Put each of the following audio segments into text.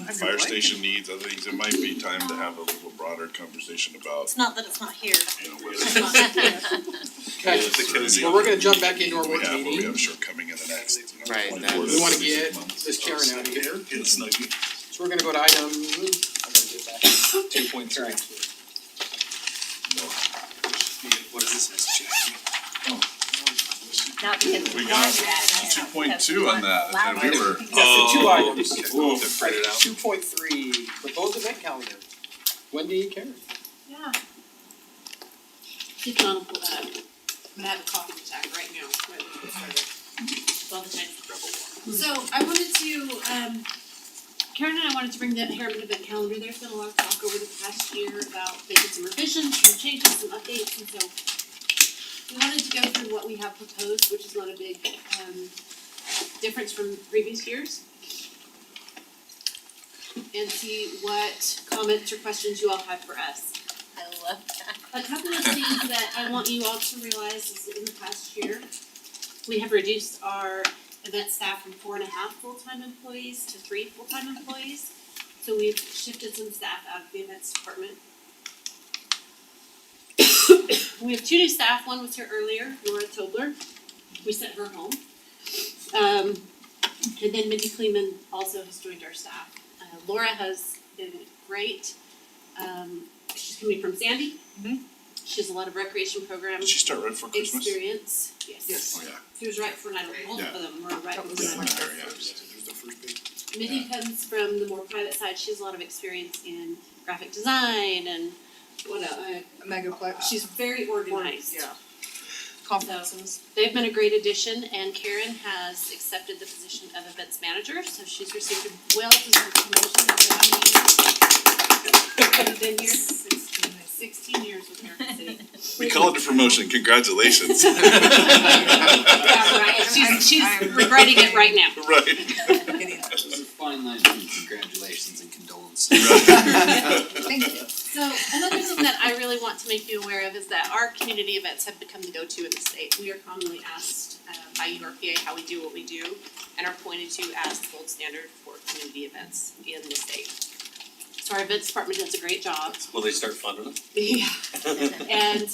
fire station needs, other things, it might be time to have a little broader conversation about, It's not that it's not here. you know, It's whether not here. Okay, well, we're gonna jump back into our work we meeting. have shortcoming in the next, you know, Right, 24 We to wanna 36 get months. this Karen out of here, Get a snuggie. so we're gonna go to item, I gotta get back. 2.3. No. What is this, Miss Jackie? Not because We we got wanted that. 2.2 on that, and we were, Got the two items. Ooh. To print it out. 2.3, proposed event calendar. Wendy, Karen. Yeah. If you wanna pull that up, I'm gonna have a coffee attack right now, right when we get started. It's all the time. So I wanted to, Karen and I wanted to bring the Harriman event calendar. There's been a lot of talk over the past year about making some revisions, some changes, some updates, and so we wanted to go through what we have proposed, which is not a big, difference from previous years. And see what comments or questions you all have for us. I love that. A couple of things that I want you all to realize is in the past year, we have reduced our event staff from 4.5 full-time employees to 3 full-time employees. So we've shifted some staff out of the events department. We have 2 new staff. One was here earlier, Laura Tobler. We sent her home. And then Mindy Kleeman also has joined our staff. Laura has been great. She's coming from Sandy. She has a lot of recreation program did she start right before Christmas? experience. Yes. Oh, yeah. She was right before Night of both Yeah. of them were right before Doesn't Night of matter, yeah. There's the first big. Mindy comes from the more private side. She has a lot of experience in graphic design and what else? Megaplex. She's very organized. Yeah. Conferences. They've been a great addition, and Karen has accepted the position of events manager, so she's received a well-deserved promotion after how many years? She's been here 16 years with American City. We call it a promotion, congratulations. Yeah, right. She's regretting it right now. Right. There's a fine line between congratulations and condolences. Thank you. So another thing that I really want to make you aware of is that our community events have become the go-to in the state. We are commonly asked by URPA how we do what we do, and are pointed to as the gold standard for community events in the state. So our events department does a great job. Will they start funding them? Yeah. And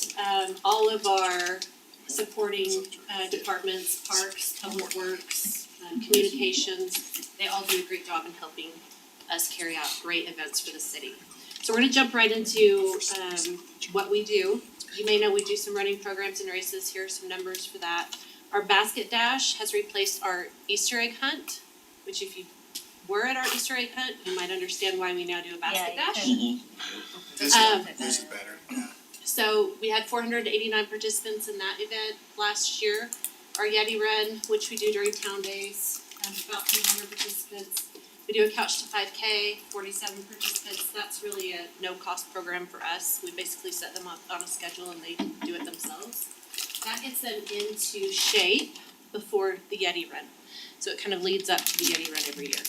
all of our supporting departments, parks, public works, communications, they all do a great job in helping us carry out great events for the city. So we're gonna jump right into what we do. You may know we do some running programs and races. Here are some numbers for that. Our basket dash has replaced our Easter egg hunt, which if you were at our Easter egg hunt, you might understand why we now do a basket dash. This is better, yeah. So we had 489 participants in that event last year. Our Yeti Run, which we do during town days, about 300 participants. We do a Couch to 5K, 47 participants. That's really a no-cost program for us. We basically set them up on a schedule and they do it themselves. That gets them into shape before the Yeti Run. So it kind of leads up to the Yeti Run every year.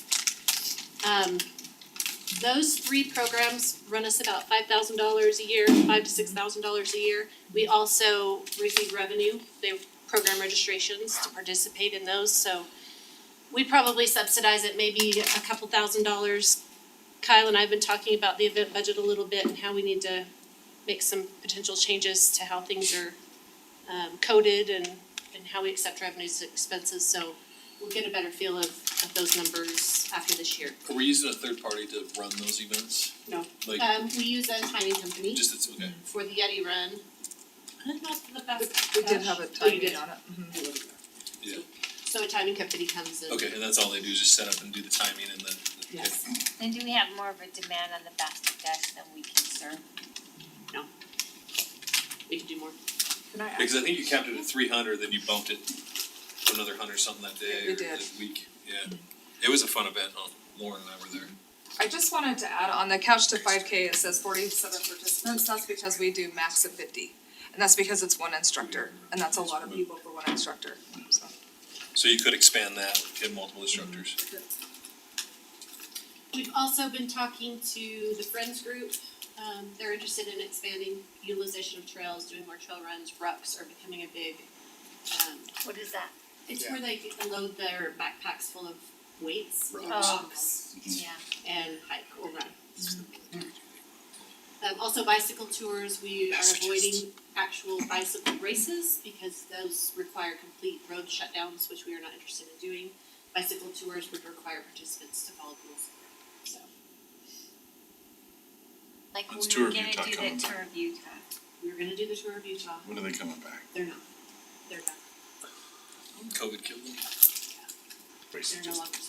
Those 3 programs run us about $5,000 a year, $5,000 to $6,000 a year. We also receive revenue, they program registrations to participate in those, so we probably subsidize it maybe a couple $1,000s. Kyle and I have been talking about the event budget a little bit and how we need to make some potential changes to how things are coded and how we accept revenues and expenses, so we'll get a better feel of those numbers after this year. Are we using a third party to run those events? No. Like, We use a timing company just it's okay. for the Yeti Run. Not the best. We did have a Oh, you did. timing on it. Mhm. Yeah. So a timing company comes in. Okay, and that's all they do is just set up and do the timing and then. Yes. And do we have more of a demand on the basket dash than we can serve? We could do more. Can I ask? Because I think you capped it at 300, then you bumped it to another 100 something that day We or did. that week. Yeah, it was a fun event. Lauren and I were there. I just wanted to add on the Couch to 5K, it says 47 participants. That's because we do max of 50. And that's because it's one instructor, and that's a lot of people for one instructor, so. So you could expand that, get multiple instructors. We've also been talking to the Friends group. They're interested in expanding utilization of trails, doing more trail runs. Rucks are becoming a big, What is that? it's where they load their backpacks full of weights, Rocks. rocks, Yeah. and hike or run. Also bicycle tours, we are avoiding actual bicycle races because those require complete road shutdowns, which we are not interested in doing. Bicycle tours would require participants to follow the rules, so. Like When's we Tour were of gonna Utah do the coming tour of Utah. We were gonna do the tour of Utah, When are they coming back? they're not, they're done, COVID killed them. Races they're no just- longer.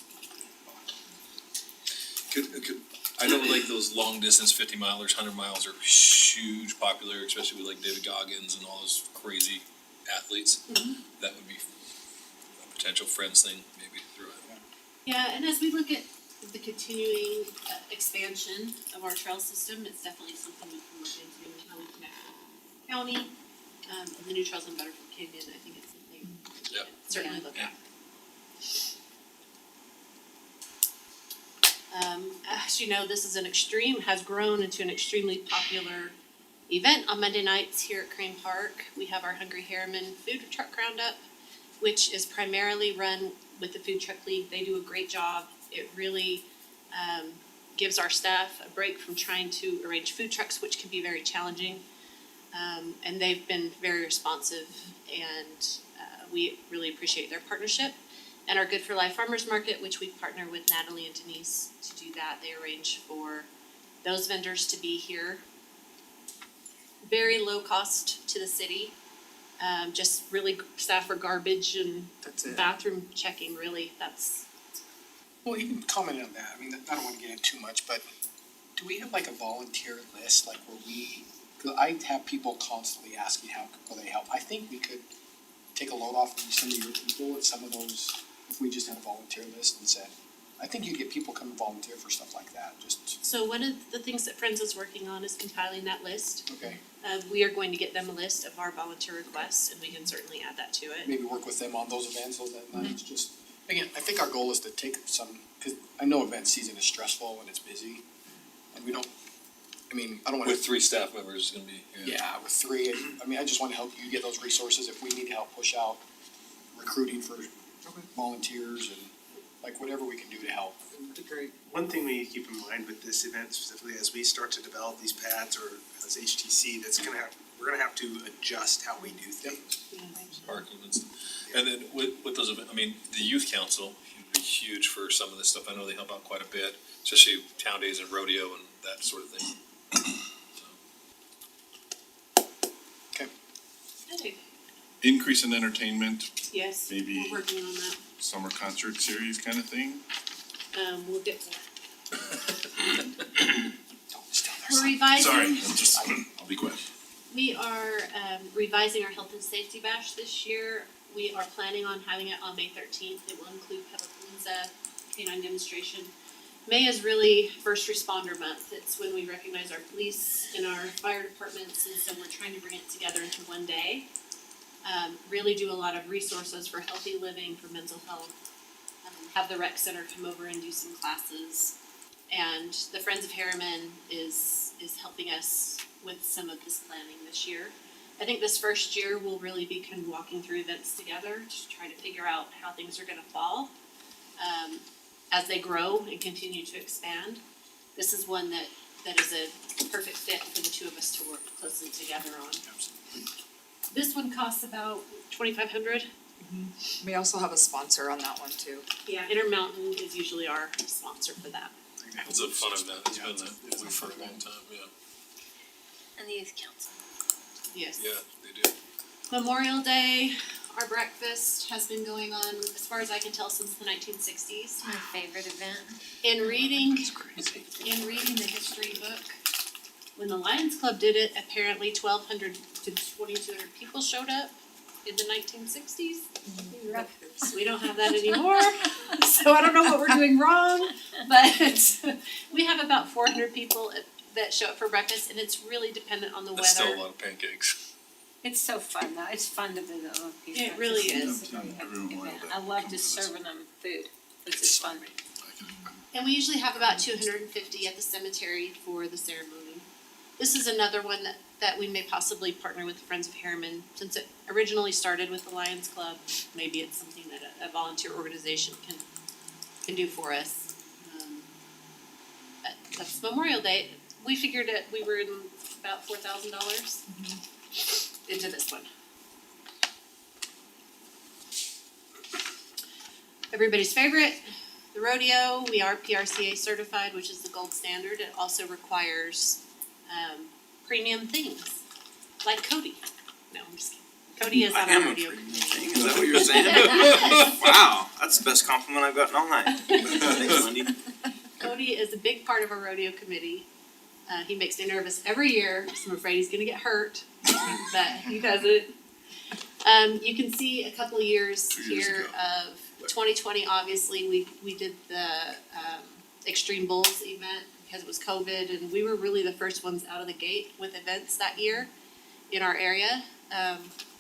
Could, I know like those long distance 50 milers, 100 miles are huge, popular, especially with like David Goggins and all those crazy athletes. Mhm. That would be a potential friends thing, maybe through it. Yeah, and as we look at the continuing expansion of our trail system, it's definitely something we can look into and how we connect with the county. And the new trails in Butterfield Canyon, I think it's something we Yep. can certainly look at. As you know, this is has grown into an extremely popular event on Monday nights here at Crane Park. We have our Hungry Harriman Food Truck Roundup, which is primarily run with the Food Truck League. They do a great job. It really gives our staff a break from trying to arrange food trucks, which can be very challenging. And they've been very responsive, and we really appreciate their partnership. And our Good for Life Farmers Market, which we partner with Natalie and Denise to do that. They arrange for those vendors to be here. Very low cost to the city. Just really staff for garbage and That's it. bathroom checking, really. That's, Well, even commenting on that, I mean, I don't wanna get into too much, but do we have like a volunteer list, like where cause I have people constantly asking how will they help. I think we could take a load off of some of your people at some of those, if we just had a volunteer list and said, I think you'd get people come and volunteer for stuff like that, just, so one of the things that Friends is working on is compiling that list. okay, We are going to get them a list of our volunteer requests, and we can certainly add that to it. maybe work with them on those events, those nights, just, again, I think our goal is to take some, cause I know event season is stressful and it's busy, and we don't, I mean, I don't wanna. With 3 staff members, it's gonna be, Yeah, with 3, I mean, I just wanna help you get those resources if we need to help push out recruiting for volunteers and like whatever we can do to help. Great. One thing we need to keep in mind with this event specifically, as we start to develop these pads or as HTC, we're gonna have to adjust how we do things. parking and stuff. And then with those, I mean, the youth council would be huge for some of this stuff. I know they help out quite a bit, especially town days and rodeo and that sort of thing. Okay. Increase in entertainment, Yes, Maybe- we're working on that. summer concert series kind of thing. We'll get to that. Don't steal their We're sign. revising. Sorry, I'm just, I'll be quiet. We are revising our health and safety bash this year. We are planning on having it on May 13th. It will include Pedalpalooza, canine demonstration. May is really first responder month. It's when we recognize our police and our fire departments, and so we're trying to bring it together into one day. Really do a lot of resources for healthy living, for mental health. Have the rec center come over and do some classes. And the Friends of Harriman is helping us with some of this planning this year. I think this first year we'll really be kind of walking through events together to try to figure out how things are gonna fall. As they grow and continue to expand, this is one that is a perfect fit for the two of us to work closely together on. This one costs about $2,500. We also have a sponsor on that one too. Yeah, Intermountain is usually our sponsor for that. It's a fun event. It's Yeah, been it's a that way for a fun long event. time, yeah. And the youth council. Yes. Yeah, they do. Memorial Day, our breakfast has been going on, as far as I can tell, since the 1960s. My favorite event. In reading It's crazy. the history book, when the Lions Club did it, apparently 1,200 to 2,200 people showed up in the 1960s. We don't have that anymore, so I don't know what we're doing wrong, but we have about 400 people that show up for breakfast, and it's really dependent on the That's still a weather. lot of pancakes. It's so fun though, it's fun to visit those people. It really is. Every Memorial Day. I love come just visit. serving them food, it's just fun. And we usually have about 250 at the cemetery for the ceremony. This is another one that we may possibly partner with the Friends of Harriman, since it originally started with the Lions Club. Maybe it's something that a volunteer organization can can do for us. But that's Memorial Day. We figured that we were in about $4,000 into this one. Everybody's favorite, the rodeo. We are PRCA certified, which is the gold standard. It also requires premium things, like Cody. No, I'm just kidding. Cody is on our rodeo. Is that what you're saying? Wow, that's the best compliment I've gotten all night. Thanks, Wendy. Cody is a big part of our rodeo committee. He makes me nervous every year, so I'm afraid he's gonna get hurt, but he doesn't. You can see a couple of years 2 years here ago. of 2020, obviously, we did the Extreme Bulls event because it was COVID, and we were really the first ones out of the gate with events that year in our area.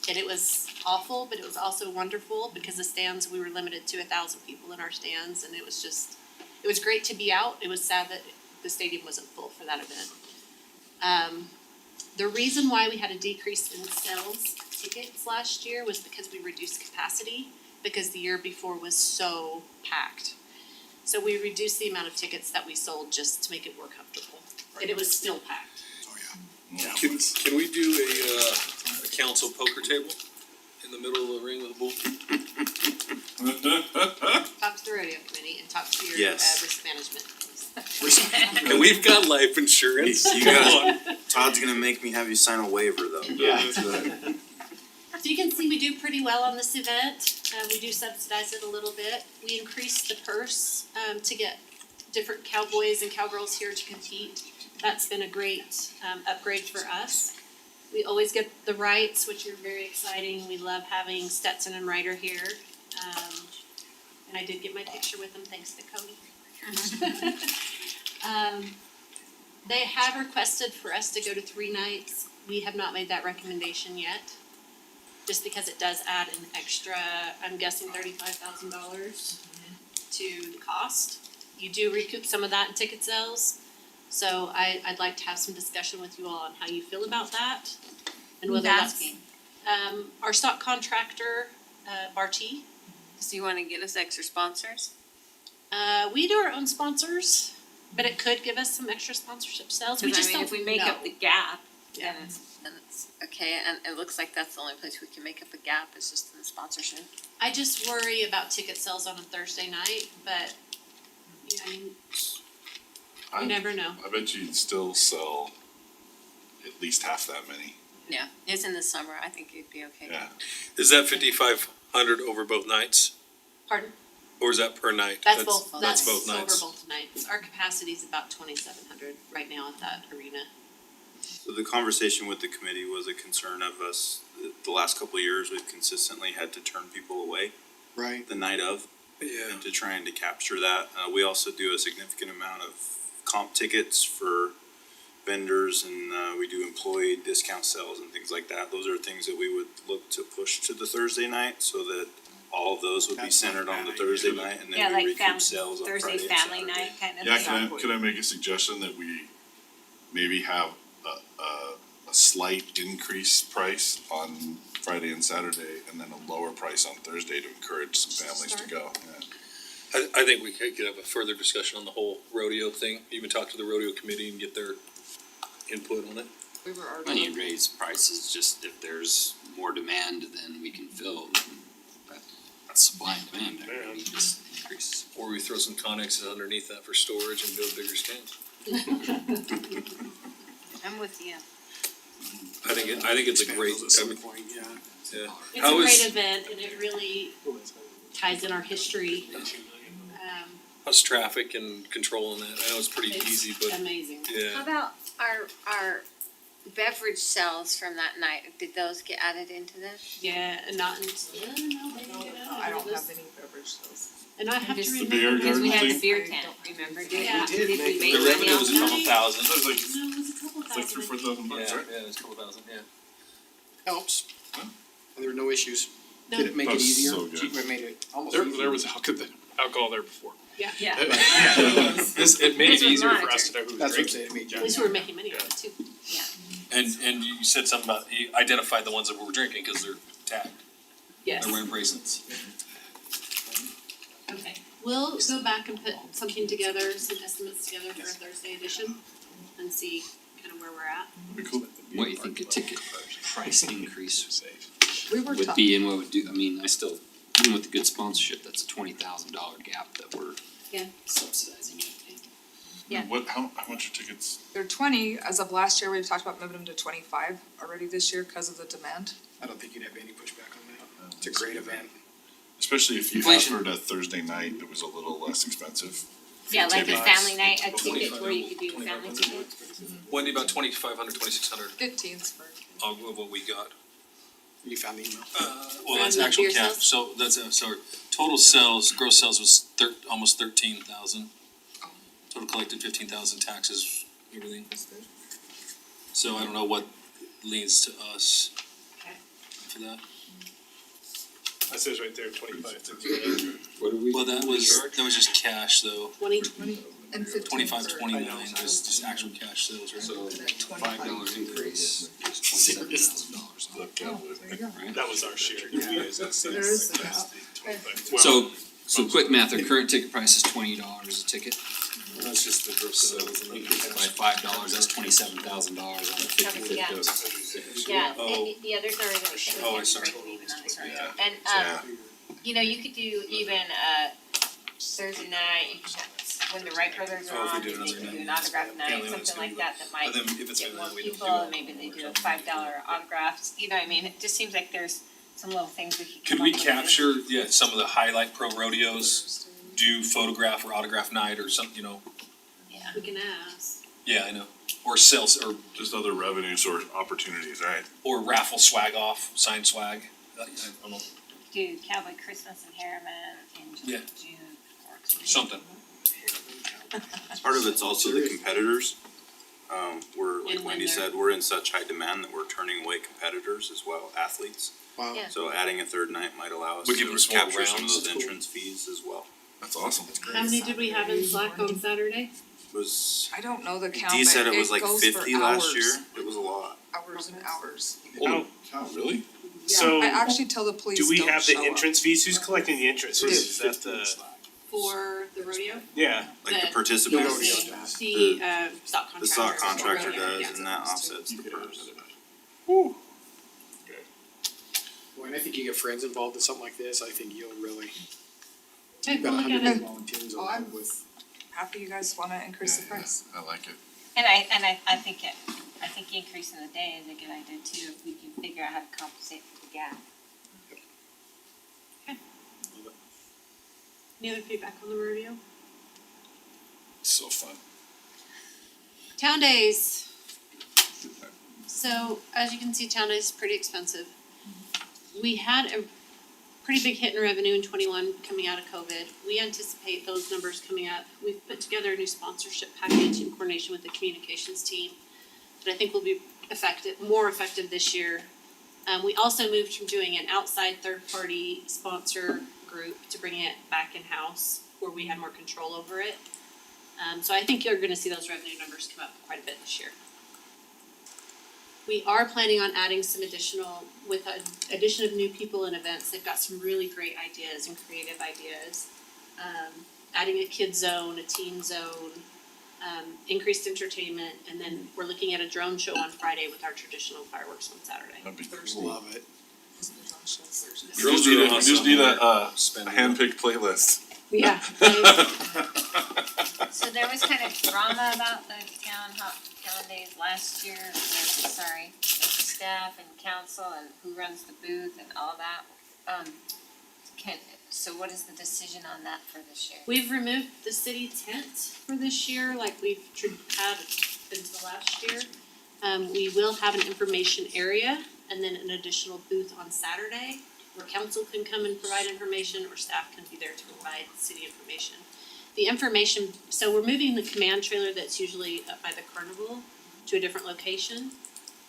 And it was awful, but it was also wonderful because the stands, we were limited to 1,000 people in our stands, and it was great to be out. It was sad that the stadium wasn't full for that event. The reason why we had a decrease in sales tickets last year was because we reduced capacity, because the year before was so packed. So we reduced the amount of tickets that we sold just to make it more comfortable, and it was still packed. Yeah, Can we do a council poker table in the middle of the ring with a bull? Talk to the rodeo committee and talk to your Yes. risk management, please. And we've got life insurance. You guys, Todd's gonna make me have you sign a waiver though. Yeah. So you can see we do pretty well on this event. We do subsidize it a little bit. We increased the purse to get different cowboys and cowgirls here to compete. That's been a great upgrade for us. We always get the rights, which are very exciting. We love having Stetson and Ryder here. And I did get my picture with them thanks to Cody. They have requested for us to go to 3 nights. We have not made that recommendation yet, just because it does add an extra, I'm guessing $35,000 to the cost. You do recoup some of that in ticket sales, so I'd like to have some discussion with you all on how you feel about that. And whether Who's that's, asking? our stock contractor, Barty. So you wanna get us extra sponsors? We do our own sponsors, but it could give us some extra sponsorship sales. We Cause I just mean, don't if we make know. up the gap, Yeah. then it's okay, and it looks like that's the only place we can make up a gap, is just in the sponsorship. I just worry about ticket sales on a Thursday night, but I mean, you never know. I bet you'd still sell at least half that many. Yeah, it's in the summer, I think it'd be okay. Yeah. Is that 5,500 over both nights? Pardon? Or is that per night? That's both, That's that's both nights. over both nights. Our capacity's about 2,700 right now at that arena. So the conversation with the committee was a concern of us. The last couple of years, we've consistently had to turn people away Right. the night of. Yeah. To trying to capture that. We also do a significant amount of comp tickets for vendors, and we do employee discount sales and things like that. Those are things that we would look to push to the Thursday night so that all of those would be That's not centered on the bad. Thursday night, and Yeah, then we like recoup sales on Thursday Friday and family Saturday. night kind of Yeah, thing. can I make a suggestion that we maybe have a slight increased price on Friday and Saturday, and then a lower price on Thursday to encourage some families to go, yeah. I think we could have a further discussion on the whole rodeo thing, even talk to the rodeo committee and get their input on it. We were When already. you raise prices, just if there's more demand than we can fill, that's supply and demand, I mean, you just increase. Or we throw some Connexes underneath that for storage and build bigger stands. I'm with you. I think it's a great, At some point, yeah. yeah. It's How a great is- event and it really ties in our history. How's traffic and controlling that? I know it's pretty easy, It's but amazing. How yeah. about our beverage sales from that night, did those get added into this? Yeah, and not until, no, they didn't get out I of don't this. have any beverage sales. And I have to Just the remember. beer Because we had the thing? beer tent, remember, did Yeah. We did we make make The money revenue was a off couple that? thousand. So it's like, No, it was a couple it's like thousand. $3,000-4,000 bucks, Yeah, right? yeah, it's a couple thousand, yeah. Helps. Huh? And there were no issues. No. Did it make it That was easier? so good. It made it almost There, easier. there was alcohol there before. Yeah. This, it made This it was easier for us monitored. to know who was That's what drinking. it made At you. least we were making money on it too. And you said something about, you identified the ones that were drinking, cause they're tagged, Yes. they're wearing bracelets. Okay. We'll go back and put something together, some estimates together for a Thursday edition and see kind of where we're at. That'd be cool. What you think a ticket price increase We were would be and what would do, I mean, I still, even with the good sponsorship, that's a $20,000 gap that we're Yeah. subsidizing, I think. Yeah. What, how much are tickets? They're 20, as of last year, we've talked about moving them to 25 already this year because of the demand. I don't think you'd have any pushback on that. It's a great event. Especially if you Inflation. offered a Thursday night that was a little less expensive. Yeah, like a Tickets. family night, a ticket where you could do a family ticket. Wendy, about 2,500, 2,600 15's for. of what we got. You found the email? Well, that's And the actual beer cap, sales? so that's, sorry, total sales, gross sales was almost 13,000. Total collected 15,000, taxes, everything. So I don't know what leads to us Okay. for that. That says right there, 25. What are we? Well, that was just cash though, 20. And 15 25, for- 29, just actual cash sales, right? So $25 $5 increase is $27,000 The Cowboys. There you go. right? That was our share. There is a gap. So, so quick math, our current ticket price is $20 a ticket. That's just the gross sales and then By $5, that's $27,000 on the fifty. Yeah. Yeah, the others are really showing Oh, us sorry. breaking even on this right Yeah. And Yeah. you know, you could do even Thursday night, you could have, when the Wright brothers are Oh, if we on, do they another could do night. an autograph Yeah, night, we something would like too. that might But then if it's get been more that, we don't people, do and maybe they do a $5 autographs, you know what I mean? It just seems like there's some little things we could come Could up we with. capture, some of the highlight pro rodeos, do photograph or autograph night or something, Yeah. We can ask. yeah, I know. Or sales, or Just other revenue source opportunities, right? raffle swag off, sign swag, I don't know, Do Cowboy Christmas and Harriman in Yeah. June or something. something. Part of it's also the competitors. We're, And like when Wendy they're- said, we're in such high demand that we're turning away competitors as well, athletes. Wow. Yeah. So adding a third night might allow us Would give to them some more capture some of rounds. those That's cool. entrance fees as well. That's awesome. How many did we have in Slack on Saturday? Was, I don't know the count, Dee but said it was like goes for 50 last hours. year, it was a lot. Hours and hours. Oh, really? So, I actually tell the police do we don't have the show up. entrance fees? Who's collecting the entrance We do. fees? Is that the, For the rodeo? yeah, Like the The- participants, The stock contractor. the stock contractor rodeo, yeah. does, and that offsets the purse. Well, and I think you get friends involved in something like this, I think you'll really, Okay, you've got we'll a look at hundred it. volunteers Oh, on I'm- that with. Happy you guys wanna increase the price. I like it. And I think increasing the day is a good idea too, if we can figure out how to compensate for the gap. Any other feedback on the rodeo? So fun. Town days. So as you can see, town days is pretty expensive. We had a pretty big hit in revenue in 21 coming out of COVID. We anticipate those numbers coming up. We've put together a new sponsorship package in coordination with the communications team that I think will be more effective this year. We also moved from doing an outside third-party sponsor group to bringing it back in-house where we had more control over it. So I think you're gonna see those revenue numbers come up quite a bit this year. We are planning on adding some with an addition of new people and events, they've got some really great ideas and creative ideas. Adding a kid zone, a teen zone, increased entertainment, and then we're looking at a drone show on Friday with our traditional fireworks on Saturday. That'd be Just cool. love it. You just need a handpicked playlist. Yeah. So there was kind of drama about the town days last year with the staff and council and who runs the booth and all that. So what is the decision on that for this year? We've removed the city tent for this year, like we've had until last year. We will have an information area and then an additional booth on Saturday where council can come and provide information or staff can be there to provide city information. The information, so we're moving the command trailer that's usually up by the carnival to a different location.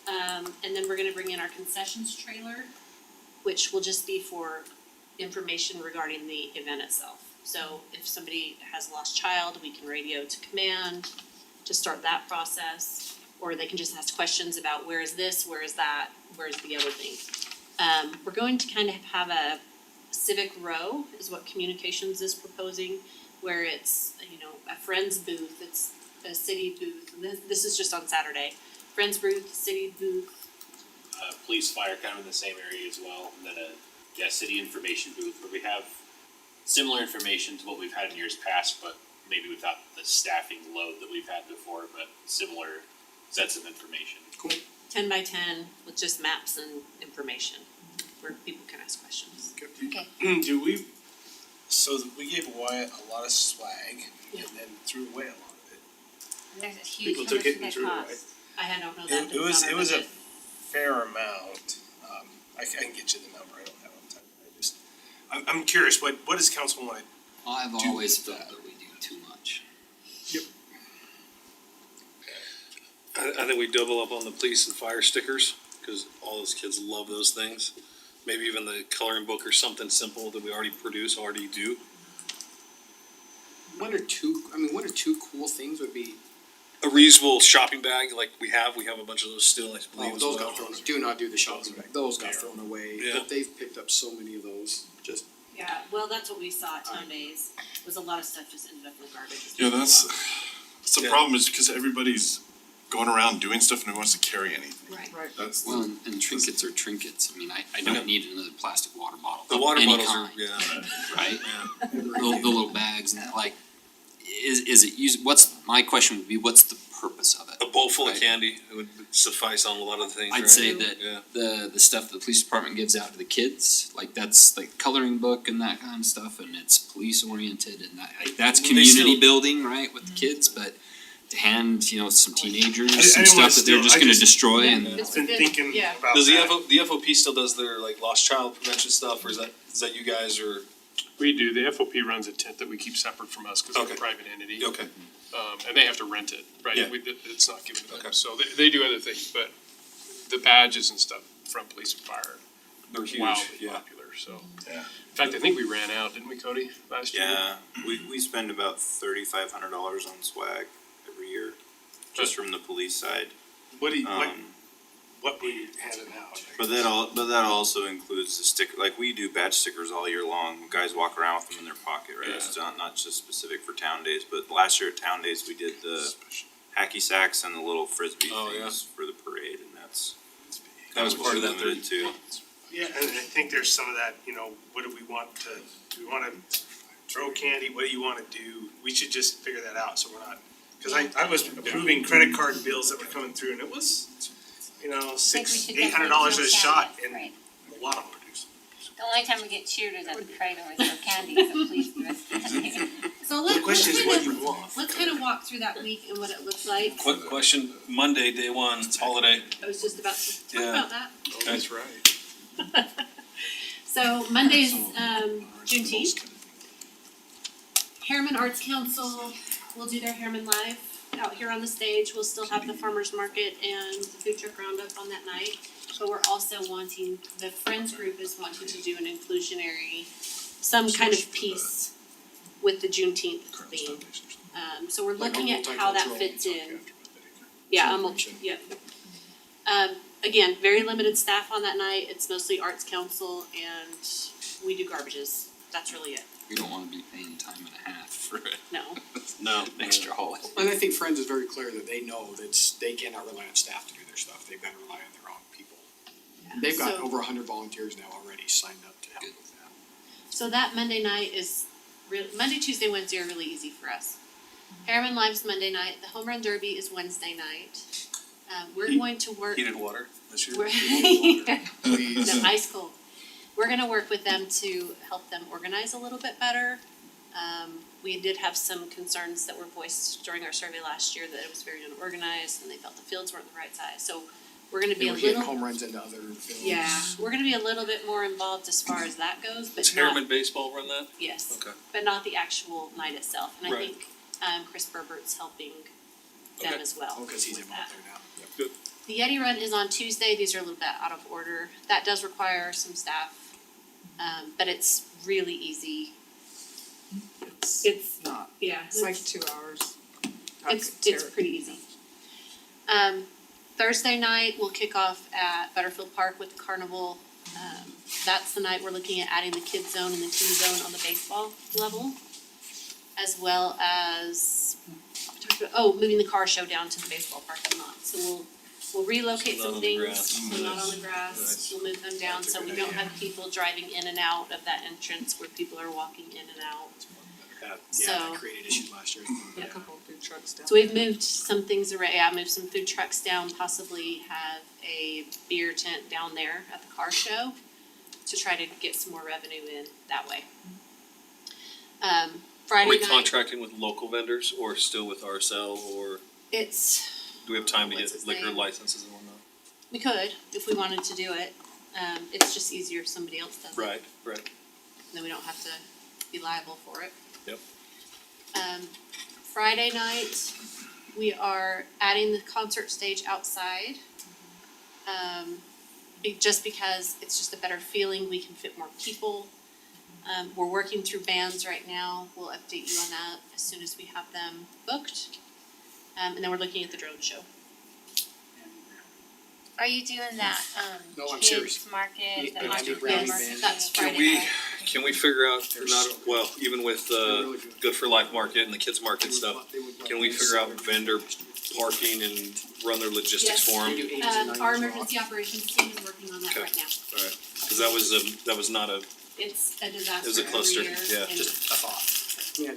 And then we're gonna bring in our concessions trailer, which will just be for information regarding the event itself. So if somebody has a lost child, we can radio to command to start that process. Or they can just ask questions about where is this, where is that, where is the other thing. We're going to kind of have a Civic Row is what communications is proposing, where it's, a Friends booth, it's a city booth, and this is just on Saturday. Friends booth, city booth, Police, fire kind of in the same area as well, and then city information booth where we have similar information to what we've had in years past, but maybe without the staffing load that we've had before, but similar sets of information. 10 by 10 with just maps and information where people can ask questions. Okay. Do we, so we gave away a lot of swag and then threw away a lot of it. There's a huge, People how took much it did and that threw it away. cost? I don't know that. It was, That's it not was our a budget. fair amount, I can get you the number, I don't have it on time, I just, I'm curious, what does council want? I've Do always that. felt that we do too much. I think we double up on the police and fire stickers, cause all those kids love those things. Maybe even the coloring book or something simple that we already do. One or two cool things would be, A reusable shopping bag like we have a bunch of those still, I believe oh, as those well. got thrown, do not do the shopping bag, those got thrown away, Yeah. but they've picked up so many of those, just. Yeah, well, that's what we saw at Town Days, was a lot of stuff just ended up in the garbage. Yeah, that's the Yeah. problem is because everybody's going around doing stuff and who wants to carry anything. Right. That's Well, and trinkets are trinkets, I mean, I don't need another plastic water bottle The of water any bottles are, kind, yeah, right? yeah. The little bags and that, like, is it my question would be, what's the purpose of it? A bowl full of Right. candy would suffice on a lot of the things, right? I'd say that Yeah. the stuff the police department gives out to the kids, like that's like coloring book and that kind of stuff, and it's police oriented and that's They community still- building, right, with the kids, but to hand, some teenagers, I some didn't wanna stuff that they're steal- just I gonna just- destroy and. It's Been good, thinking yeah. about Does that. the FOP still does their like lost child prevention stuff, or is that you guys or? We do, the FOP runs a tent that we keep separate from us, cause we're Okay. a private entity. Okay. And they have to rent it, right? Yeah. It's not given to them, Okay. so they do other things, but the badges and stuff from police and fire They're are huge, wildly yeah. popular, so. Yeah. In fact, I think we ran out, didn't we, Cody, last year? Yeah, we spend about $3,500 on swag every year, just from the police side. What do you, Um, what we handed out? But that also includes the sticker, like we do badge stickers all year long, guys walk around with them in their pocket, right? It's not just specific for town days, but last year at town days, we did the hacky sacks and the little frisbee Oh, yeah. things for the parade, and that's. That was part of that limited too. Yeah, and I think there's some of that, what do we want to, do we wanna throw candy, what do you wanna do? We should just figure that out, so we're not, cause I was approving credit card bills that were coming through, and it was, Think we should $800 a definitely shot, throw and candy, a lot of them. The only time we get cheered is at the parade when we throw candy, so please give us candy. So The question is what you want. let's kind of walk through that week and what it looks like. Quick question, Monday, day one, it's holiday. I was just about to talk Yeah. about that. That's right. So Monday's Juneteenth. Harriman Arts Council will do their Harriman Live out here on the stage. We'll still have the farmers market and the food truck roundup on that night. But we're also the Friends group is wanting to do an inclusionary, some kind of piece with the Juneteenth theme. So we're looking at how that fits in. Yeah, yeah. Again, very limited staff on that night. It's mostly Arts Council and we do garbages. That's really it. We don't wanna be paying time and a half for No. No. extra haul. And I think Friends is very clear that they know that they cannot rely on staff to do their stuff, they've gotta rely on their own people. They've got So- over 100 volunteers now already signed up to help with that. So that Monday night is Monday, Tuesday, Wednesday are really easy for us. Harriman Live's Monday night, the Home Run Derby is Wednesday night. We're going to work. Heated water this year? No, ice cold. We're gonna work with them to help them organize a little bit better. We did have some concerns that were voiced during our survey last year that it was very unorganized and they felt the fields weren't the right size, so we're gonna be They a were hitting little, home runs into other fields. yeah, we're gonna be a little bit more involved as far as that goes, but Does not, Harriman Baseball run that? yes, Okay. but not the actual night itself, and I Right. think Chris Berbert's helping them Okay. as well Oh, cause he's with involved that. there now. Good. The Yeti Run is on Tuesday, these are a little bit out of order, that does require some staff, but it's really easy. It's Not, yeah, it's like 2 hours. it's pretty easy. Thursday night, we'll kick off at Butterfield Park with the carnival. That's the night we're looking at adding the kids zone and the teen zone on the baseball level. As well as, moving the car show down to the baseball parking lot, so we'll relocate So not some on the things, grass. so not on the grass, Nice. we'll move them down, That's a so we good don't idea. have people driving in and out of that entrance where people are walking in and out. Yeah, So- that created issues last year. A couple of food trucks down. So we've moved some things around, moved some food trucks down, possibly have a beer tent down there at the car show to try to get some more revenue in that way. Are Friday we night, contracting with local vendors or still with RSL, or it's, do we have time to What's get his liquor name? licenses and whatnot? we could, if we wanted to do it, it's just easier if somebody else does it. Right. Then we don't have to be liable for it. Yep. Friday night, we are adding the concert stage outside. Just because it's just a better feeling, we can fit more people. We're working through bands right now, we'll update you on that as soon as we have them booked. And then we're looking at the drone show. Are you doing that, No, I'm kids serious. market, Yeah, the I market do brownie market? band. That's Can Friday we, night. can we figure out, well, even with Good for Life Market and the kids market stuff, can we figure out vendor parking and run their logistics Yes. for them? They do 8s and 9s Our as well. emergency operations team is working on that Okay. right now. Alright, cause that was not a, It's a disaster It was a cluster, every year, yeah. and, Just a thought. Yeah,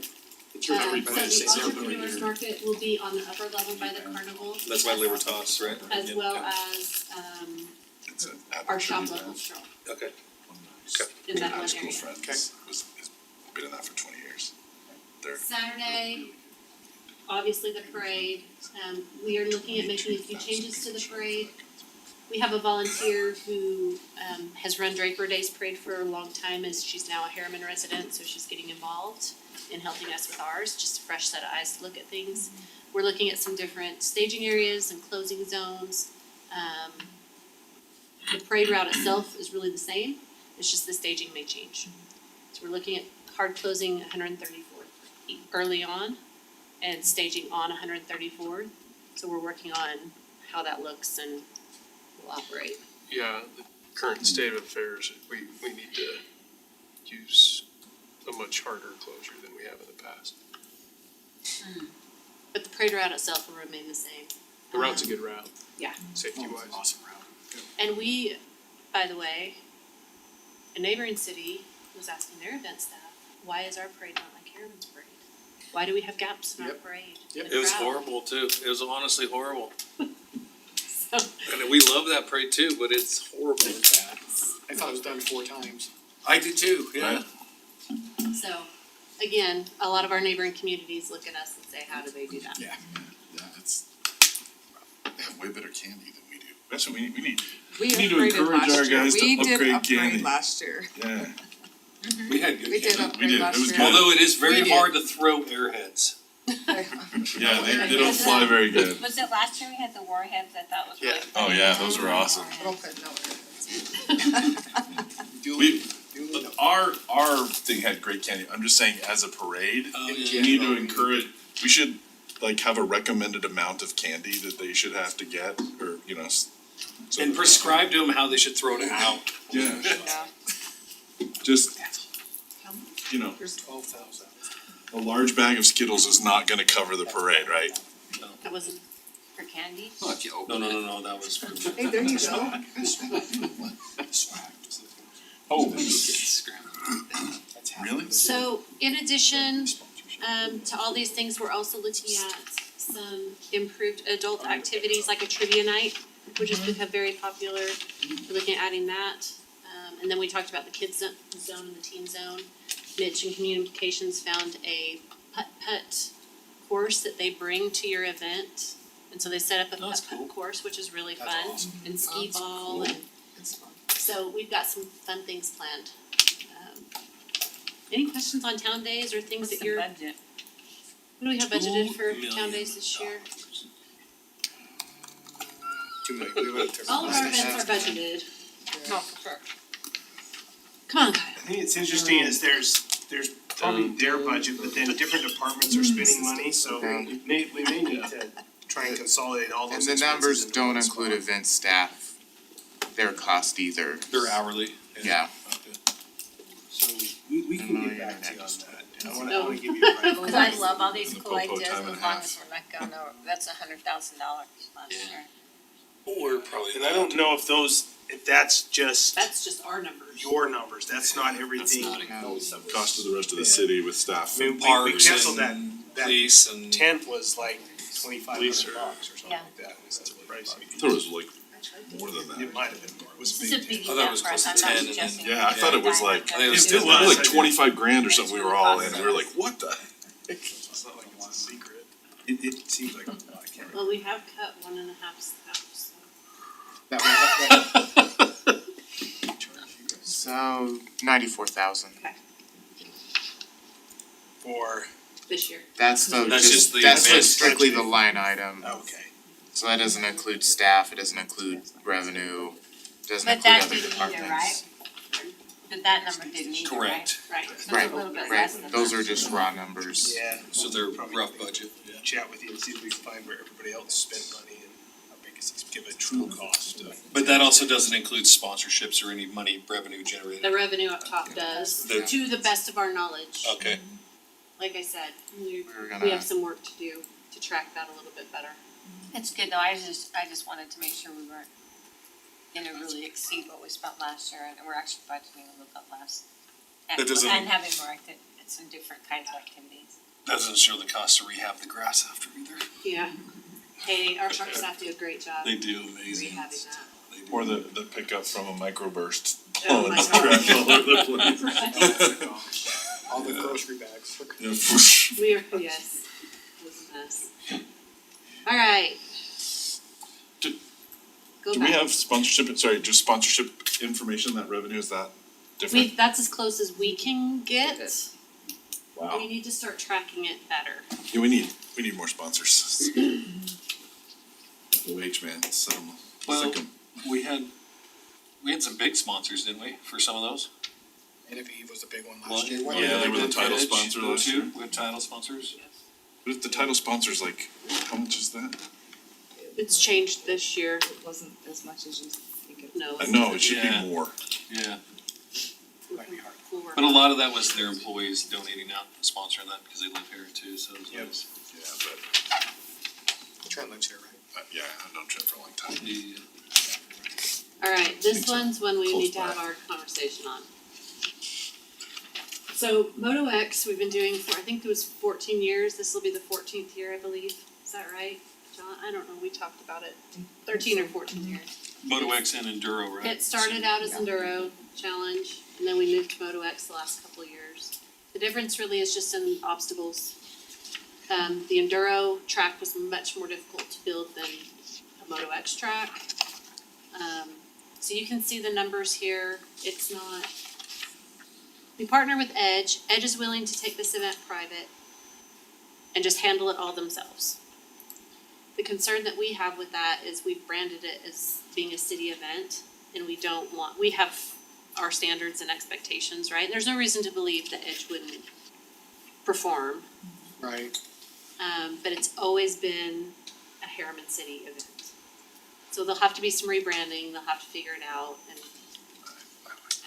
it's your so everybody the says entrepreneurs market will be on the upper level by the carnival. that's my Libertas, right? As Yeah, well okay. as, It's an our shop advertisement. level stroll Okay, in that High one school area. friends has been in that for 20 years. They're Saturday, obviously the parade, we are looking at making a few changes to the parade. We have a volunteer who, has run Draper Days Parade for a long time, as she's now a Harriman resident, so she's getting involved in helping us with ours, just a fresh set of eyes to look at things. We're looking at some different staging areas and closing zones. The parade route itself is really the same, it's just the staging may change. So we're looking at hard closing 134th early on and staging on 134th. So we're working on how that looks and will operate. Yeah, the current state of affairs, we need to use a much harder closure than we have in the past. But the parade route itself will remain the same. The route's a good route. Yeah. Safety wise. Awesome route. And we, by the way, a neighboring city was asking their event staff, why is our parade not like Harriman's parade? Why do we have gaps in our Yep. parade? Yep. in the it was crowd?" horrible too, it was honestly horrible, So, and we love that parade too, but it's horrible. It's bad. I thought it was done 4 times. I did too, yeah. so, again, a lot of our neighboring communities look at us and say, how do they do that? Yeah, it's, they have way better candy than we do. That's what we need. We need to upgraded encourage our last year. guys to We did upgrade upgrade candy. last year. Yeah. We had good We did We upgrade did. last It was year. good. Although it is very We did. hard to throw airheads. Yeah, they don't fly very good. Was it last year we had the warheads? I thought was really Yeah. funny. Oh yeah, those were awesome. Our thing had great candy. I'm just saying, as a parade, Oh, we need to encourage, we should like have a recommended amount of candy that they should have to get, or, you know. So And prescribe to them how they should throw it out. Yeah, Yeah. just, you know, Here's 12,000. a large bag of Skittles is not gonna cover the parade, right? That wasn't, For candy? Well, if you No, open no, it, no, no, that was for. Hey, there you go. Oh, That's half really? of it. so in addition, to all these things, we're also looking at some improved adult activities like a trivia night, which has become very popular. We're looking at adding that. And then we talked about the kids zone and the teen zone. Mitch in communications found a putt-putt course that they bring to your event. And so they set up a Oh, that's cool. putt-putt course, which is really That's fun, awesome. and skee That's ball cool. and so we've got some fun things planned. Any questions on town days or things What's that the you're, budget? what do we have budgeted $2 for million. town days this year? 2 million. We went to- All of our events are budgeted. No, for sure. Come on, Kyle. I think it's interesting is there's probably their budget, but then different departments are spending money, so we may need to try and consolidate all And those the expenses numbers into don't one include spot. event staff their cost either. They're hourly. Yeah. Okay. So we can No, get back to you internet on just that. I wanna give you a right. Cause I love all these cool Popo ideas, time but and as a long half. as we're not going over, that's $100,000 last Yeah. year. Or probably. And I don't know if that's just That's just our numbers. your numbers, that's not That's everything. not included. Cost of the rest of the city with staff. I mean, we Parks canceled and that police and. tent was like Police $2,500 are- or something Yeah. like that, it was pricey. I thought it was like more than that. It might have been more, it was This a is a big big tent. I thought it event was for us, close I'm to not 10 and then- suggesting. Yeah, I thought it was like, I think it was It 10. it was like was. 25 grand or something we were all in, and we were like, what the? It's not like it's a secret. It seems like a lot, I can't remember. Well, we have cut 1.5 staff, so. That So 94,000. For, This year. That's the That's just the that's advanced strictly the budgeting. line item. okay. So that doesn't include staff, it doesn't include revenue, doesn't But include that other didn't departments. either, right? But that number didn't either, right? Correct. Right. So it's Right, a little bit right, less than those that. are just raw numbers. Yeah. So they're Probably rough budget, yeah. Chat with you and see if we can find where everybody else spent money and make us give a true cost of. But that also doesn't include sponsorships or any money revenue generated. The revenue up top does, The- to the best of our knowledge. Okay, Like I said, We're we gonna, have some work to do to track that a little bit better. It's good though, I just wanted to make sure we weren't gonna really exceed what we spent last year, and we're actually budgeting a little bit less. And That doesn't- and having more some different kinds of activities. doesn't show the cost to rehab the grass after either. Yeah. Hey, our park staff do a great job They do amazing. rehabbing that. They do. Or the pickup from a microburst. Oh blowing my trash all over the place. all the grocery bags. Yeah, whoosh. We are, yes, it was a mess. Alright. Do- Go Do we back. have just sponsorship information, that revenue, is that different? That's as close as we can get. Wow. We need to start tracking it better. Yeah, we need more sponsors. The wage man, sick 'em. We had some big sponsors, didn't we, for some of those? NFE was the big one Well, last year. Yeah, they were the did title Edge, sponsor those last two. year. We have title sponsors. But if the title sponsor's like, how much is that? It's changed this year. It wasn't as much as you think it. No. I know, it should Yeah. be more. Yeah, Might be hard. We'll work but a on lot of that was their employees donating out, sponsoring that because they live here too, so it was Yep. nice. Yeah, but, Trent lives here, right? yeah, I've known Trent for a long time. Yeah. Alright, this Think so. one's one we Close need to by. have our conversation on. So Moto X, we've been doing for, I think it was 14 years, this will be the 14th year, I believe, is that right? John, I don't know, we talked about it, 13 or 14 years. Moto X and Enduro, right? It started out as Enduro Challenge, and then we moved to Moto X the last couple of years. The difference really is just in obstacles. The Enduro track was much more difficult to build than a Moto X track. So you can see the numbers here, it's not. We partner with Edge. Edge is willing to take this event private and just handle it all themselves. The concern that we have with that is we've branded it as being a city event, and we have our standards and expectations, right? There's no reason to believe that Edge wouldn't perform, Right. but it's always been a Harriman City event. So there'll have to be some rebranding, they'll have to figure it out, and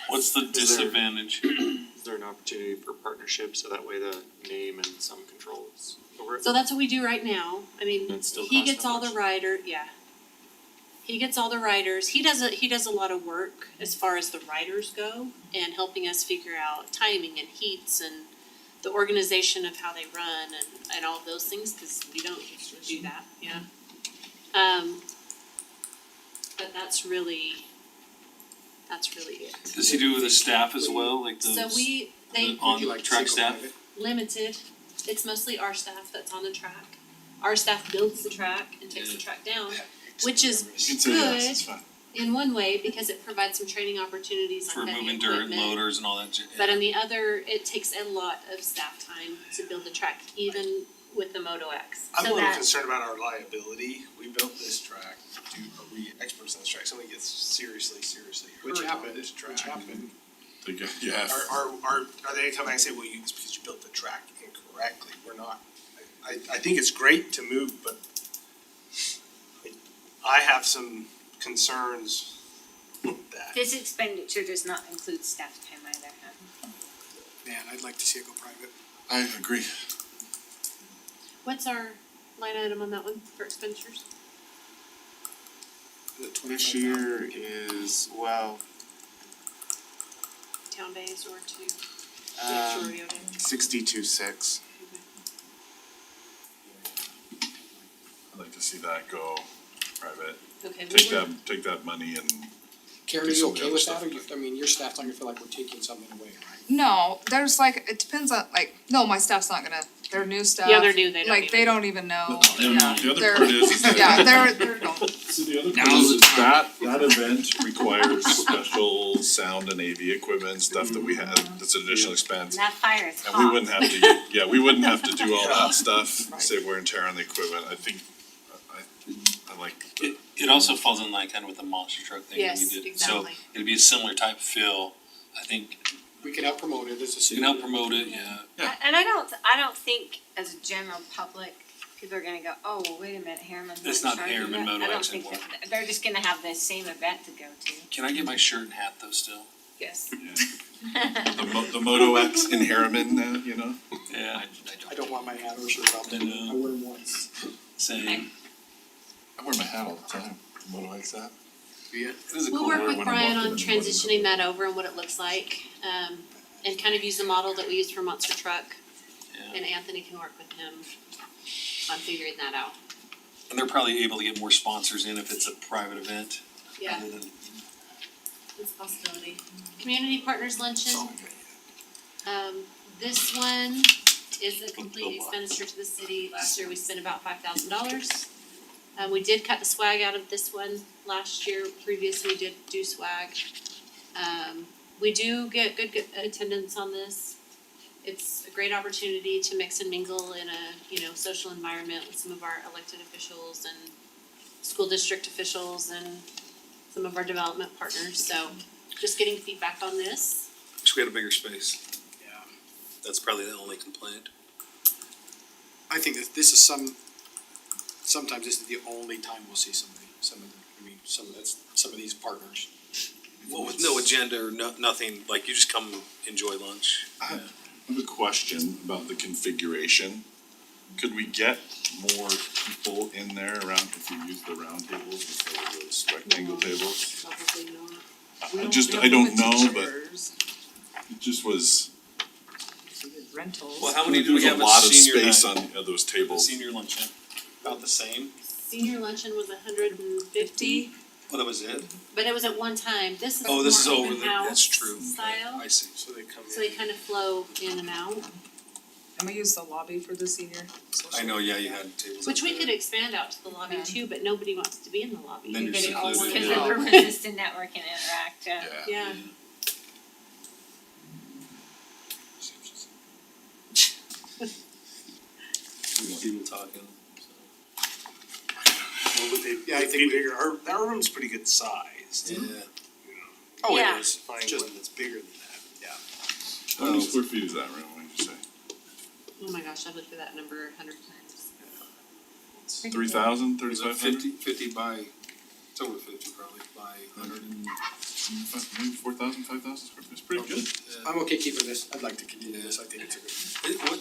What's the disadvantage? Is there an opportunity for partnership so that way the name and some controls over it? so that's what we do right now. I mean, It still he costs gets that all the much? He gets all the riders. He does a lot of work as far as the riders go and helping us figure out timing and heats and the organization of how they run and all of those things, cause we don't do that, yeah. But that's really it. Does he do with the staff as well, like So those they on like track single staff? limited, it's mostly our staff that's on the track. Our staff builds the track and takes the Yeah. track down, which is You can say yes, it's good fine. in one way because it provides some training opportunities For on heavy moving equipment. dirt, loaders and all that. But on the other, it takes a lot of staff time to build the track, even with the Moto X. I'm a So little that, concerned about our liability, we built this track, are we experts on this track, somebody gets seriously Which hurt on happened, this track. which happened. Yeah. Are they come back and say, well, it's because you built the track incorrectly, we're not, I think it's great to move, but I have some concerns that. This expenditure does not include staff time either, huh? Man, I'd like to see it go private. I agree. What's our line item on that one for expenditures? This year is, well, Town days or to the extra rodeo day? 62.6. I'd like to see that go private. Okay, Take that money and Karen, are Do you some of the okay other with stuff that, or with you, I mean, your staff's not gonna feel like we're taking something away, right? No, there's like, it depends on, like, no, my staff's not gonna, they're new staff. Yeah, they're new, they don't Like, even- they don't even know, The yeah, other they're, part is that. yeah, they're, don't. So the other part Now's is the time. that event requires special sound and AV equipment, stuff that we had, that's an additional expense. And that fire is And hot. we wouldn't have to, we wouldn't have to do all that stuff, save wear and tear on the equipment, I think, I like the. It also falls in line kind of with the monster truck thing that we Yes, did. exactly. So it'd be a similar type of feel. I think We can help promote it as a you city. can help promote it, yeah. Yeah. And I don't think as a general public, people are gonna go, oh, well, wait a minute, Harriman's It's not not charging Harriman that." Moto I don't X think anymore. that, they're just gonna have the same event to go to. Can I get my shirt and hat though still? Yes. The Moto X in Harriman, you know? Yeah. I don't want my hat or shirt out there, I wear them once. Same. I wear my hat all the time, Moto X hat. Yeah. It is a We'll cool work word. with when I Brian walk on in, transitioning that over and what it looks like, and kind of use the model that we used for Monster Truck. Yeah. And Anthony can work with him on figuring that out. And they're probably able to get more sponsors in if it's a private event. Yeah, Rather than, it's a possibility. Community Partners Luncheon. This one is a complete expenditure to the city. Last year we spent about $5,000. We did cut the swag out of this one last year. Previously we did do swag. We do get good attendance on this. It's a great opportunity to mix and mingle in a, social environment with some of our elected officials and school district officials and some of our development partners. So just getting feedback on this. wish we had a bigger space. Yeah. That's probably the only complaint. I think that this is sometimes this is the only time we'll see some of these partners. Well, with no agenda or nothing, like you just come enjoy lunch. I have a question about the configuration. Could we get more people in there around, if we use the round tables instead of those rectangle tables? Probably not. I don't know, but it just was, Rentals. Well, how many do we there's have a at lot of senior space night? on those The tables. senior luncheon, about the same. Senior luncheon was 150, Oh, that was it? but it was at one time. This is Oh, this is more over open the, house that's true. style. I see. So they come in. So they kind of flow in and out, And we use the lobby for the senior social. I know, yeah, you had tables. which up we there. could expand out to the lobby too, but nobody wants to be in the lobby. Then you're Everybody all wants, secluded, cause yeah. of the resistant network and interact, Yeah, People talking. Well, but they, Yeah, I it'd think be bigger, our room's pretty good size, Yeah. you know. Oh, Yeah. it is. Find Just- one that's bigger than that. How many square feet is that room, what did you say? oh my gosh, I've looked for that number 100 times. 3,000, Was it 3,500? 50 by, it's over 50 probably, by 100 and. Maybe 4,000, 5,000 square feet, it's pretty good. I'm okay keeping this, I'd like to continue this, I think it's a good. What,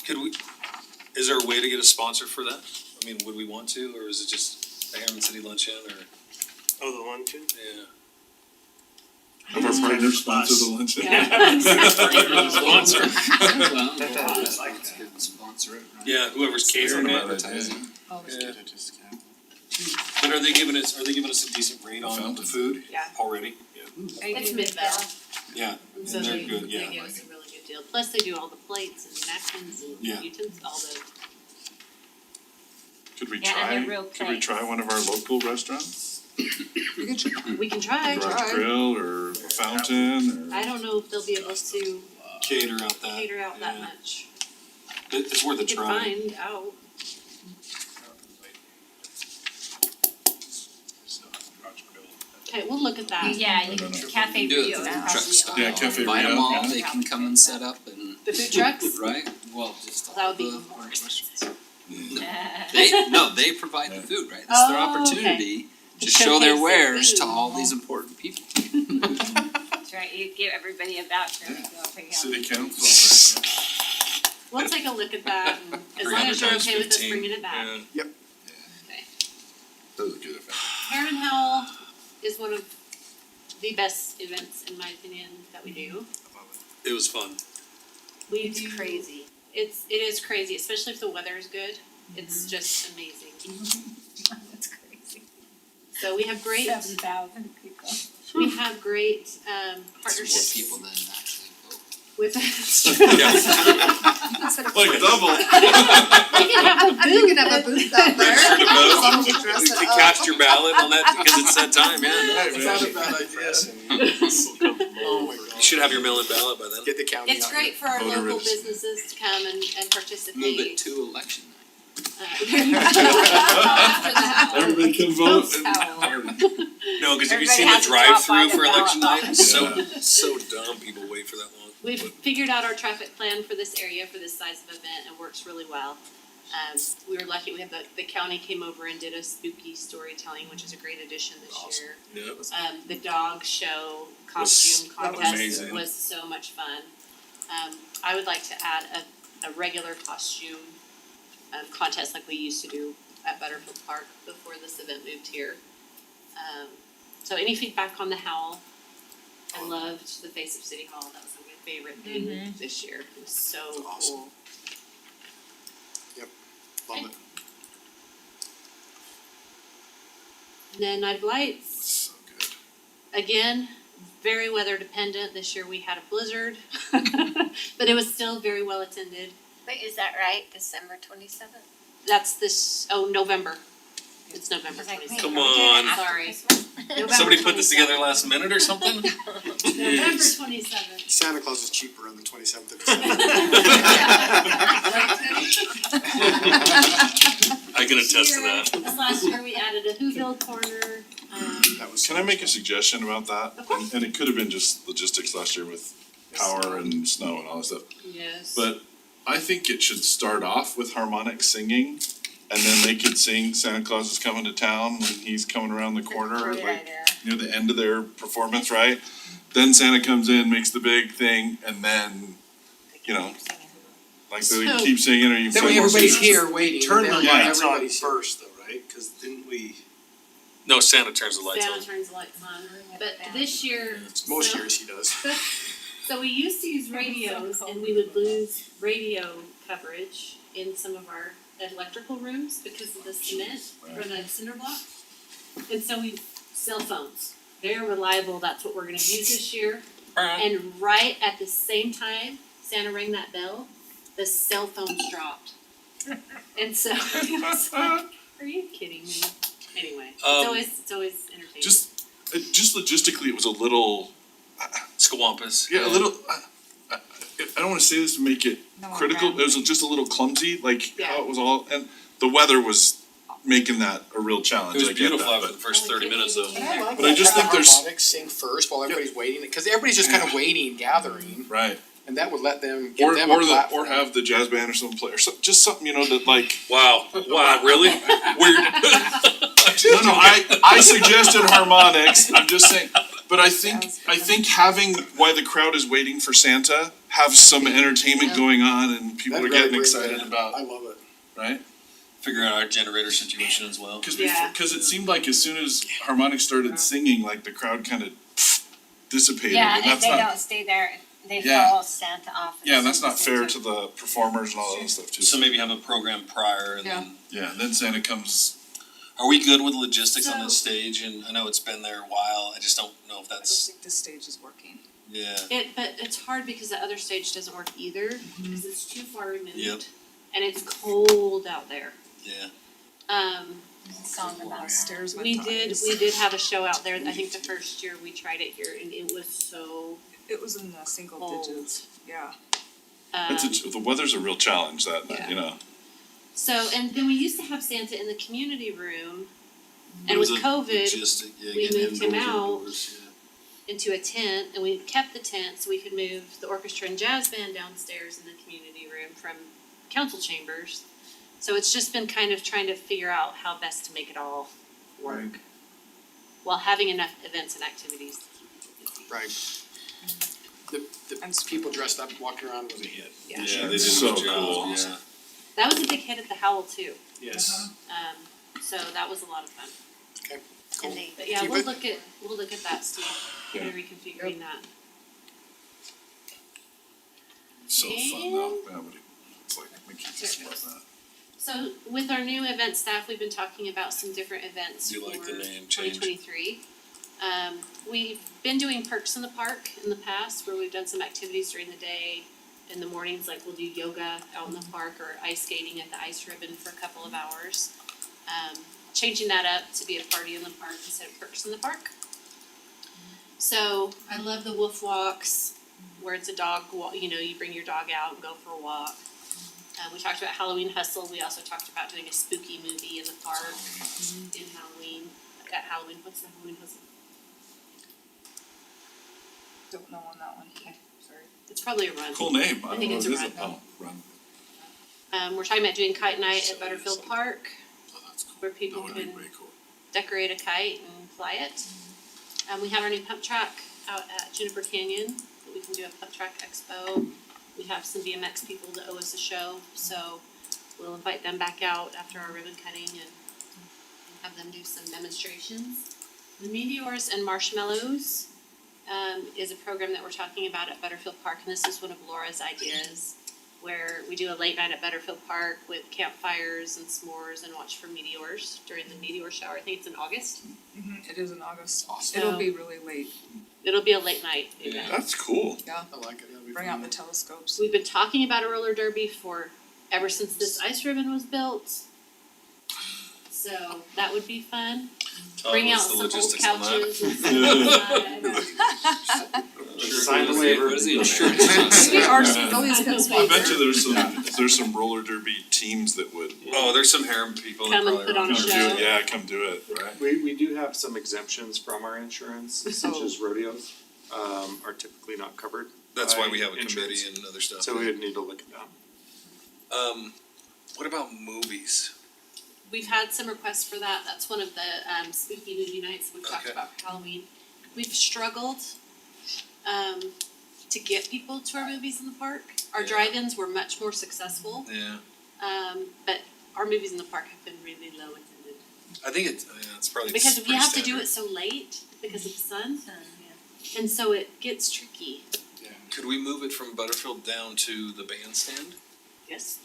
could we, is there a way to get a sponsor for that? I mean, would we want to, or is it just the Harriman City Luncheon, or, Oh, the luncheon? yeah? Have our partners sponsor the luncheon? Sponsor. Sponsor it, right? Yeah, whoever's catering it. Advertising. Yeah. But are they giving us a decent rate on the food? Yeah. Already? Yeah. It's mid-bell, Yeah, and so and they're they good, yeah. give us a really good deal. Plus they do all the plates and napkins and Yeah. utensils, all the. Could we Yeah, and try, they're real could we try plates. one of our local restaurants? We can try. Garage Grill or a Fountain or? I don't know if they'll be able to Cater out that. cater out that yeah. much. It's worth a We could try. find out. Okay, we'll look at that. Yeah, you can, Cafe Do it Rio, food that's truck probably. style. Yeah, Cafe Invite 'em Rio, all, yeah. they can come and set up and, The food trucks? right? Well, just all That would be the even more questions. Yeah. They provide the food, right? It's their Oh, okay. opportunity Just Showcase show their their wares food. to all these important people. That's right, you give everybody a voucher and go pick out. City council, We'll take a look at that, and as long as you're okay with us bringing it back. that was a good event. Heron Howl is one of the best events, in my opinion, that we do. It was fun. We do. Crazy. It is crazy, especially if the weather is good. It's just amazing. That's crazy. So we have great, 7,000 people. we have great It's more partnerships people than actually vote. with. Like double. We can have a booth. You can have a booth out there. As long as you dress it To up. cast your ballot on that, because it's that time, yeah. It's not a bad idea. Oh my You should have your mail-in ballot by then. Get the county It's out great for our Voter local registration. businesses to come and participate. Move it to election night. After the howl. Everybody can vote. No, cause have you Everybody seen has the to drop by drive-through the for election ballot night? box. It's so dumb, people wait for that long. We've figured out our traffic plan for this area, for this size of event, and works really well. We were lucky, we had the county came over and did a spooky storytelling, which is a great addition this year. Yeah, it was. The dog show costume that was contest amazing. was so much fun. I would like to add a regular costume contest like we used to do at Butterfield Park before this event moved here. So any feedback on the Howl? I loved the Face of City Hall, that was my favorite thing this year, it was so Awesome. cool. Love it. And then Night of Lights, So good. again, very weather dependent, this year we had a blizzard, but it was still very well attended. Wait, is that right? December 27th? That's November. It's November Is that great? 27th. Come Are we doing it on. after Sorry. Christmas? November Somebody put this 27th. together last minute or something? November 27th. Santa Claus is cheaper on the 27th of December. I can attest to that. This last year we added a Whoville corner, That was. Can I make a suggestion about that? Of course. And it could have been just logistics last year with power and snow and all that stuff. yes. But I think it should start off with harmonic singing, and then they could sing Santa Claus is coming to town when he's coming around the corner, Great like idea. near the end of their performance, right? Then Santa comes in, makes the big thing, and then, you know, like they So- keep singing or you Then play when more everybody's songs. here waiting, Turn the then lights on everybody's here. first though, right? Cause didn't we? No, Santa turns the lights Santa on. turns the lights on, but this year, Most so- years he does. So we used to use radios and we would lose radio coverage in some of our electrical rooms because of the cement or the cinder block. And so cell phones, they're reliable, that's what we're gonna use this year. And right at the same time Santa rang that bell, the cell phones dropped. And so it was like, are you kidding me? Anyway, it's always entertaining. Just logistically, it was a little, Squampus. yeah, a little, I don't wanna say this to make it critical, it was just a little clumsy, like how it was all, and the weather was making that a real challenge, It was I get beautiful that, after the first 30 minutes though. But I just think there's- harmonics sing first while everybody's waiting, cause everybody's just kind of waiting, gathering, right? and that would let them, give them a Or platform. have the jazz band or something play, or just something, you know, that like, Wow, really? no, I suggested harmonics, I'm just saying, but I think having, while the crowd is waiting for Santa, have some entertainment going on and people That'd are getting really excited bring about, I love it. right? Figure out our generator situation as well. Cause Yeah. cause it seemed like as soon as harmonics started singing, like the crowd kind of dissipated, Yeah, and if that's they not, don't stay there, they Yeah. follow Santa off. yeah, that's not fair to the performers and all that stuff too. So maybe have a program prior and then, Yeah, and then Santa comes, are we good with logistics on this So- stage? And I know it's been there a while, I just don't know if that's, think this stage is working. yeah. But it's hard because the other stage doesn't work either, because it's too far removed. Yep. And it's cold out there. Yeah. Song about Stairs went We to did ice. have a show out there, I think the first year we tried it here, and it was so It was in the single cold. digits, yeah. the weather's a real challenge that night, Yeah. you know. So, and then we used to have Santa in the community room, It and was with a COVID, logistic, yeah, we getting moved him indoors, out. outdoors, yeah. into a tent, and we kept the tent so we could move the orchestra and jazz band downstairs in the community room from council chambers. So it's just been kind of trying to figure out how best to make it all work. while having enough events and activities to keep people busy. Right. The people dressed up walking around was a hit. Yeah. Yeah, they did a So good job, cool. yeah. That was a big hit at the Howl too, Yes. so that was a lot of fun. Cool. And they, But yeah, Keep we'll it. look at that, Steve, Yeah. reconfiguring that. So fun though, yeah, but it's like, we keep just love that. So with our new event staff, we've been talking about some different events Do you for like the name 2023. change? We've been doing perks in the park in the past where we've done some activities during the day. In the mornings, like we'll do yoga out in the park or ice skating at the ice ribbon for a couple of hours. Changing that up to be a party in the park instead of perks in the park. So I love the wolf walks where it's a dog walk, you bring your dog out and go for a walk. We talked about Halloween Hustle. We also talked about doing a spooky movie in the park in Halloween. At Halloween, what's the Halloween Hustle? Don't know on that one, okay, sorry. It's probably a run. Cool name, I I don't think know it's what a it is. run. Oh, run. We're talking about doing kite night at Butterfield Park Oh, that's cool. where That people would be can way cool. decorate a kite and fly it. We have our new pump track out at Juniper Canyon, that we can do a pump track expo. We have some BMX people that owe us a show, so we'll invite them back out after our ribbon cutting and have them do some demonstrations. The Meteors and Marshmallows is a program that we're talking about at Butterfield Park, and this is one of Laura's ideas, where we do a late night at Butterfield Park with campfires and s'mores and watch for meteors during the meteor shower. I think it's in August. It is in August. Awesome. It'll be really late. It'll be a late night event. That's cool. I like it, that'll be Bring fun. out the telescopes. We've been talking about a roller derby for ever since this ice ribbon was built. So that would be fun. Bring out some old couches and sit outside. Sign the waiver. What is the insurance process? Maybe ours always gets I bet you there's some roller derby teams that would Oh, there's some harem people that Come and probably put on a come do show. it, yeah, come do it, right? We do have some exemptions from our insurance, such as rodeos, are typically not covered. That's why by we have a insurance. committee and other stuff. So we would need to look at that. What about movies? We've had some requests for that. That's one of the spooky movie nights we've talked Okay. about for Halloween. We've struggled to get people to our movies in the park. Our Yeah. drive-ins were much more successful, Yeah, but our movies in the park have been really low attended. I think it's probably Because we pretty have to do standard. it so late because of the sun, yeah. and so it gets tricky. Could we move it from Butterfield down to the bandstand? Yes.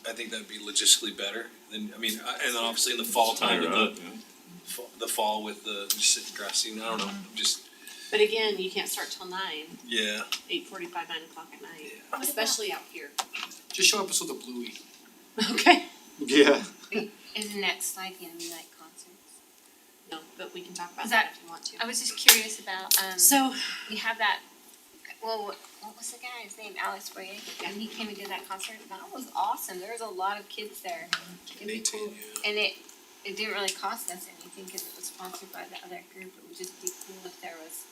I think that'd be logistically better than, and then obviously in the fall time with Higher up, yeah. the fall with the just grassy, I don't know, just, But again, you can't start till 9, yeah. 8:45, 9 o'clock at night, especially out here. Just show up with a bluey. Okay. Yeah. is next like in midnight concerts? No, but we can talk about Is that that- if you want to. I was just curious about, So, we have that, well, what was the guy's name, Alex Boyer? And he came and did that concert, that was awesome, there was a lot of kids there. It'd be cool, and it didn't really cost us anything, cause it was sponsored by the other group, it would just be cool if there was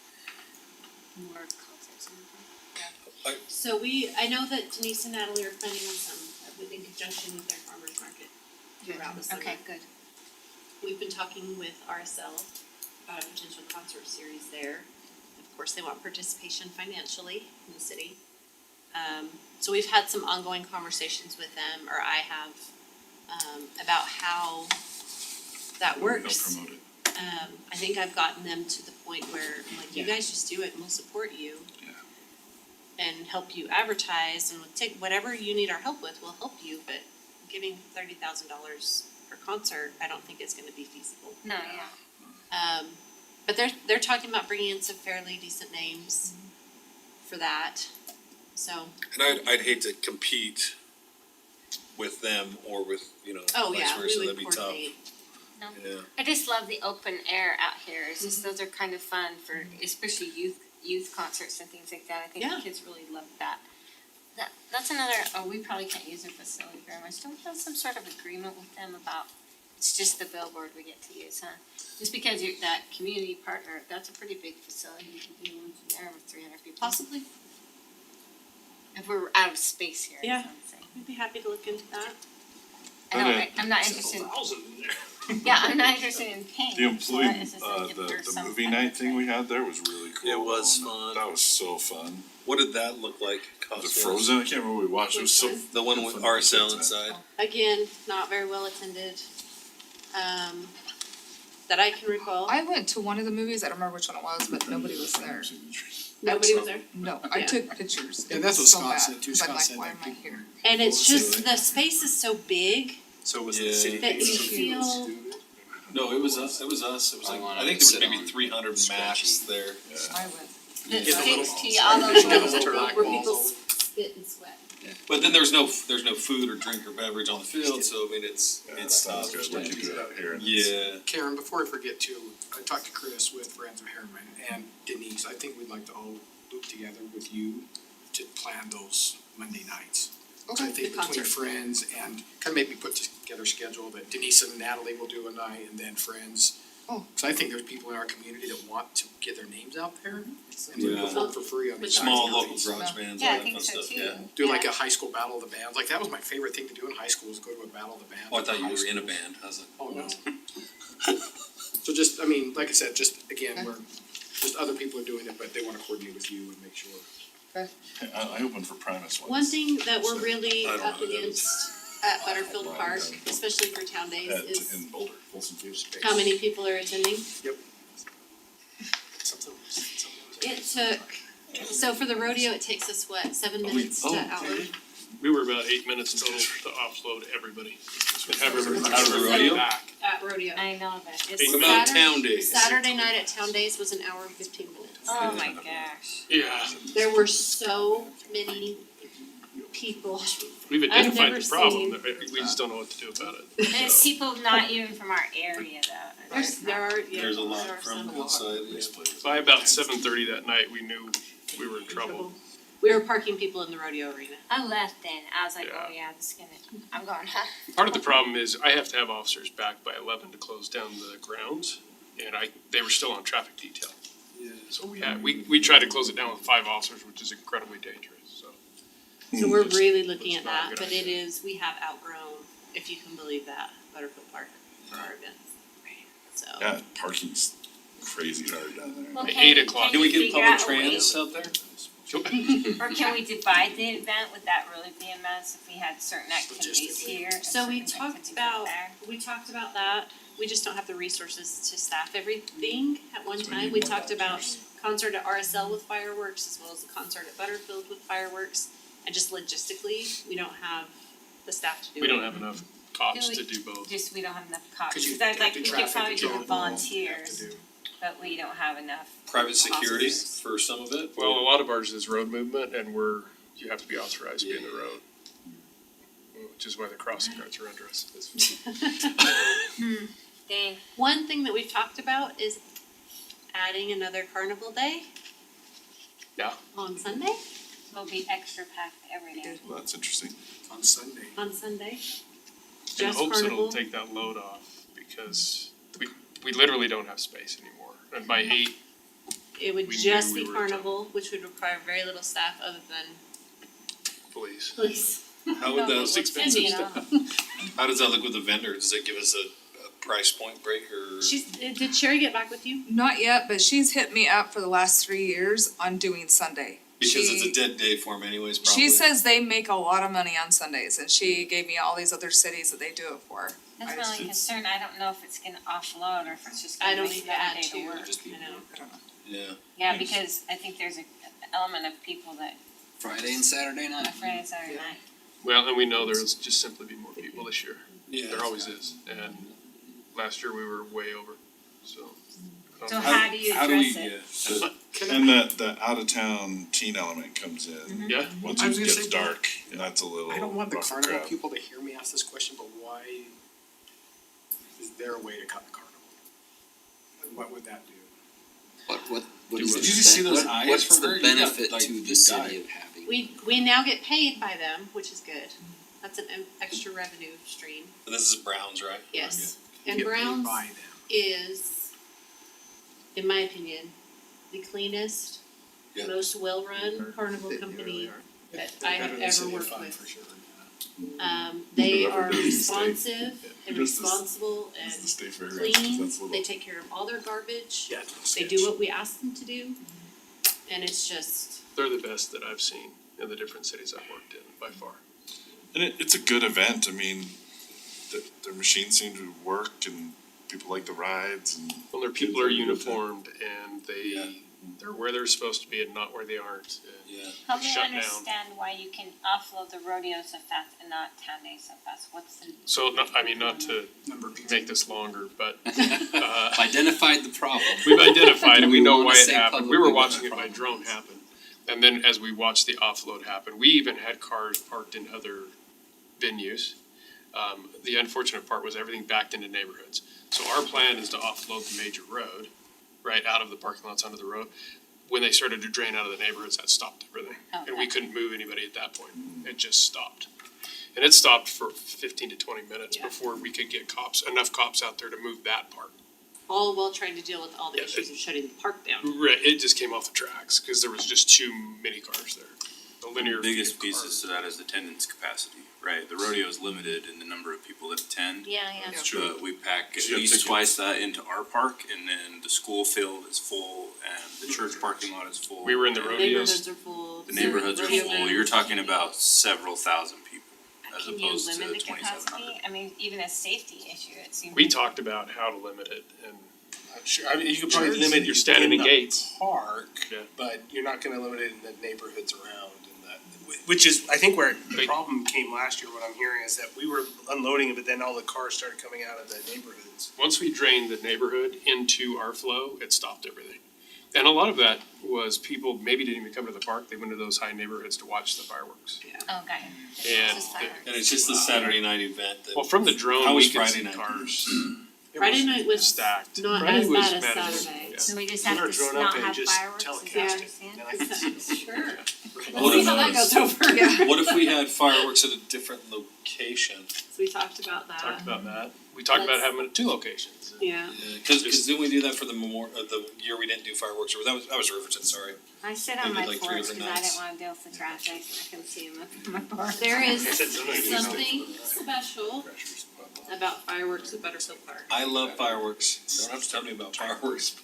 more concerts and so I know that Denise and Natalie are planning on some, in conjunction with their farmers market throughout the summer. Okay, good. We've been talking with RSL about a potential concert series there. Of course, they want participation financially in the city. So we've had some ongoing conversations with them, or I have, about how that works. They'll promote it. I think I've gotten them to the point where I'm like, you guys just do it and we'll support you. Yeah. And help you advertise and we'll take whatever you need our help with, we'll help you, but giving $30,000 per concert, I don't think is gonna be feasible. No, yeah. But they're talking about bringing in some fairly decent names for that, so. And I'd hate to compete with them or with, Oh, vice yeah, versa, we that'd would be tough. coordinate. No. Yeah. I just love the open air out here. It's just those are kind of fun for especially youth concerts and things like that. I think Yeah. the kids really love that. That's another. Oh, we probably can't use their facility very much. Don't we have some sort of agreement with them about? It's just the billboard we get to use, huh? Just because you're that community partner, that's a pretty big facility. You can do lunch in there with 300 people. Possibly, If we're out of space here. Yeah. That's what I'm saying. we'd be happy to look into that. I know, I'm not interested. Thousand in there. Yeah, I'm not interested in paying. The employee, so it's just like if the there's some movie kind of night thing we had there was really cool. It was And fun. That was so fun. What did that look like The cost-wise? Frozen, I can't remember what we watched, it was so. The one with fun. RSL inside. Again, not very well attended, that I can recall. I went to one of the movies, I don't remember which one it was, but nobody was there. Nobody was there. No, I Yeah. took pictures. Yeah, It that's was what so Scott bad, said too. 'cause I'm Scott like, said why that am I people- here? And it's Well, just, the space is so big So was Yeah. it the city? that you council? feel, No, it was us, it was us, it was I like, wanna I think there was sit maybe on 300 max there. I went. The Get the little- 60, all those Get the little little where black people balls. spit and sweat. But then there's no food or drink or beverage on the field, so I mean, it's, Yeah, that sounds good, we can do that here. and it's- yeah. Karen, before I forget too, I talked to Chris with Friends of Harriman and Denise, I think we'd like to all loop together with you to plan those Monday nights. So I think The between concert. Friends and kind of maybe put together a schedule that Denise and Natalie will do a night and then Friends. Oh. So I think there's people in our community that want to get their names out there and Yeah. perform for free on these Small nights. local garage bands, Yeah, all I that think fun so stuff, too. yeah. Do like a high school battle of the bands, like that was my favorite thing to do in high school, was go to a battle of the bands. Oh, I thought you High were in a schools. band, I was like, Oh, no. So just, I mean, like I said, just again, we're, just other people are doing it, but they wanna coordinate with you and make sure. I opened for Primus once. One thing that we're really I don't up know, that against was- at Butterfield Park, especially for town days, is In Boulder, Folsom Fields. how many people are attending. It took, so for the rodeo, it takes us what, 7 minutes to outload? We were about 8 minutes total to offload everybody. And have everybody Out of the rodeo? back. At rodeo. I know that, What it's about Saturday. town days? Saturday night at town days was an hour and 15 minutes. Oh my gosh. Yeah, There were so many people. we've I've identified never the problem, seen- we just don't know what to do about it. And it's people not even from our area though. There are, yeah, There's a there lot are from some. outside, yeah. By about 7:30 that night, we knew we were in trouble. We were parking people in the rodeo arena. I left then, I was like, Yeah. oh yeah, this is gonna, I'm going, huh? Part of the problem is I have to have officers back by 11 to close down the grounds, and they were still on traffic detail. Yeah. So we tried to close it down with 5 officers, which is incredibly dangerous, so. So we're It's- really looking it's at not a that, good but it idea. is, we have outgrown, if you can believe that, Butterfield Park for our events. So. Yeah, parking's crazy hard down there. Well, At can- 8 o'clock. Can we get figure public out a way- trans out there? Or can we divide the event, would that really be a mess if we had certain activities Logistically. here and So we certain talked activities about, there? we talked about that, we just don't have the resources to staff everything at one So we time. need We more talked about volunteers. concert at RSL with fireworks, as well as a concert at Butterfield with fireworks. And just logistically, we don't have the staff to do it. We don't have enough cops Do we- to do both. Just, we don't have enough cops, 'Cause you cause I'd have like, to we could traffic probably do the control. volunteers, To do. but we don't have enough. Private security Officers. for some of it? Well, a lot of ours is road movement, and you have to be authorized to be in the road. Which is why the crossing guards are under us. Dang, One thing that we've talked about is adding another carnival day. Yeah. On Sunday, we'll be extra packed every day. Well, that's interesting. On Sunday. on Sunday. In Just hopes it'll carnival. take that load off, because we literally don't have space anymore. And by 8, It would We just knew be we were in carnival, which would require very little staff other than please. police. How would No, that, expensive stuff. how does that look with the vendor? Does it give us a price point break or? Did Sherry get back with you? Not yet, but she's hit me up for the last 3 years on doing Sunday. Because it's She- a dead day for them anyways, probably. She says they make a lot of money on Sundays, and she gave me all these other cities that they do it for. That's I my just- only concern, I don't know if it's gonna offload or if it's just I gonna don't make need to add another day to to, work. Just be- I know. I don't know. Yeah. Yeah, because I think there's an element of people that Friday and Saturday are night. Friday, Saturday night. Well, and we know there's just simply be more people this year. Yeah. There always is. And last year we were way over, so. So how do you How do we, address it? yeah. And the out of town teen element comes in, Mm-hmm. Yeah, once I it was gonna gets say, dark, and that's a little I don't want the rougher carnival crowd. people to hear me ask this question, but why is there a way to cut the carnival? And what would that do? What Did is you the just see those eyes what's from the her? You got, benefit like, to you the city died. of having? We now get paid by them, which is good. That's an extra revenue stream, And this is Browns, right? yes. You And get paid Brown's by them. is, in my opinion, the cleanest, Yeah. most well-run carnival They company really are. that They're I have better than ever City of worked Fun with. for sure. They Whoever are does the state. responsive and Does the- responsible It's and the state fairgrounds, 'cause clean, that's a little. they take care of all their garbage, Yeah. they do what we ask them to do. And it's just, They're the best that I've seen in the different cities I've worked in, by far. And it's a good event, I mean, their machines seem to work and people like the rides and. Well, their people are uniformed and they're where they're supposed to be and not where they aren't. Yeah. Help me Shut down. understand why you can offload the rodeo so fast and not town day so fast, what's the? So, not to make this longer, but, Identified the problem. we've identified and we know wanna why it say happened. We publicly were what watching the it by problem drone is. happen. And then as we watched the offload happen, we even had cars parked in other venues. The unfortunate part was everything backed into neighborhoods. So our plan is to offload the major road, right out of the parking lots onto the road. When they started to drain out of the neighborhoods, that stopped everything. And we couldn't move anybody at that point. It just stopped. And it stopped for 15 to 20 minutes before we could get enough cops out there to move that part. all while trying to deal with all the Yeah, issues of shutting the park down. Right, it just came off the tracks, cause there was just too many cars there. The linear The feet biggest of pieces cars. to that is attendance capacity, right? The rodeo is limited in the number of people that attend. Yeah, yeah. It's true. We pack at You have least tickets. twice that into our park, and then the school field is full, and the church parking lot is full. We were in the and rodeo. Neighborhoods are full. The neighborhoods are rodeo full, grounds. you're talking about several thousand people, as Can you opposed to limit the 2,700. capacity? I mean, even a safety issue, it seems. We talked about how to limit it and Sure, I mean, you could probably Sure. limit You're standing in in the gates. park, Yeah. but you're not gonna limit it in the neighborhoods around and which is, I think where the problem came last year, what I'm hearing is that we were unloading it, but then all the cars started coming out of the neighborhoods. once we drained the neighborhood into our flow, it stopped everything. And a lot of that was people maybe didn't even come to the park, they went to those high neighborhoods to watch the fireworks. Okay. And, Just fireworks. And it's just the Saturday night event that. well, from the drone, How we was could Friday see night? cars. It Friday night was stacked. not Friday as was bad as manageable, Saturday. yeah. So we just Put have our to drone not up and have just fireworks, is that what telecast you're it, saying? and I can see. Sure. What Let's see if how that goes over. What if we had fireworks at a different location? So we talked about that. Talked about that. We talked about Let's- having it at 2 locations. Yeah. Cause didn't we do that for the the year we didn't do fireworks, or that was Riverton, sorry. I sit They on did my like 3 porch different because I nights. didn't wanna deal with the traffic, and I couldn't see them from my porch. There is I said something. something special about fireworks at Butterfield Park. I love fireworks, don't have to tell me about fireworks.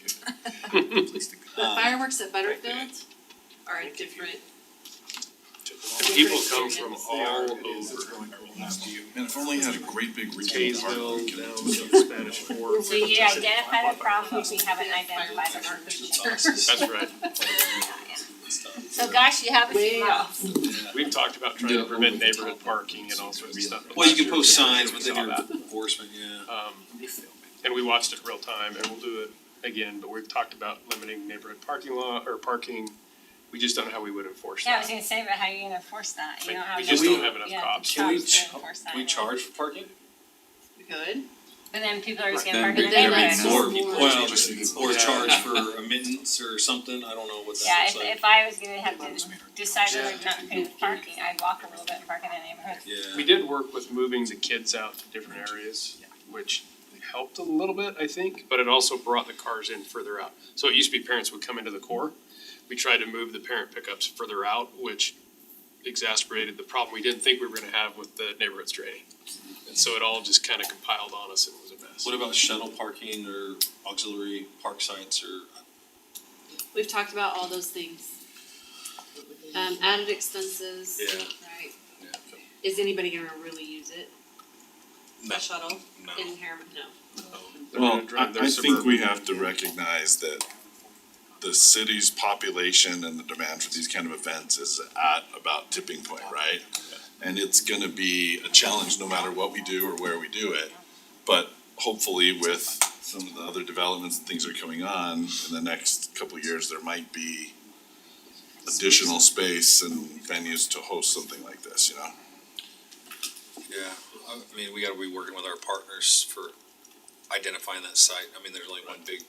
But fireworks at Butterfield are a different. People come from all over. And if only had a great big retail park, Kaysville, we could down do to Spanish Fork. So you identify the problem, we haven't identified the market. That's right. So gosh, you have a Way few months. We've talked about trying to prevent neighborhood parking and all sorts of stuff. Well, you can Last post year, signs we within saw your that. enforcement, yeah. And we watched it real time and we'll do it again, but we've talked about limiting neighborhood parking lot or parking. We just don't know how we would enforce Yeah, I was that. gonna say, but how are you gonna enforce that? You We- don't have we enough. just don't have enough yeah, cops. Can we to enforce that. Can we charge for parking? Good. But then people are just gonna Then park in the Then neighborhood. let's- more people. Well, Just need to- or Yeah. charge for admittance or something, I don't know what Yeah, that if looks like. if I was gonna have to decide whether or not to pay the parking, I'd walk a little bit and park in the neighborhood. Yeah. We did work with moving the kids out to different areas, which helped a little bit, I think, but it also brought the cars in further out. So it used to be parents would come into the core. We tried to move the parent pickups further out, which exacerbated the problem we didn't think we were gonna have with the neighborhoods draining. And so it all just kind of compiled on us and it was a mess. What about shuttle parking or auxiliary park sites or? We've talked about all those things. Added expenses. Yeah. Right. Yeah. Is anybody gonna really use it? No. A shuttle No. in Harriman? No. They're Well, gonna drive their I think we Suburban. have to recognize that the city's population and the demand for these kind of events is at about tipping point, right? And it's gonna be a challenge no matter what we do or where we do it. But hopefully with some of the other developments and things that are coming on in the next couple of years, there might be additional space and venues to host something like this, you know? Yeah, I mean, we gotta be working with our partners for identifying that site. I mean, there's only one big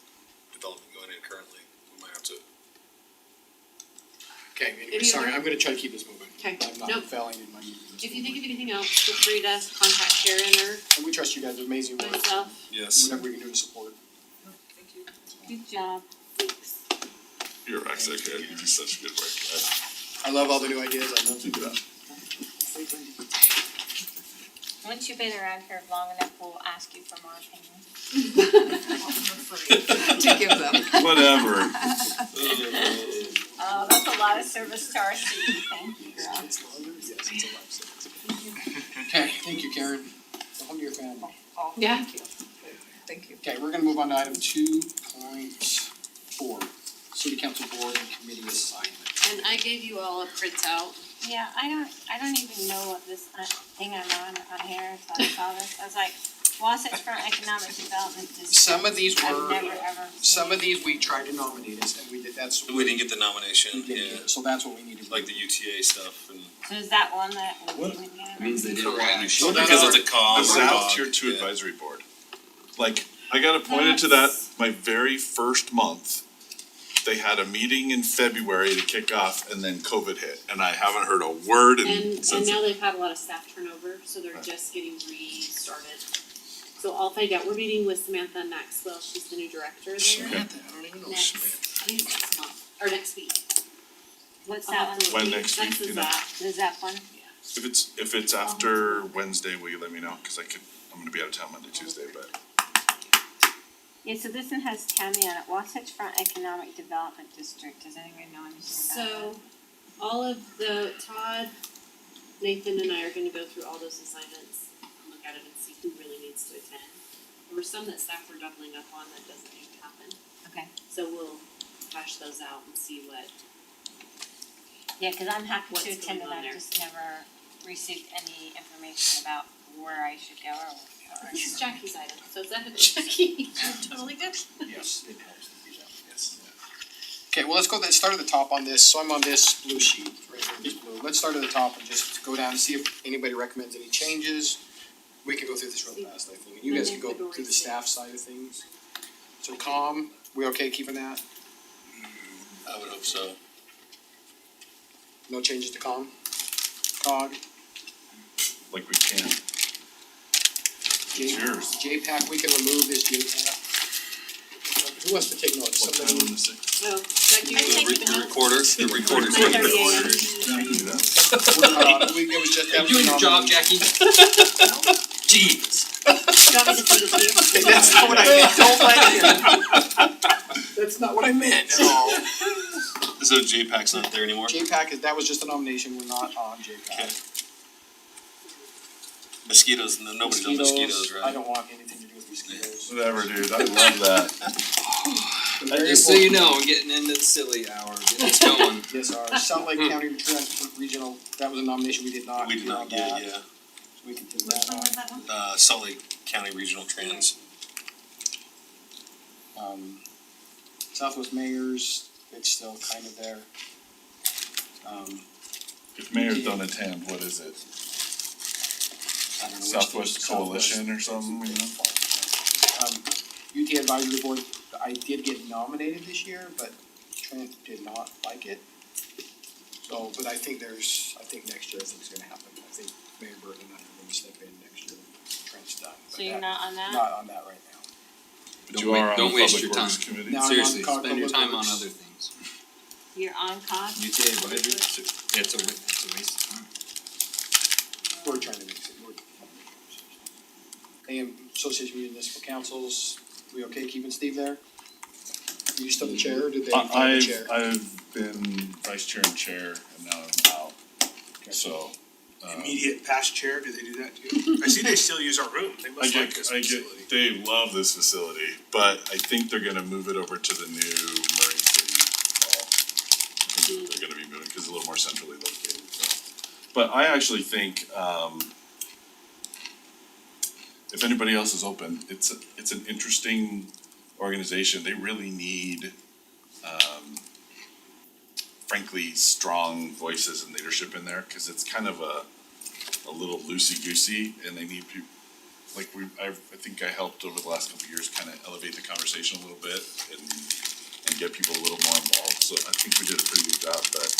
development going in currently. We might have to. Okay, anyway, Any sorry, other- I'm gonna try to keep this moving. Okay, I'm not nope. failing in my, If you think of anything else, feel free to contact Sharon or and we trust you guys, amazing work, myself. Yes. whatever we can do to support. Good job. You're excellent, kid. You do such good work. I love all the new ideas, I love Keep it up. Once you've been around here long enough, we'll ask you for more opinions. To give them. Whatever. Oh, that's a lot of service to our city, thank you, girl. Okay, thank you, Karen. Go home to your family. Oh, Yeah. thank you. Thank you. Okay, we're gonna move on to item 2.4, city council board and committee assignment. And I gave you all a printout. Yeah, I don't even know what this thing I'm on here, so I saw this, I was like, Wasatch Front Economic Development District. Some of these I've were, never ever some of seen. these we tried to nominate us, and we did, that's. We didn't get the nomination, We didn't yeah, get it, so that's what we need to do. like the UTA stuff and. So is that one that we What? didn't get? Means they didn't want you. So Because it's a The cog. South Tier 2 Advisory Board. Like, I got appointed to that my very first month. They had a meeting in February to kick off and then COVID hit, and I haven't heard a word And since. now they've had a lot of staff turnover, so they're Right. just getting restarted. So I'll find out, we're meeting with Samantha Maxwell, she's the new director there. Samantha, I don't even know Next, Samantha. I think it's next month, or next week. What's I'll that have one? to When look. next week, Next is you know? that. The Zep one? If it's after Wednesday, will you let me know? Cause I'm gonna be out of town Monday, Tuesday, but. Yeah, so this one has Tammy on it, Wasatch Front Economic Development District, does anyone know anything about that? So, all of the, Todd, Nathan and I are gonna go through all those assignments, look at them and see who really needs to attend. There were some that staff were doubling up on that doesn't need to happen, Okay, so we'll hash those out and see what. yeah, cause I'm happy What's to attend going it, on I've there. just never received any information about where I should go or. This is Jackie's item, so is that Jackie? Totally good. Yes, it helps to do that, yes. Okay, well, let's start at the top on this, so I'm on this blue sheet, right here, this blue. Let's start at the top and just go down and see if anybody recommends any changes. We can go through this real fast, I think, you guys can go through the staff side of things. So we okay keeping that? I would hope so. No changes to COG? Like we can. It's yours. JPAC, we can remove this JPAC. Who wants to take notes? What time Somebody? on the sixth? Oh, Jackie, I'm you taking keeping The notes? recorder, the recorder's My taking 38. orders. Yeah, I can do that. It was just. Are you doing your job, Jackie? Jeez. Do you want me to send it to you? That's not what I meant. Don't let him. That's not what I meant at all. So JPAC's not there anymore? That was just a nomination, we're not on JPAC. Mosquitoes, nobody's on mosquitoes, I right? don't want anything to do with mosquitoes. Whatever, dude, I love that. Just so you know, we're getting into the silly hour, getting us going. Yes, our Salt Lake County Regional, that was a nomination we did not. We did not get it, yeah. So we can take Which that one was that one? Salt Lake County Regional Trans. Southwest Mayors, it's still kind of there. If mayors don't attend, what is it? I don't know which Southwest thing- Coalition or something, you know? UT Advisory Board, I did get nominated this year, but Trent did not like it. So, but I think next year, I think it's gonna happen. I think Mayor Burton and I are gonna step in next year. Trent's done. So you're not on that? Not on that right now. But you are on Don't the waste Public your Works time. Committee? Now I'm on Seriously, COG spend your Public time on Works. other things. You're on COG? UTA advisory, it's a waste of time. We're trying to mix it. AM Association of Municipal Councils, we okay keeping Steve there? Are you still the chair, or did they find the chair? I've been vice chair and chair, and now I'm out, so. Immediate past chair, do they do that too? I see they still use our room, they must like this facility. They love this facility, but I think they're gonna move it over to the new Murray City Hall. I think they're gonna be moving, cause it's a little more centrally located, so. But I actually think, if anybody else is open, it's an interesting organization, they really need, frankly, strong voices and leadership in there, cause it's kind of a little loosey-goosey, and they need people, like I think I helped over the last couple of years kind of elevate the conversation a little bit and get people a little more involved, so I think we did a pretty good job, but,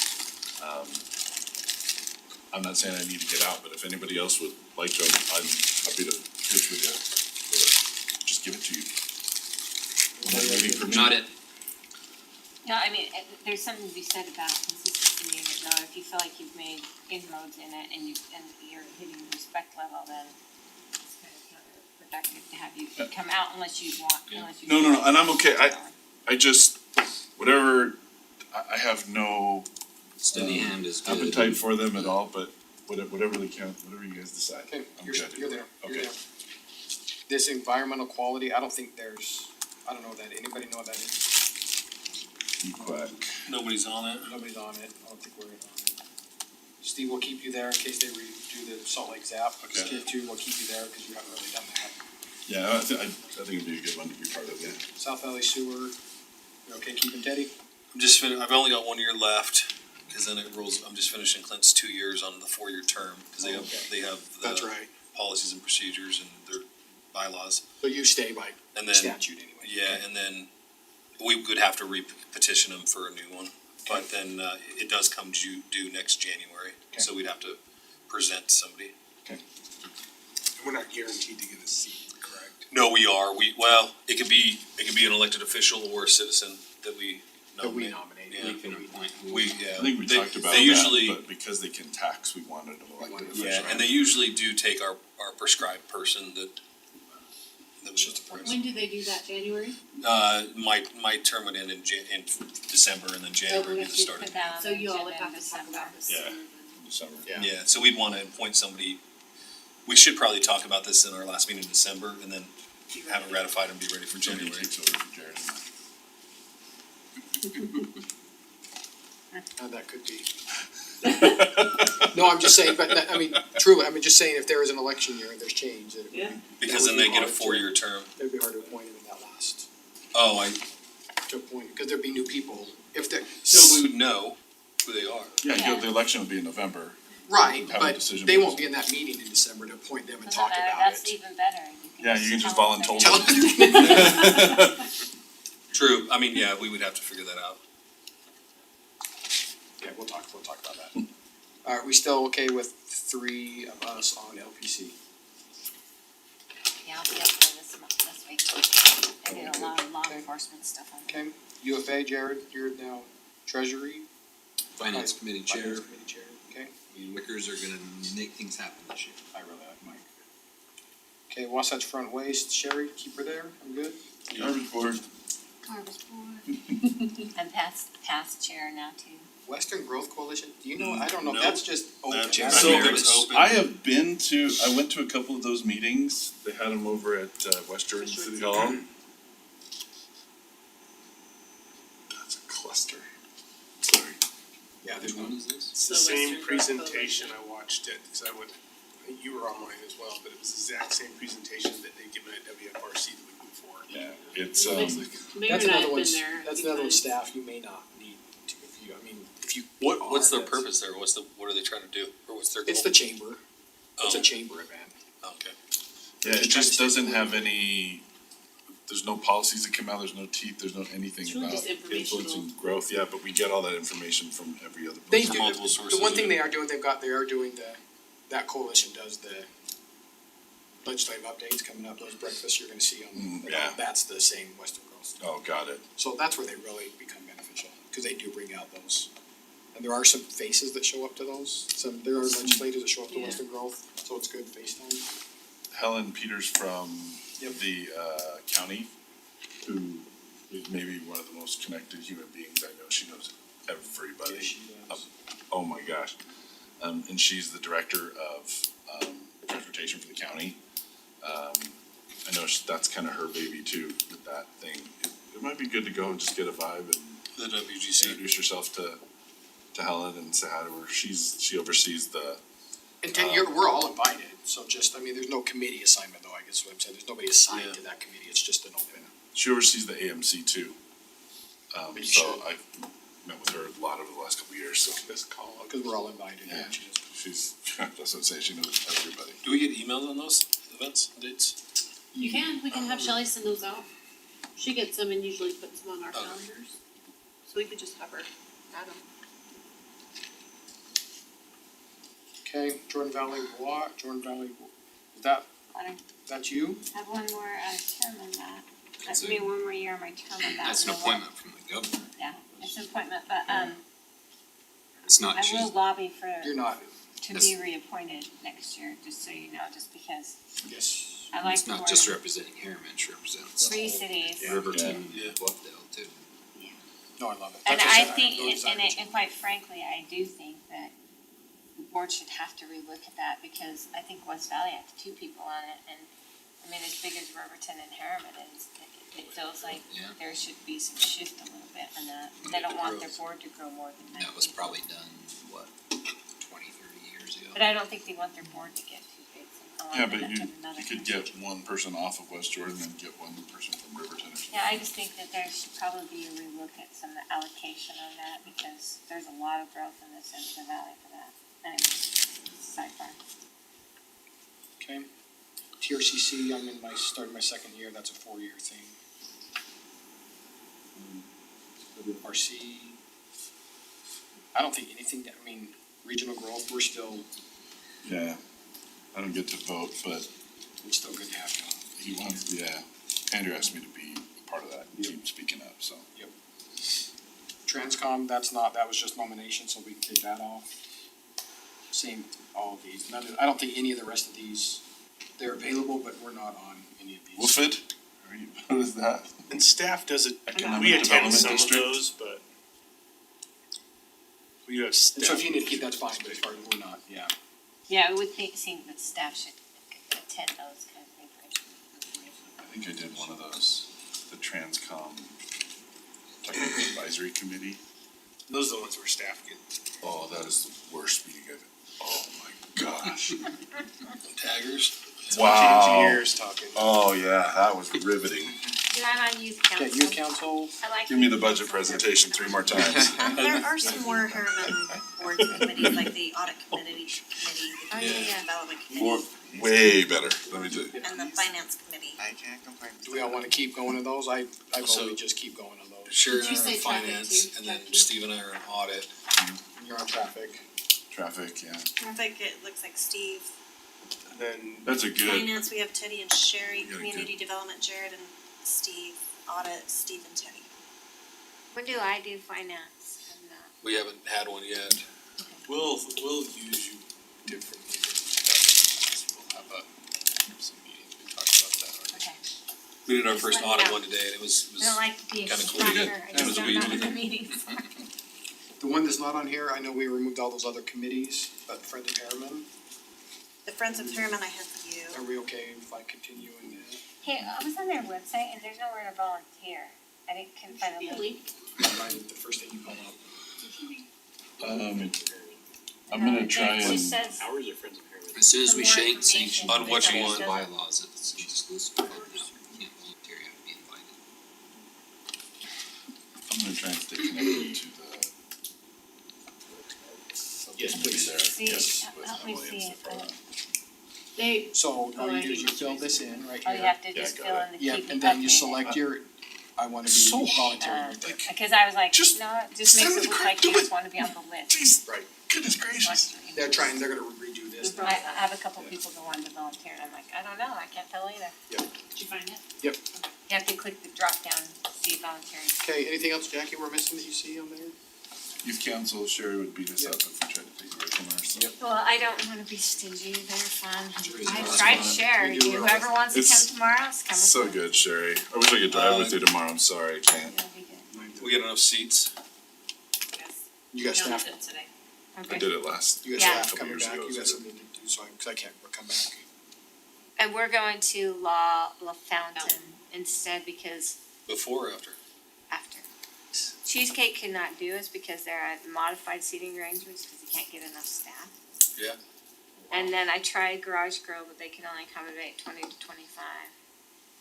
I'm not saying I need to get out, but if anybody else would like to, I'm happy to pitch with you, or just give it to you. Waiting for me. Not it. No, I mean, there's something to be said about consistency in it, though, if you feel like you've made inroads in it and you're hitting the respect level, then counterproductive to have you come out unless you want, unless you. No, and I'm okay, I just, whatever, I have no Steady hand is good. appetite for them at all, but whatever they count, whatever you guys decide, Okay, I'm you're, good. you're there, you're Okay. there. This environmental quality, I don't think there's, I don't know that, anybody know what that is? Quack. Nobody's on it. Nobody's on it, I don't think we're on it. Steve will keep you there in case they redo the Salt Lake Zap. Okay. Tier 2 will keep you there, cause you haven't really done that. Yeah, I think it'd be a good one to be part of, yeah. South Valley Sewer, you okay keeping Teddy? I've only got 1 year left, cause then it rolls, I'm just finishing Clint's 2 years on the 4-year term, cause they have That's the right, policies and procedures and their bylaws. so you stay by And then, statute anyway. yeah, and then we would have to re-petition them for a new one. But then, it does come due next January, so we'd have to present somebody. We're not guaranteed to get a seat, correct? No, we are, it could be an elected official or a citizen that we That we nominate. nominate. Yeah. We can appoint. I think we They- talked about they usually- that, but because they can tax, we wanted an elected official. Yeah, and they usually do take our prescribed person that we Just a price. When do they do that, January? my term would end in December and then January would be the start of. Put that on So the you all would agenda have in to talk December. about this Yeah. sooner than. December. Yeah. Yeah, so we'd wanna appoint somebody, we should probably talk about this in our last meeting in December and then have it ratified and be ready for Somebody January. takes over for Jared. That could be. No, I'm just saying, but that, I mean, truly, I mean, just saying if there is an election year and there's change, that it would be. Yeah. Because then they get a 4-year term. It'd be hard to appoint him in that last, Oh, to appoint, cause there'd be new people, if they're. so we would know who they are. Yeah, the election would be in November. Right, Have a but decision they by won't be in that meeting in December to appoint them and Doesn't talk matter, about that's it. even better, Yeah, you can just tell them that volunteer. Tell them. True, I mean, yeah, we would have to figure that out. Yeah, we'll talk about that. Are we still okay with 3 of us on LPC? Yeah, I'll be up there this week. I did a lot of law Okay. enforcement stuff on that. Okay, UFA, Jared, you're now treasury. Finance committee chair, Finance committee chair, okay. you Wickers are gonna make things happen this year. I really like Mike. Okay, Wasatch Front Waste, Sherry, keep her there, I'm good. Garbage board. Harvest board. I'm past chair now too. Western Growth Coalition, do you know, I don't know, No. that's just open. That's That's so very- open. I have been to, I went to a couple of those meetings, they had them over at West Jordan City Hall. That's a cluster. Sorry. Yeah, there's one. is this? It's the same presentation, I watched it, cause I went, you were online as well, but it was the exact same presentation that they'd given at WFRC the week before. Yeah, it's Mayor That's and I another have one, been there. a that's few another one times. staff you may not need to, if you, I mean, if you. What's are, their that's- purpose there? What are they trying to do? Or what's their goal? It's the chamber, it's Oh, a chamber event. okay. yeah, it just doesn't have any, there's no policies that come out, there's no teeth, there's no anything It's really about just informational. influencing growth, yeah, but we get all that information from every other They place. do, multiple the sources, one thing yeah. they are doing, they are doing that coalition does the legislative updates coming up, those breakfasts you're gonna see on, yeah. that's the same Western Growth. Oh, got it. So that's where they really become beneficial, cause they do bring out those. And there are some faces that show up to those, there are legislators that show up to Yeah. Western Growth, so it's good face time. Helen Peters from Yep. the county, who is maybe one of the most connected human beings I know. She knows everybody. Yeah, she does. Oh my gosh. And she's the director of transportation for the county. I know that's kind of her baby too, with that thing. It might be good to go and just get a vibe and The WGC. introduce yourself to Helen and say hi to her. She oversees the, And we're all invited, so just, I mean, there's no committee assignment though, I guess what I'm saying, there's nobody assigned Yeah. to that committee, it's just an open. she oversees the AMC too. But you So should. I've met with her a lot over the last couple of years, so. This call, cause we're all invited, Yeah, yeah, she does. she's, that's what I'm saying, she knows everybody. Do we get emails on those events, dates? You can, we can have Shelley send those out. She gets them and usually puts them on our Okay. calendars. So we could just have her add them. Okay, Jordan Valley is that's you? I have one more term in that. That's I mean, one more year on my term in that. That's an and I will- appointment from the governor. Yeah, it's an appointment, but It's not I she's, will lobby for You're not, to be reappointed next year, just so you know, just because yes. I like It's the not word just representing Harriman, it represents three cities. Riverton, Yeah. Bluffdale too. No, I love it. And That's what I said, think, no desire to and quite frankly, I do think that the board should have to relook at that, because I think West Valley had two people on it, and, I mean, as big as Riverton and Harriman is, it feels like Yeah. there should be some shift a little bit in that. They don't want their board to grow more than that. That was probably done, what, 20-30 years ago? But I don't think they want their board to get too big, so I Yeah, want but them to you, have another. you could get one person off of West Jordan and get one person from Riverton or something. Yeah, I just think that there should probably be a relook at some allocation on that, because there's a lot of growth in this end of the valley for that. Anyway, sidebar. Okay. TRCC, I'm in starting my second year, that's a 4-year thing. RC, I don't think anything, regional growth, we're still, Yeah, I don't get to vote, but it's still good to have you. he wants, yeah, Andrew asked me to be a part of that, keep speaking up, so. Transcom, that was just nomination, so we can take that off. Same, all of these, I don't think any of the rest of these, they're available, but we're not on any of these. Wolfed, what is that? And staff does it, Economic we attend Development some of District? those, but we have And staff. so if you need to keep, that's fine, but as far as we're not, yeah. Yeah, it would seem that staff should attend those kind of things. I think I did one of those, the Transcom Technical Advisory Committee. Those are the ones where staff get. Oh, that is the worst meeting I've, oh my gosh. Taggers? Wow. Engineers talking. Oh, yeah, that was riveting. I'm on youth council. Okay, youth council, I like. Give me the budget presentation 3 more times. There are some more Harriman boards and committees, like the audit committee, Oh, the yeah. development More, committee, way better, let me tell you. and the finance committee. I can't complain. do we all wanna keep going to those? I So- vote we just keep going on those. Sherry and Did you I are say in traffic finance, too, and then Jackie? Steve and I are in audit. You're on traffic. Traffic, yeah, I think it looks like Steve. And then that's a good, Finance, we have Teddy and Sherry, You got a community development, Jared and Steve, audit, Steve and Teddy. When do I do finance? I'm not. We haven't had one yet. we'll use you differently. We'll have some meetings, we talked about that already. Okay. We did our Just first let me audit know. one today, and it was I don't like to be a kinda cool. distractor, Yeah, I it just was a don't week. know what the meetings are. The one that's not on here, I know we removed all those other committees, but Friends of Harriman, The Friends of Harriman, I have you. are we okay if I continue in that? Hey, I was on their website and there's nowhere to volunteer. Couldn't find a link. Right, the first thing you call up. I'm gonna No, try it and, just says, Ours are friends of Harriman. As soon as For we more sanction information, On which Okay. one? bylaws, it's exclusive, no, you can't volunteer, you have to be invited. I'm gonna try and stay connected to the. Yes, committee please. there, see, yes, with help me Emily and see it. Stefan. They, So all Oh, you I do is need you to fill choose this in right oh, here. you have to Yeah, just got fill it. in the Yeah, keep it and then you updated. select your, I wanna be So volunteer hard. with it. Because I was like, Just no, it just makes send it the look crap like to you it. just wanna be on the list. Jeez, right, goodness gracious. They're gonna redo this. I have a couple people that wanted to volunteer and I'm like, I don't know, I can't tell either. did you find it? Yep. You have to click the drop down, see volunteering. Okay, anything else, Jackie, we're missing that you see on there? Youth council, Sherry would beat us up if we tried to take away from her, so. Yep. Well, I don't wanna be stingy, they're fun. Sherry's I awesome. tried to share, We do it all. whoever wants to come It's tomorrow is coming. So good, Sherry. I wish I could drive with you tomorrow, I'm sorry, I can't. It'll be good. We get enough seats. Yes. You got staff, today. I Okay. did it last. you got Yeah. staff Couple coming years back, ago, you so got good. something to do, so cause I can't come back. And we're going to La Fountain instead because Before or after? after. Cheesecake could not do us because they're at modified seating arrangements because you can't get enough staff. Yeah. And then I tried Garage Grill, but they can only accommodate 20 to 25.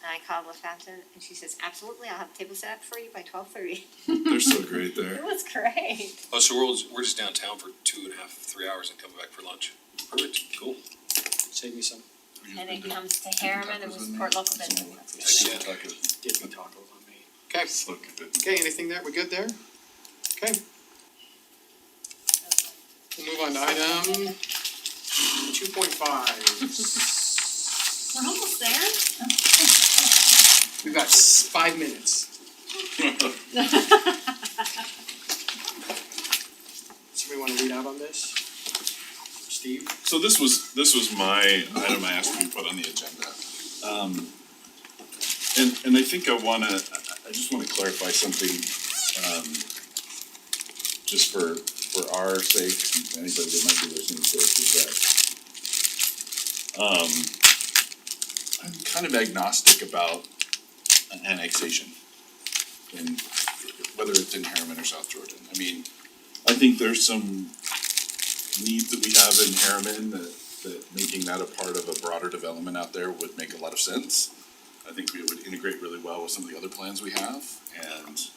And I called La Fountain and she says, absolutely, I'll have a table set up for you by 12:30. They're so great there. It was great. Oh, so we're just downtown for 2.5, 3 hours and coming back for lunch. Perfect, cool. Save me some, And it comes to Harriman and we support local business. That's Yeah. give me tacos on me. Okay, So good. okay, anything there, we good there? Okay. We'll move on to item 2.5. We're almost there. We've got 5 minutes. Somebody wanna read out on this? Steve? So this was my item I asked to be put on the agenda. And I think I just wanna clarify something, just for our sake, and anybody that might be listening to this, is that, I'm kind of agnostic about an annexation. And whether it's in Harriman or South Jordan, I mean, I think there's some needs that we have in Harriman that making that a part of a broader development out there would make a lot of sense. I think it would integrate really well with some of the other plans we have, and,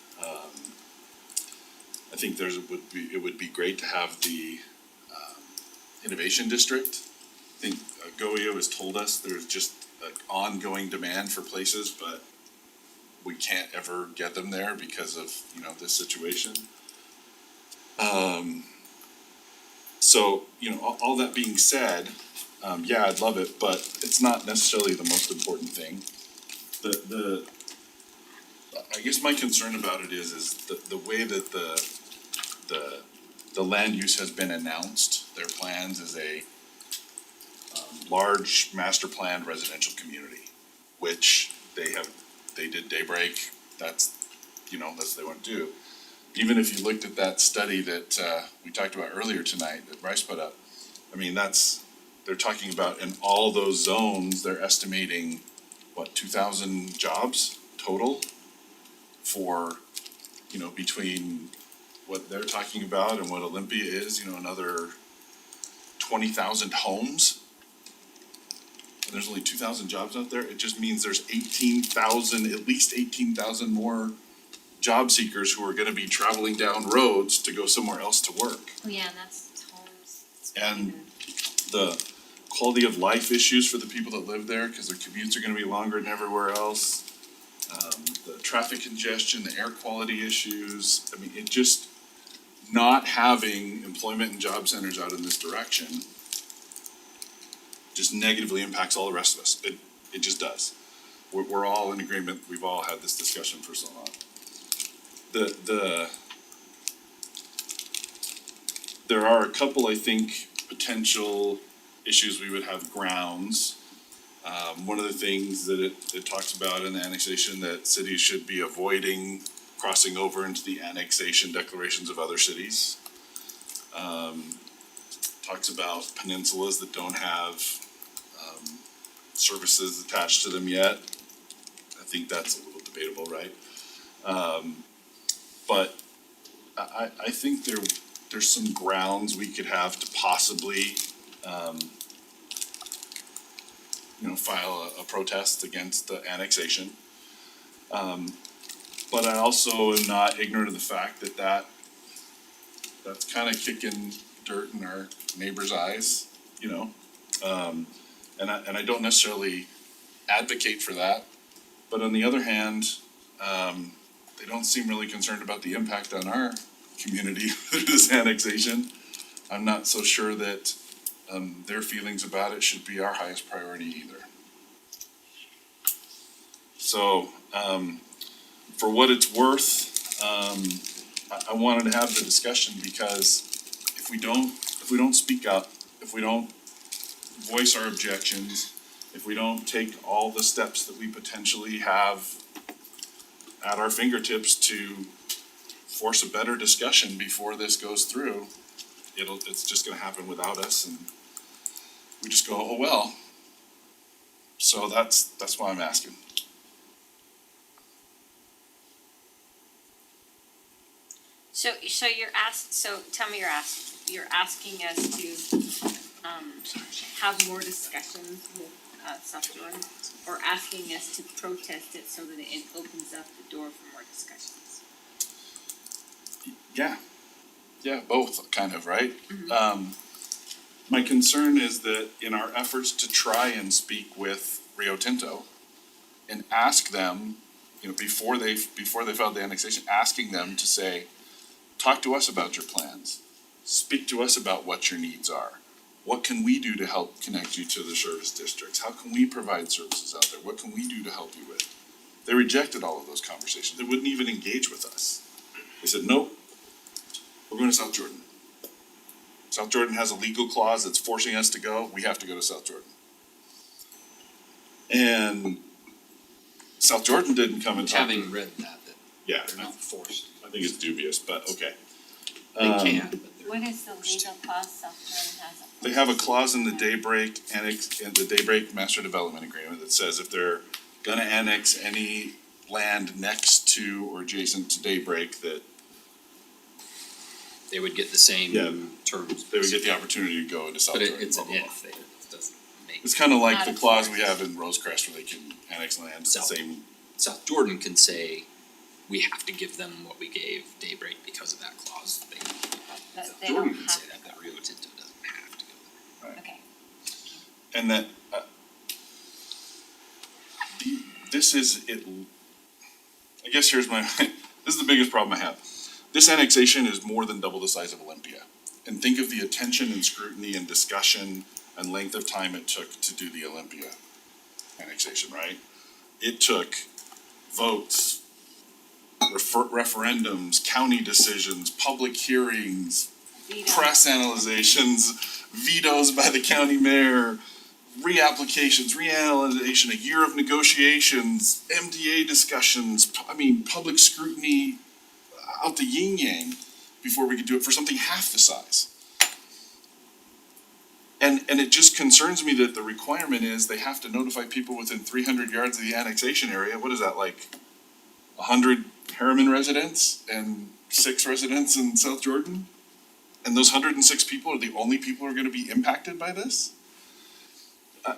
I think it would be great to have the, innovation district. I think GOEO has told us there's just an ongoing demand for places, but we can't ever get them there because of, this situation. So, all that being said, yeah, I'd love it, but it's not necessarily the most important thing. I guess my concern about it is the way that the land use has been announced, their plans is a large master planned residential community, which they did Daybreak, that's what they want to do. Even if you looked at that study that we talked about earlier tonight, that Bryce put up, I mean, they're talking about in all those zones, they're estimating, 2,000 jobs total for, between what they're talking about and what Olympia is, another 20,000 homes. And there's only 2,000 jobs out there, it just means there's 18,000, at least 18,000 more job seekers who are gonna be traveling down roads to go somewhere else to work. Oh yeah, that's homes. And the quality of life issues for the people that live there, cause their commutes are gonna be longer than everywhere else. The traffic congestion, the air quality issues, I mean, it just, not having employment and job centers out in this direction just negatively impacts all the rest of us, it just does. We're all in agreement, we've all had this discussion for so long. There are a couple, I think, potential issues we would have grounds. One of the things that it talks about in the annexation, that cities should be avoiding crossing over into the annexation declarations of other cities. Talks about peninsulas that don't have, services attached to them yet. I think that's a little debatable, right? But I think there's some grounds we could have to possibly, file a protest against the annexation. But I also am not ignorant of the fact that's kind of kicking dirt in our neighbors' eyes, and I don't necessarily advocate for that. But on the other hand, they don't seem really concerned about the impact on our community through this annexation. I'm not so sure that, their feelings about it should be our highest priority either. So, for what it's worth, I wanted to have the discussion because if we don't speak up, if we don't voice our objections, if we don't take all the steps that we potentially have at our fingertips to force a better discussion before this goes through, it's just gonna happen without us, and we just go, oh well. So that's why I'm asking. So tell me you're asking us to, have more discussions with, South Jordan? Or asking us to protest it so that it opens up the door for more discussions? Yeah, both, kind of, right? My concern is that in our efforts to try and speak with Rio Tinto and ask them, before they filed the annexation, asking them to say, talk to us about your plans. Speak to us about what your needs are. What can we do to help connect you to the service districts? How can we provide services out there? What can we do to help you with? They rejected all of those conversations. They wouldn't even engage with us. They said, nope, we're going to South Jordan. South Jordan has a legal clause that's forcing us to go. We have to go to South Jordan. And South Jordan didn't come and talk. Having read that, Yeah, they're not forced. I think it's dubious, but okay. They can, but they're. What is the legal clause South Jordan has? They have a clause in the Daybreak in the Daybreak Master Development Agreement that says if they're gonna annex any land next to or adjacent to Daybreak, that They would get the same Yeah. terms. they would get the opportunity to go into South But Jordan. it's blah, an blah, blah. if, it doesn't make. It's kinda like Not the a clause we force. have in Rosecrest where they can annex land, it's the South. same. South Jordan can say, we have to give them what we gave Daybreak because of that clause. That South they Jordan don't can have say that, but Rio Tinto doesn't have to go there. Okay. And that, this is it, I guess here's my, this is the biggest problem I have. This annexation is more than double the size of Olympia. And think of the attention and scrutiny and discussion and length of time it took to do the Olympia annexation, right? It took votes, referendums, county decisions, public hearings, Veto. press analyzations, vetoes by the county mayor, reapplications, reanalyzation, a year of negotiations, MDA discussions, public scrutiny out the yin yang before we could do it for something half the size. And it just concerns me that the requirement is they have to notify people within 300 yards of the annexation area. What is that, like 100 Harriman residents and 6 residents in South Jordan? And those 106 people are the only people who are gonna be impacted by this?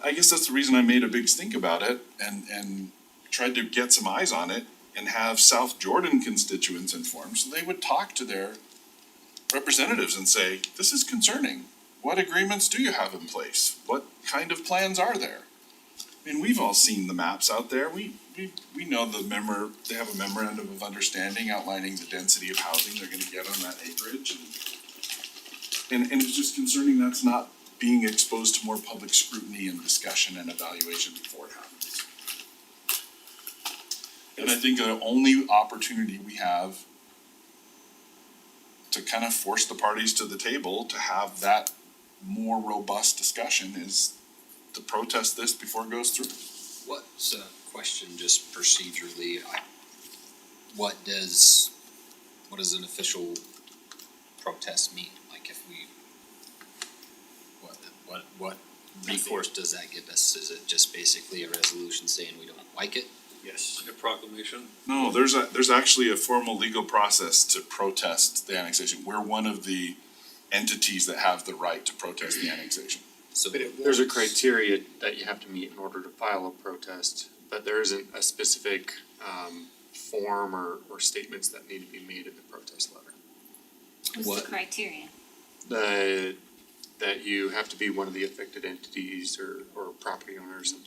I guess that's the reason I made a big stink about it and tried to get some eyes on it and have South Jordan constituents informed, so they would talk to their representatives and say, this is concerning. What agreements do you have in place? What kind of plans are there? I mean, we've all seen the maps out there. We know they have a memorandum of understanding outlining the density of housing they're gonna get on that acreage. And it's just concerning that's not being exposed to more public scrutiny and discussion and evaluation before it happens. And I think the only opportunity we have to kind of force the parties to the table to have that more robust discussion is to protest this before it goes through. What's a question just procedurally, what does an official protest mean? Like if we, what recourse does that give us? Is it just basically a resolution saying we don't like it? Yes. Like a proclamation? No, there's actually a formal legal process to protest the annexation. We're one of the entities that have the right to protest the annexation. So But it There's a won't. criteria that you have to meet in order to file a protest, but there isn't a specific form or statements that need to be made in the protest letter. What's What? the criteria? That you have to be one of the affected entities or property owners and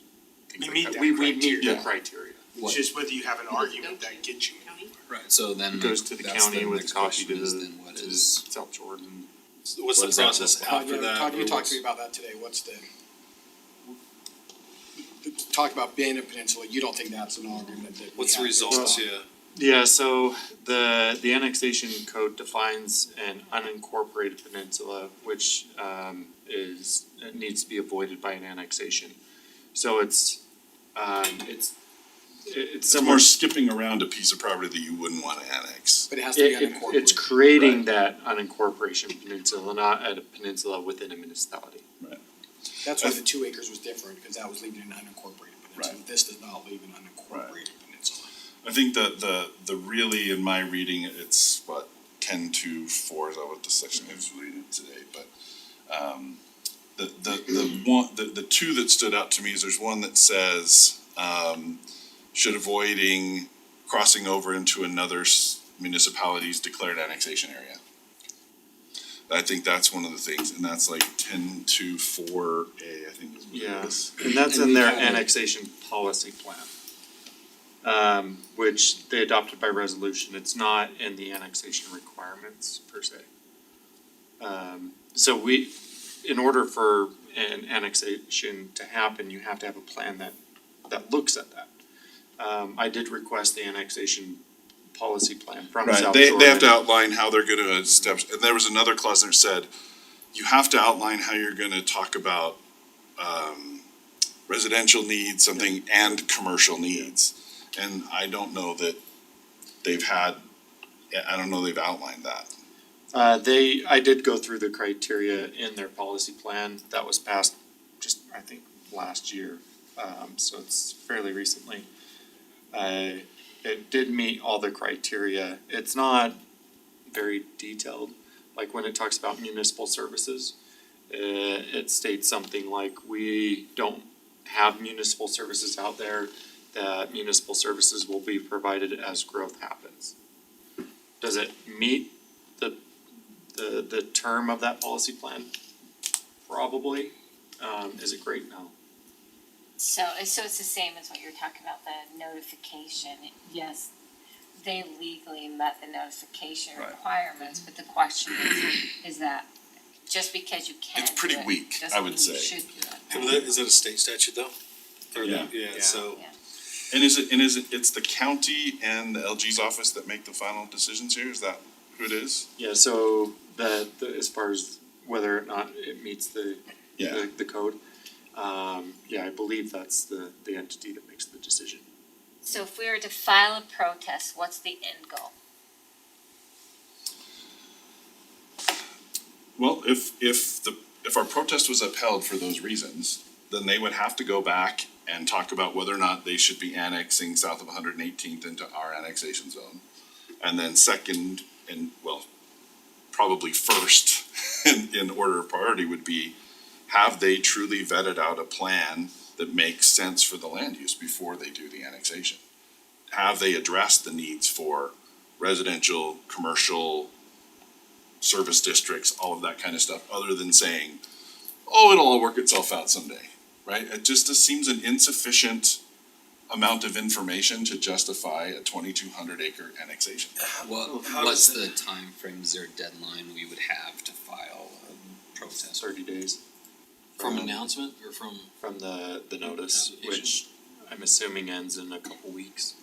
things You like meet that. that We meet criteria. the criteria. It's just whether you have an argument that gets you. Right, so then It goes to the that's county with a next copy question to is the, then what to is, South Jordan. What's What the does that process look after Todd, that? Todd, you or talked what's- to me about that today, talk about being a peninsula, you don't think that's an argument that we What's the have based results, on- yeah? Yeah, so the annexation code defines an unincorporated peninsula, which it needs to be avoided by an annexation. So it's It's similar. more skipping around a piece of property that you wouldn't wanna annex. But it has to be unincorporated. It's creating that unincorporation peninsula, not a peninsula within a municipality. That's why the 2 acres was different, because that was leaving an unincorporated peninsula. Right. This does not leave an unincorporated peninsula. I think the really, in my reading, it's what, 10-4 is that what the section I was reading today, but the two that stood out to me is there's one that says should avoiding crossing over into another municipality's declared annexation area. I think that's one of the things, and that's like 10-4A, I think is what it is. And that's And in we their kinda- annexation policy plan. Which they adopted by resolution, it's not in the annexation requirements per se. So in order for an annexation to happen, you have to have a plan that looks at that. I did request the annexation policy plan from Right, South they Jordan. have to outline how they're gonna steps, and there was another clause that said, you have to outline how you're gonna talk about residential needs, something and commercial needs. And I don't know that they've outlined that. I did go through the criteria in their policy plan that was passed just, I think, last year, so it's fairly recently. It did meet all the criteria. It's not very detailed, like when it talks about municipal services. It states something like, we don't have municipal services out there, that municipal services will be provided as growth happens. Does it meet the term of that policy plan? Probably. Is it great? No. So it's the same as what you're talking about, the notification. Yes, they legally met the notification Right. requirements, but the question is that just because you can It's pretty do it, weak, I doesn't would mean say. you should do it. And that, is that a state statute though? Or Yeah. yeah, so. And it's the county and the LG's office that make the final decisions here? Is that who it is? Yeah, so as far as whether or not it meets the code, I believe that's the entity that makes the decision. So if we were to file a protest, what's the end goal? Well, if our protest was upheld for those reasons, then they would have to go back and talk about whether or not they should be annexing south of 118th into our annexation zone. And then second, and well, probably first in order of priority would be, have they truly vetted out a plan that makes sense for the land use before they do the annexation? Have they addressed the needs for residential, commercial, service districts, all of that kind of stuff, other than saying, oh, it'll all work itself out someday, right? It just seems an insufficient amount of information to justify a 2,200 acre annexation. What's the time frame? Is there a deadline we would have to file a protest? 30 days. From announcement or from? From the notice, Application. which I'm assuming ends in a couple weeks.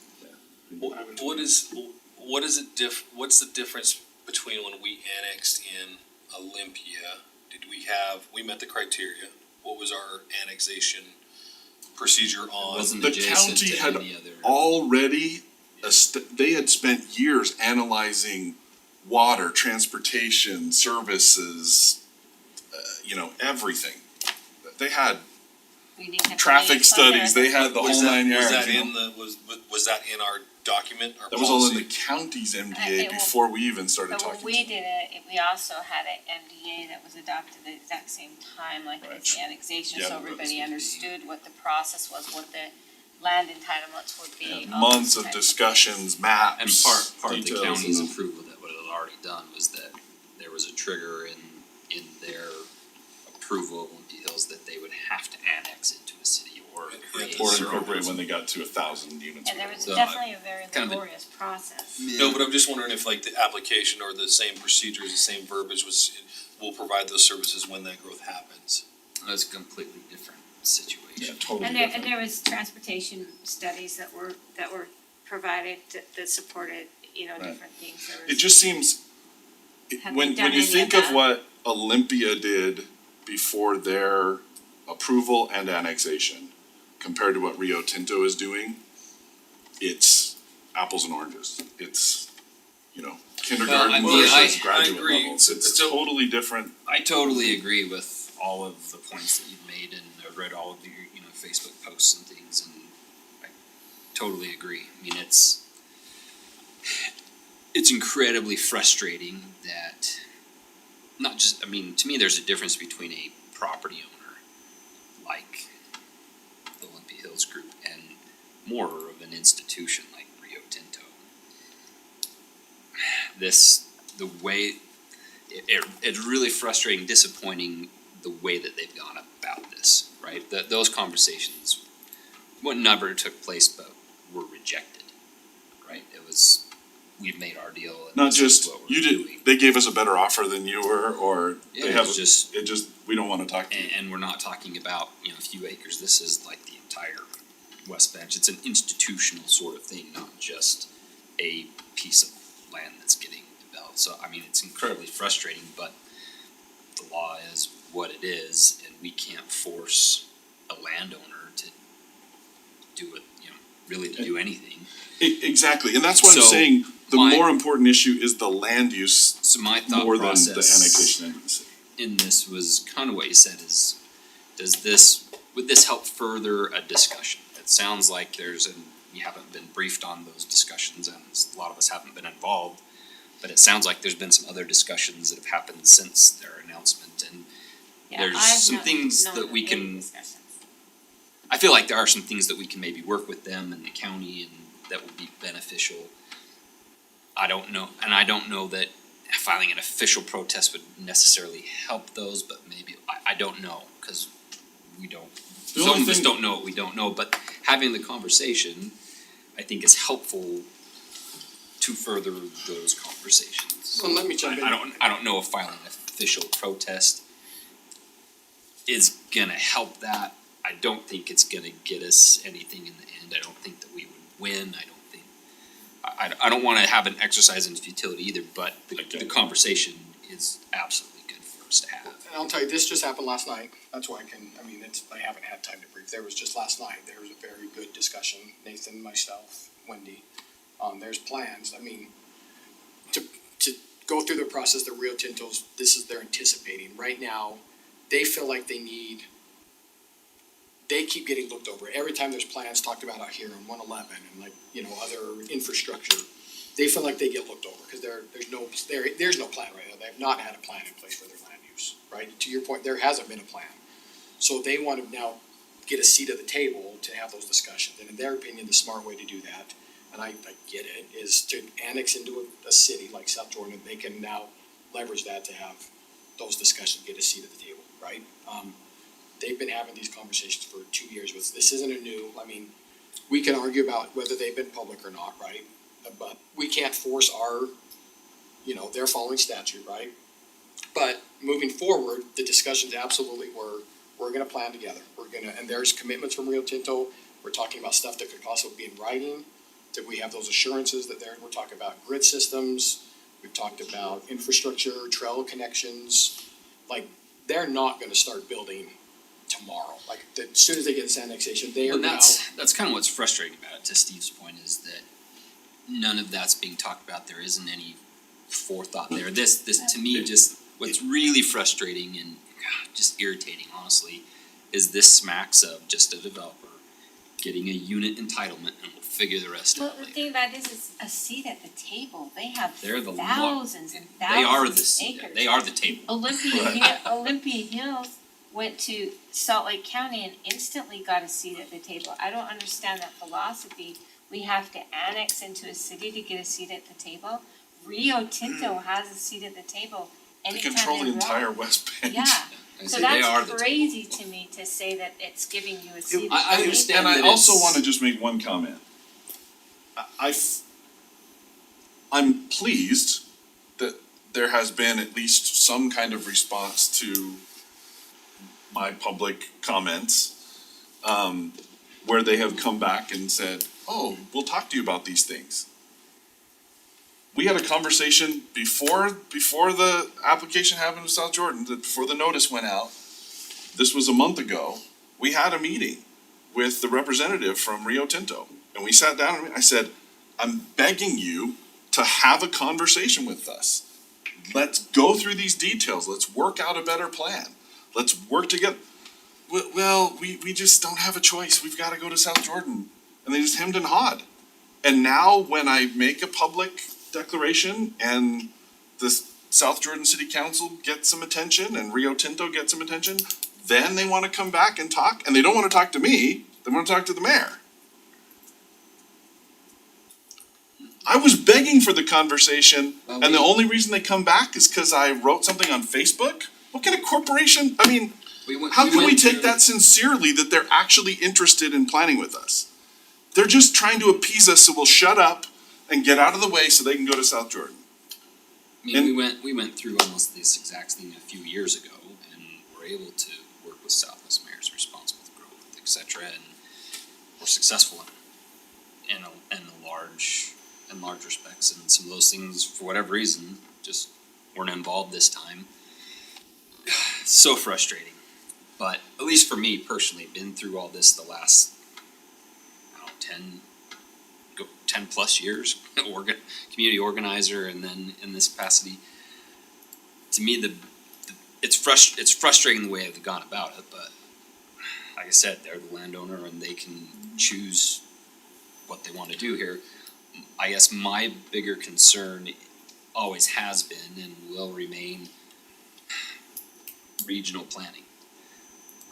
What's the difference between when we annexed in Olympia? We met the criteria, what was our annexation procedure on? Wasn't The adjacent county to had any other. already, they had spent years analyzing water, transportation, services, everything. They had We didn't have to traffic leave from there. studies, they had the whole 9 yards. Was that you in know? was that in our document, our That was all in the policy? county's it MDA will- before we even started But talking when to we them. did it, we also had an MDA that was adopted at the exact same time, like Right. it's the annexation, Yeah, so but everybody understood what the process was, what the land entitlements would be. And all months those of types discussions, maps, And part of the details, county's and- approval that what it had already done was that there was a trigger in their approval of Wimpy Hills that they would have to annex into a city or create. Or services. incorporate when they got to 1,000 units. And there was So, definitely a very kind of a- laborious process. No, but I'm just wondering if like the application or the same procedures, the same verbiage will provide those services when that growth happens. That's a completely different situation. Totally And different. there was transportation studies that were provided that supported, Right. different things. There It was- just seems, Have we when done you any of think of that? what Olympia did before their approval and annexation, compared to what Rio Tinto is doing, it's apples and oranges. It's, kindergarten Well, I versus graduate agree. levels. It's totally different. I totally agree with all of the points that you've made, and I've read all of your, Facebook posts and things, and I totally agree. I mean, it's incredibly frustrating that to me, there's a difference between a property owner like the Olympia Hills Group and more of an institution like Rio Tinto. It's really frustrating, disappointing the way that they've gone about this, right? Those conversations, never took place, but were rejected, right? It was, we've made our deal and Not this is just, what we're you doing. did, they gave us a better offer than you were, or Yeah, they it have, was just, we don't wanna talk to you. and we're not talking about, a few acres, this is like the entire West Bench. It's an institutional sort of thing, not just a piece of land that's getting developed. So, it's incredibly frustrating, but the law is what it is, and we can't force a landowner to do it, really to do anything. Exactly, and that's why I'm So, saying the my- more important issue is the land use So my thought more than the process annexation into the city. in this was kind of what you said is, would this help further a discussion? It sounds like you haven't been briefed on those discussions and a lot of us haven't been involved. But it sounds like there's been some other discussions that have happened since their announcement and there's some things that we can, I feel like there are some things that we can maybe work with them and the county and that would be beneficial. I don't know that filing an official protest would necessarily help those, but maybe, I don't know, cause we don't, The some only of us thing- don't know what we don't know, but having the conversation, I think is helpful to further those conversations. Well, let me jump in. I don't know if filing an official protest is gonna help that. I don't think it's gonna get us anything in the end. I don't think that we would win. I don't think, I don't wanna have an exercise in futility either, but the conversation is absolutely good for us to have. And I'll tell you, this just happened last night, that's why I haven't had time to brief, there was just last night, there was a very good discussion, Nathan, myself, Wendy, there's plans, to go through the process, the Rio Tinto's, this is they're anticipating, right now, they feel like they keep getting looked over, every time there's plans talked about out here on 111 and other infrastructure, they feel like they get looked over, cause there's no plan right now, they have not had a plan in place for their land use, right? To your point, there hasn't been a plan. So they want to now get a seat at the table to have those discussions, and in their opinion, the smart way to do that, and I get it, is to annex into a city like South Jordan, and they can now leverage that to have those discussions, get a seat at the table, right? They've been having these conversations for 2 years, this isn't a new, we can argue about whether they've been public or not, right? But we can't force they're following statute, right? But moving forward, the discussions absolutely we're gonna plan together, and there's commitments from Rio Tinto, we're talking about stuff that could possibly be in writing, that we have those assurances that we're talking about grid systems, we've talked about infrastructure, trail connections, they're not gonna start building tomorrow, as soon as they get this annexation, they are Well, now. that's kind of what's frustrating about it, to Steve's point, is that none of that's being talked about, there isn't any forethought there. This to me, just, what's really frustrating and just irritating, honestly, is this smacks of just a developer getting a unit entitlement and we'll figure the rest Well, uh, out the later. thing about this is a seat at the table, they have They're the thousands and They are the thousands of seat, acres. they are the table. Olympia Hills went to Salt Lake County and instantly got a seat at the table. I don't understand that philosophy. We have to annex into a city to get a seat at the table. Rio Tinto has a seat at the table They anytime control they the want. entire West Bank. Yeah, I so say they are that's the crazy to me to say that it's giving you a seat at the I table. understand And I that also it's- wanna just make one comment. I'm pleased that there has been at least some kind of response to my public comments, where they have come back and said, oh, we'll talk to you about these things. We had a conversation before the application happened in South Jordan, before the notice went out. This was a month ago. We had a meeting with the representative from Rio Tinto. And we sat down and I said, I'm begging you to have a conversation with us. Let's go through these details. Let's work out a better plan. Let's work together. Well, we just don't have a choice. We've gotta go to South Jordan. And they just hemmed and hawed. And now when I make a public declaration and the South Jordan City Council gets some attention and Rio Tinto gets some attention, then they wanna come back and talk, and they don't wanna talk to me, they wanna talk to the mayor. I was begging for the conversation, and the only reason they come back is cause I wrote something on Facebook? What kind of corporation, how can we take that sincerely that they're actually interested in planning with us? They're just trying to appease us so we'll shut up and get out of the way so they can go to South Jordan. I mean, we went through almost this exact thing a few years ago and were able to work with Southwest Mayors Responsible Growth, et cetera, and we're successful in large respects, and some of those things, for whatever reason, just weren't involved this time. So frustrating, but at least for me personally, been through all this the last ten plus years, community organizer, and then in this capacity. To me, it's frustrating the way they've gone about it, but like I said, they're the landowner and they can choose what they wanna do here. I guess my bigger concern always has been and will remain regional planning.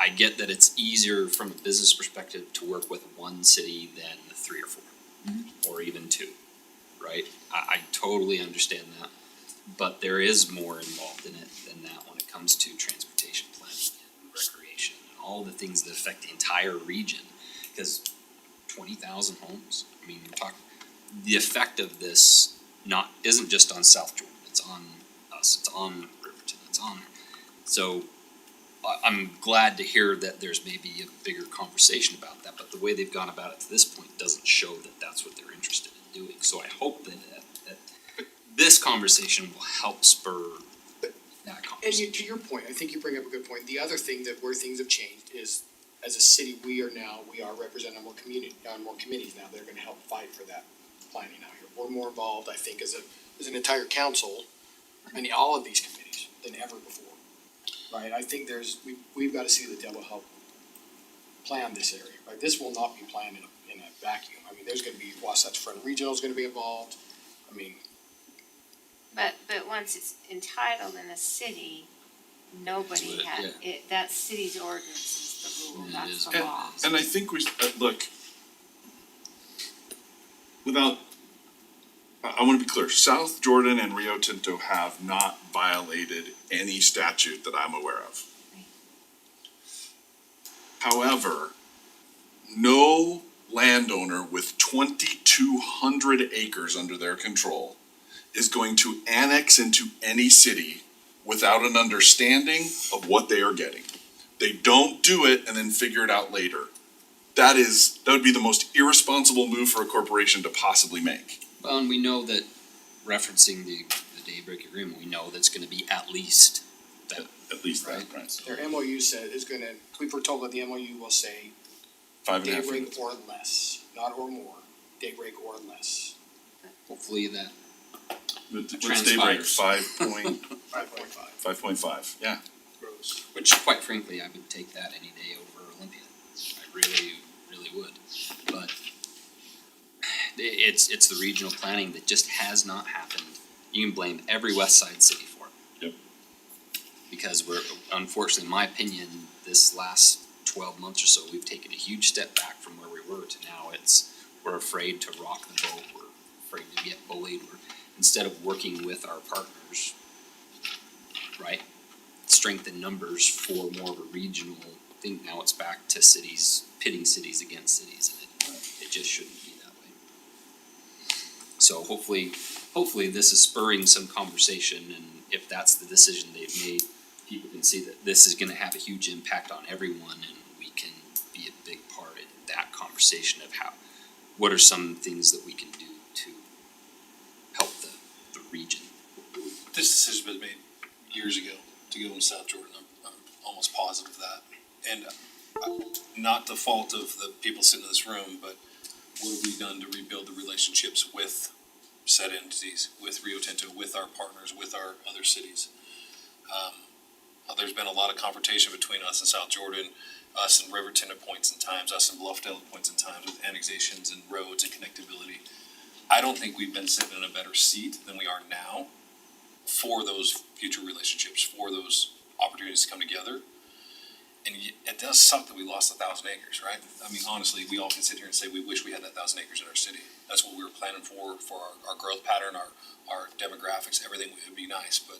I get that it's easier from a business perspective to work with one city than 3 or 4, or even 2, right? I totally understand that, but there is more involved in it than that when it comes to transportation planning and recreation and all the things that affect the entire region. Cause 20,000 homes, I mean, you're talking, the effect of this isn't just on South Jordan, it's on us, it's on Riverton, it's on, so I'm glad to hear that there's maybe a bigger conversation about that, but the way they've gone about it to this point doesn't show that that's what they're interested in doing. So I hope that this conversation will help spur that And conversation. to your point, I think you bring up a good point. The other thing that where things have changed is, as a city, we are representing more community, on more committees now that are gonna help fight for that planning out here. We're more involved, I think, as an entire council, in all of these committees than ever before. Right, I think we've gotta see that will help plan this area, right? This will not be planned in a vacuum. I mean, there's gonna be, Wasatch Front Regional's gonna be involved. I mean, But once it's entitled in a city, nobody That's what- had, that city's ordinance is the rule, It that's is. the law. And I think look, without, I wanna be clear, South Jordan and Rio Tinto have not violated any statute that I'm aware of. However, no landowner with 2,200 acres under their control is going to annex into any city without an understanding of what they are getting. They don't do it and then figure it out later. That would be the most irresponsible move for a corporation to possibly make. Well, and we know that, referencing the Daybreak Agreement, we know that's gonna be at least that. At least that, right? their MOU we were told that the MOU will say 5.5 daybreak units. or less, not or more, daybreak or less. Hopefully that What's daybreak, transpires. 5.5. 5.5, yeah. Which quite frankly, I would take that any day over Olympia. I really, really would. But it's the regional planning that just has not happened. You can blame every West Side city for it. Yep. Because unfortunately, in my opinion, this last 12 months or so, we've taken a huge step back from where we were to now. We're afraid to rock the boat, we're afraid to get bullied, instead of working with our partners, right? Strength in numbers for more of a regional thing, now it's back to cities, pitting cities against cities, and it just shouldn't be that way. So hopefully this is spurring some conversation, and if that's the decision they've made, people can see that this is gonna have a huge impact on everyone, and we can be a big part in that conversation of what are some things that we can do to help the region. This decision was made years ago to go in South Jordan, I'm almost positive of that. And not the fault of the people sitting in this room, but what have we done to rebuild the relationships with said entities, with Rio Tinto, with our partners, with our other cities? There's been a lot of confrontation between us and South Jordan, us and Riverton at points in times, us and Bluffdale at points in times with annexations and roads and connectability. I don't think we've been sitting in a better seat than we are now for those future relationships, for those opportunities to come together. And it does suck that we lost 1,000 acres, right? I mean, honestly, we all can sit here and say we wish we had that 1,000 acres in our city. That's what we were planning for our growth pattern, our demographics, everything would be nice, but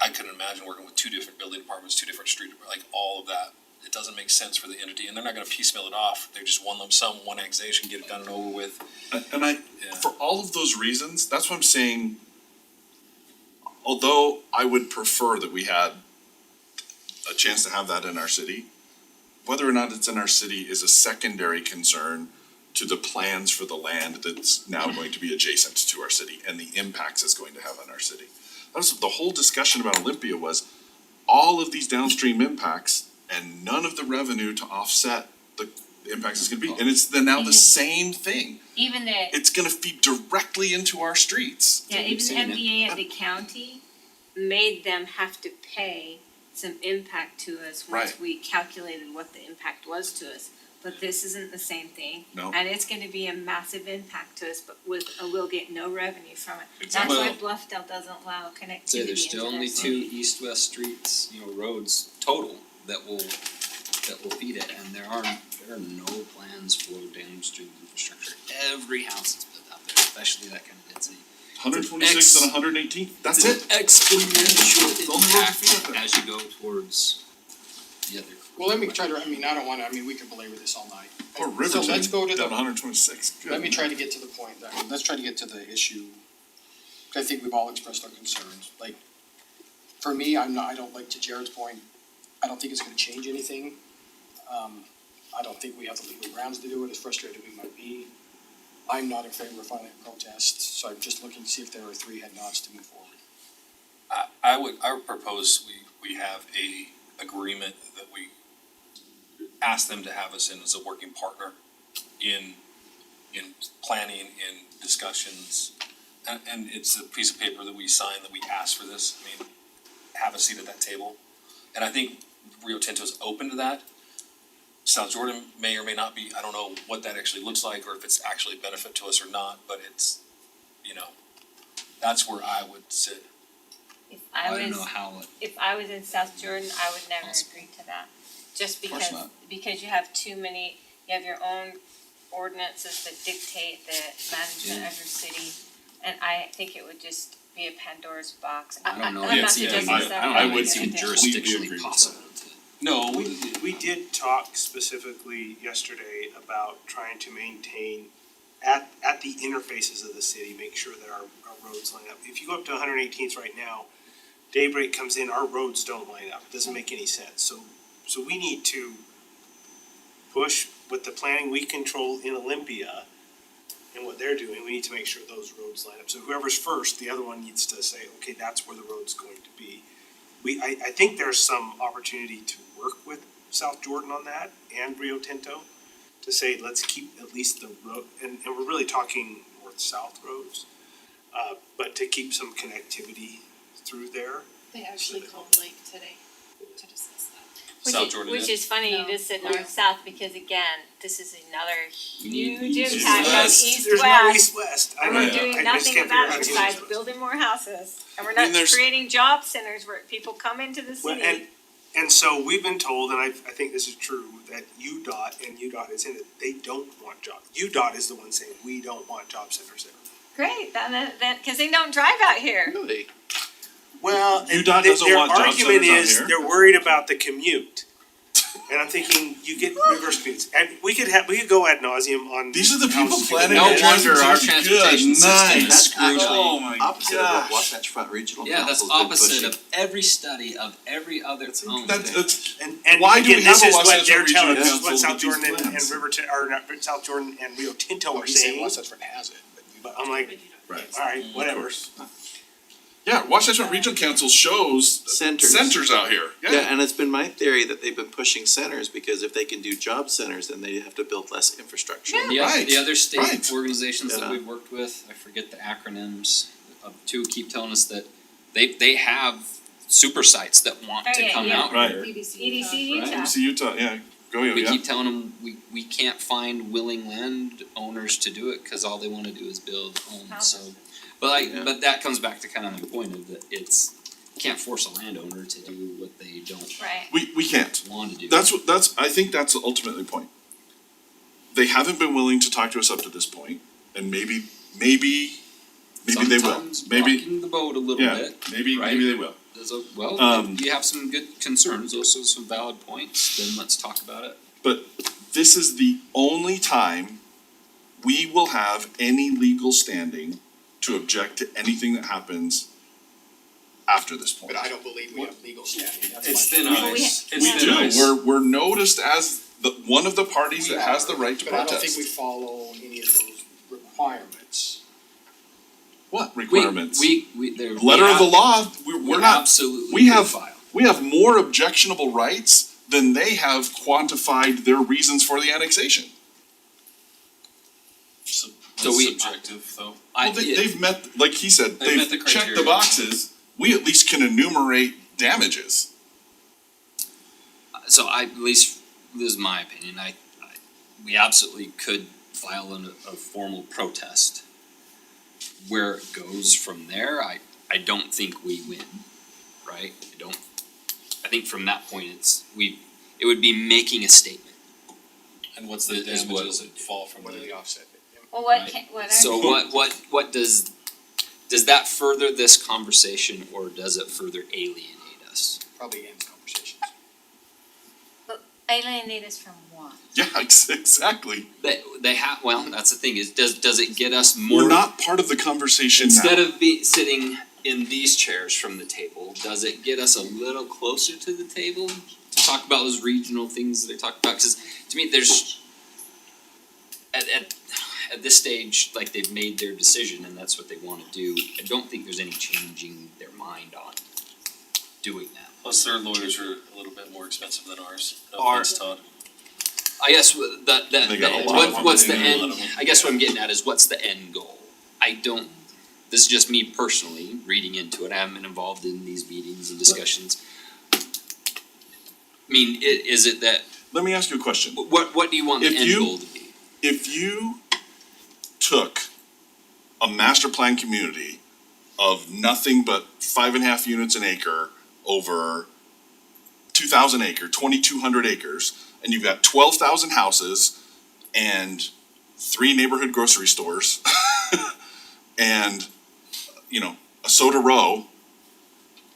I couldn't imagine working with 2 different building departments, 2 different street, like all of that. It doesn't make sense for the entity, and they're not gonna piecemeal it off. They're just one lump sum, one annexation, get it done and over with. And for all of those reasons, that's what I'm saying. Although I would prefer that we had a chance to have that in our city, whether or not it's in our city is a secondary concern to the plans for the land that's now going to be adjacent to our city and the impacts it's going to have on our city. That was the whole discussion about Olympia, was all of these downstream impacts and none of the revenue to offset impact is gonna be, and it's now the same thing. Even the, It's gonna feed directly into our streets. yeah, even the MDA at the county made them have to pay some impact to us once Right. we calculated what the impact was to us. But this isn't the same thing. No. And it's gonna be a massive impact to us, but we'll get no revenue from it. That's Exactly. why Bluffdale doesn't allow connectivity Say there's into still their only two city. east-west streets, roads total that will feed it, and there are no plans for downstream infrastructure. Every house is built out there, especially that kind of density. 126th and 118th, that's it. Exponential The only road to feed impact up there. as you go towards the other. Well, let me try to, I don't wanna, we could belabor this all night. Or So Riverton, let's go to down the, 126, good. let me try to get to the point, let's try to get to the issue. I think we've all expressed our concerns, like, for me, I don't like, to Jared's point, I don't think it's gonna change anything. I don't think we have the legal grounds to do it, as frustrated we might be. I'm not in favor of filing a protest, so I'm just looking to see if there are 3 head nods to move forward. I would propose we have a agreement that we ask them to have us in as a working partner in planning, in discussions. And it's a piece of paper that we sign that we ask for this, have a seat at that table. And I think Rio Tinto is open to that. South Jordan may or may not be, I don't know what that actually looks like or if it's actually a benefit to us or not, but it's, that's where I would sit. If I don't know how if I was in South Jordan, I would never agree to that. Just course not. because you have too many, you have your own ordinances that dictate the management of your city. And I think it would just be a Pandora's box. I don't know I'm if not it's even, suggesting I don't that know we if it's do even it. Completely agree jurisdictionally with possible to. No, We did talk specifically yesterday about trying to maintain at the interfaces of the city, make sure that our roads line up. If you go up to 118th right now, daybreak comes in, our roads don't line up, it doesn't make any sense, so we need to push with the planning we control in Olympia and what they're doing, we need to make sure those roads line up, so whoever's first, the other one needs to say, okay, that's where the road's going to be. I think there's some opportunity to work with South Jordan on that and Rio Tinto to say, let's keep at least the road, and we're really talking north-south roads, but to keep some connectivity through there. They actually called Blake today to discuss that. South Jordan Which did? is funny, you No. just said north-south, because again, this is another We need huge east, impact on west. There's no east-west. east-west. And we're doing I just nothing can't figure about out how it to do besides east-west. building more houses. And we're I mean, not there's- creating job centers where people come into the Well, city. and so we've been told, and I think this is true, that UDOT, and UDOT is in it, they don't want jobs. UDOT is the one saying, we don't want job centers there. Great, then, cause they don't drive out here. Really? Well, UDOT doesn't want job centers out their argument is, here. they're worried about the commute. And I'm thinking, you get reverse commutes, and we could go ad nauseum on. These are the how people stupid planning it No is. wonder our Good transportation system is night. screwed. Oh my Opposite of gosh. what Wasatch Front Regional Yeah, that's Council's been opposite pushing. of every study of every other own. That's, And Why do we again, this have a is what Wasatch they're Regional telling us, this is Council what South with these Jordan and plans? Riverton, or not, South Jordan and Rio Tinto are He's saying saying, Wasatch Front has it, but I'm like, right. alright, whatever. Yeah, Wasatch Regional Council shows centers out here, Yeah, and it's been my theory that they've been pushing centers because if they can do job centers, then they have to build less infrastructure. Right, The other state right. organizations that Yeah. we've worked with, I forget the acronyms, two keep telling us that they have super sites that want Oh, to yeah, come yeah. out Right. here. EDC Right. Utah. UC Utah, yeah, go We yeah. keep telling them we can't find willing landowners to do it, cause all they wanna do is build homes, so. Yeah. But that comes back to kind of my point of that you can't force a landowner to do what they don't Right. We can't. want to do. I think that's ultimately the point. They haven't been willing to talk to us up to this point, and maybe they will, Sometimes maybe, rocking the boat a little yeah, bit. maybe right? they will. Well, you have some good concerns, also some valid points, then let's talk about it. But this is the only time we will have any legal standing to object to anything that happens after this point. but I don't believe we have legal standing, that's It's my thin point. ice, We it's thin do, ice. we're noticed as one of the parties We that has are, the right to but I don't think protest. we follow any of those requirements. What requirements? There. Letter of the law, we're not, Absolutely. we could have, file. we have more objectionable rights then they have quantified their reasons for the annexation. So So we- subjective though. Well, they've met, like he said, They've met they've the checked the criteria. boxes, we at least can enumerate damages. So I, at least, this is my opinion, we absolutely could file a formal protest. Where it goes from there, I don't think we win, right? I think from that point, it would be making a statement. And what's the Is what- damages that fall from What are the the, offset? Well, Right. what are So what does that further this conversation, or does it further alienate us? Probably ends conversations. alienate us from what? Yeah, exactly. They have, well, that's the thing, is does it get us more? We're not part of the conversation now. Instead of sitting in these chairs from the table, does it get us a little closer to the table to talk about those regional things that they talk about? Cause to me, there's, at this stage, like they've made their decision and that's what they wanna do. I don't think there's any changing their mind on doing that. plus their lawyers are a little bit more expensive than ours. No Are- offense, Todd. I guess They got a lot of them. what's the They got a lot end, of them. I guess what I'm getting at is what's the end goal? This is just me personally reading into it, I haven't been involved in these meetings and discussions. I mean, is it that, Let me ask you a question. what do you want the If end you- goal to be? If you took a master plan community of nothing but 5.5 units an acre over 2,000 acre, 2,200 acres, and you've got 12,000 houses and 3 neighborhood grocery stores and, a soda row,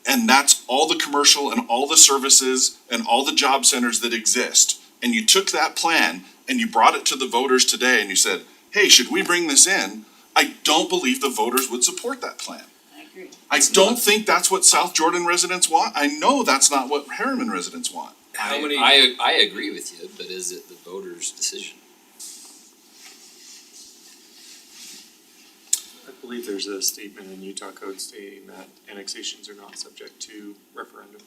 and that's all the commercial and all the services and all the job centers that exist, and you took that plan and you brought it to the voters today and you said, hey, should we bring this in? I don't believe the voters would support that plan. I agree. I don't think that's what South Jordan residents want. I know that's not what Harriman residents want. How many- I agree with you, but is it the voters' decision? I believe there's a statement in Utah code stating that annexations are not subject to referendum.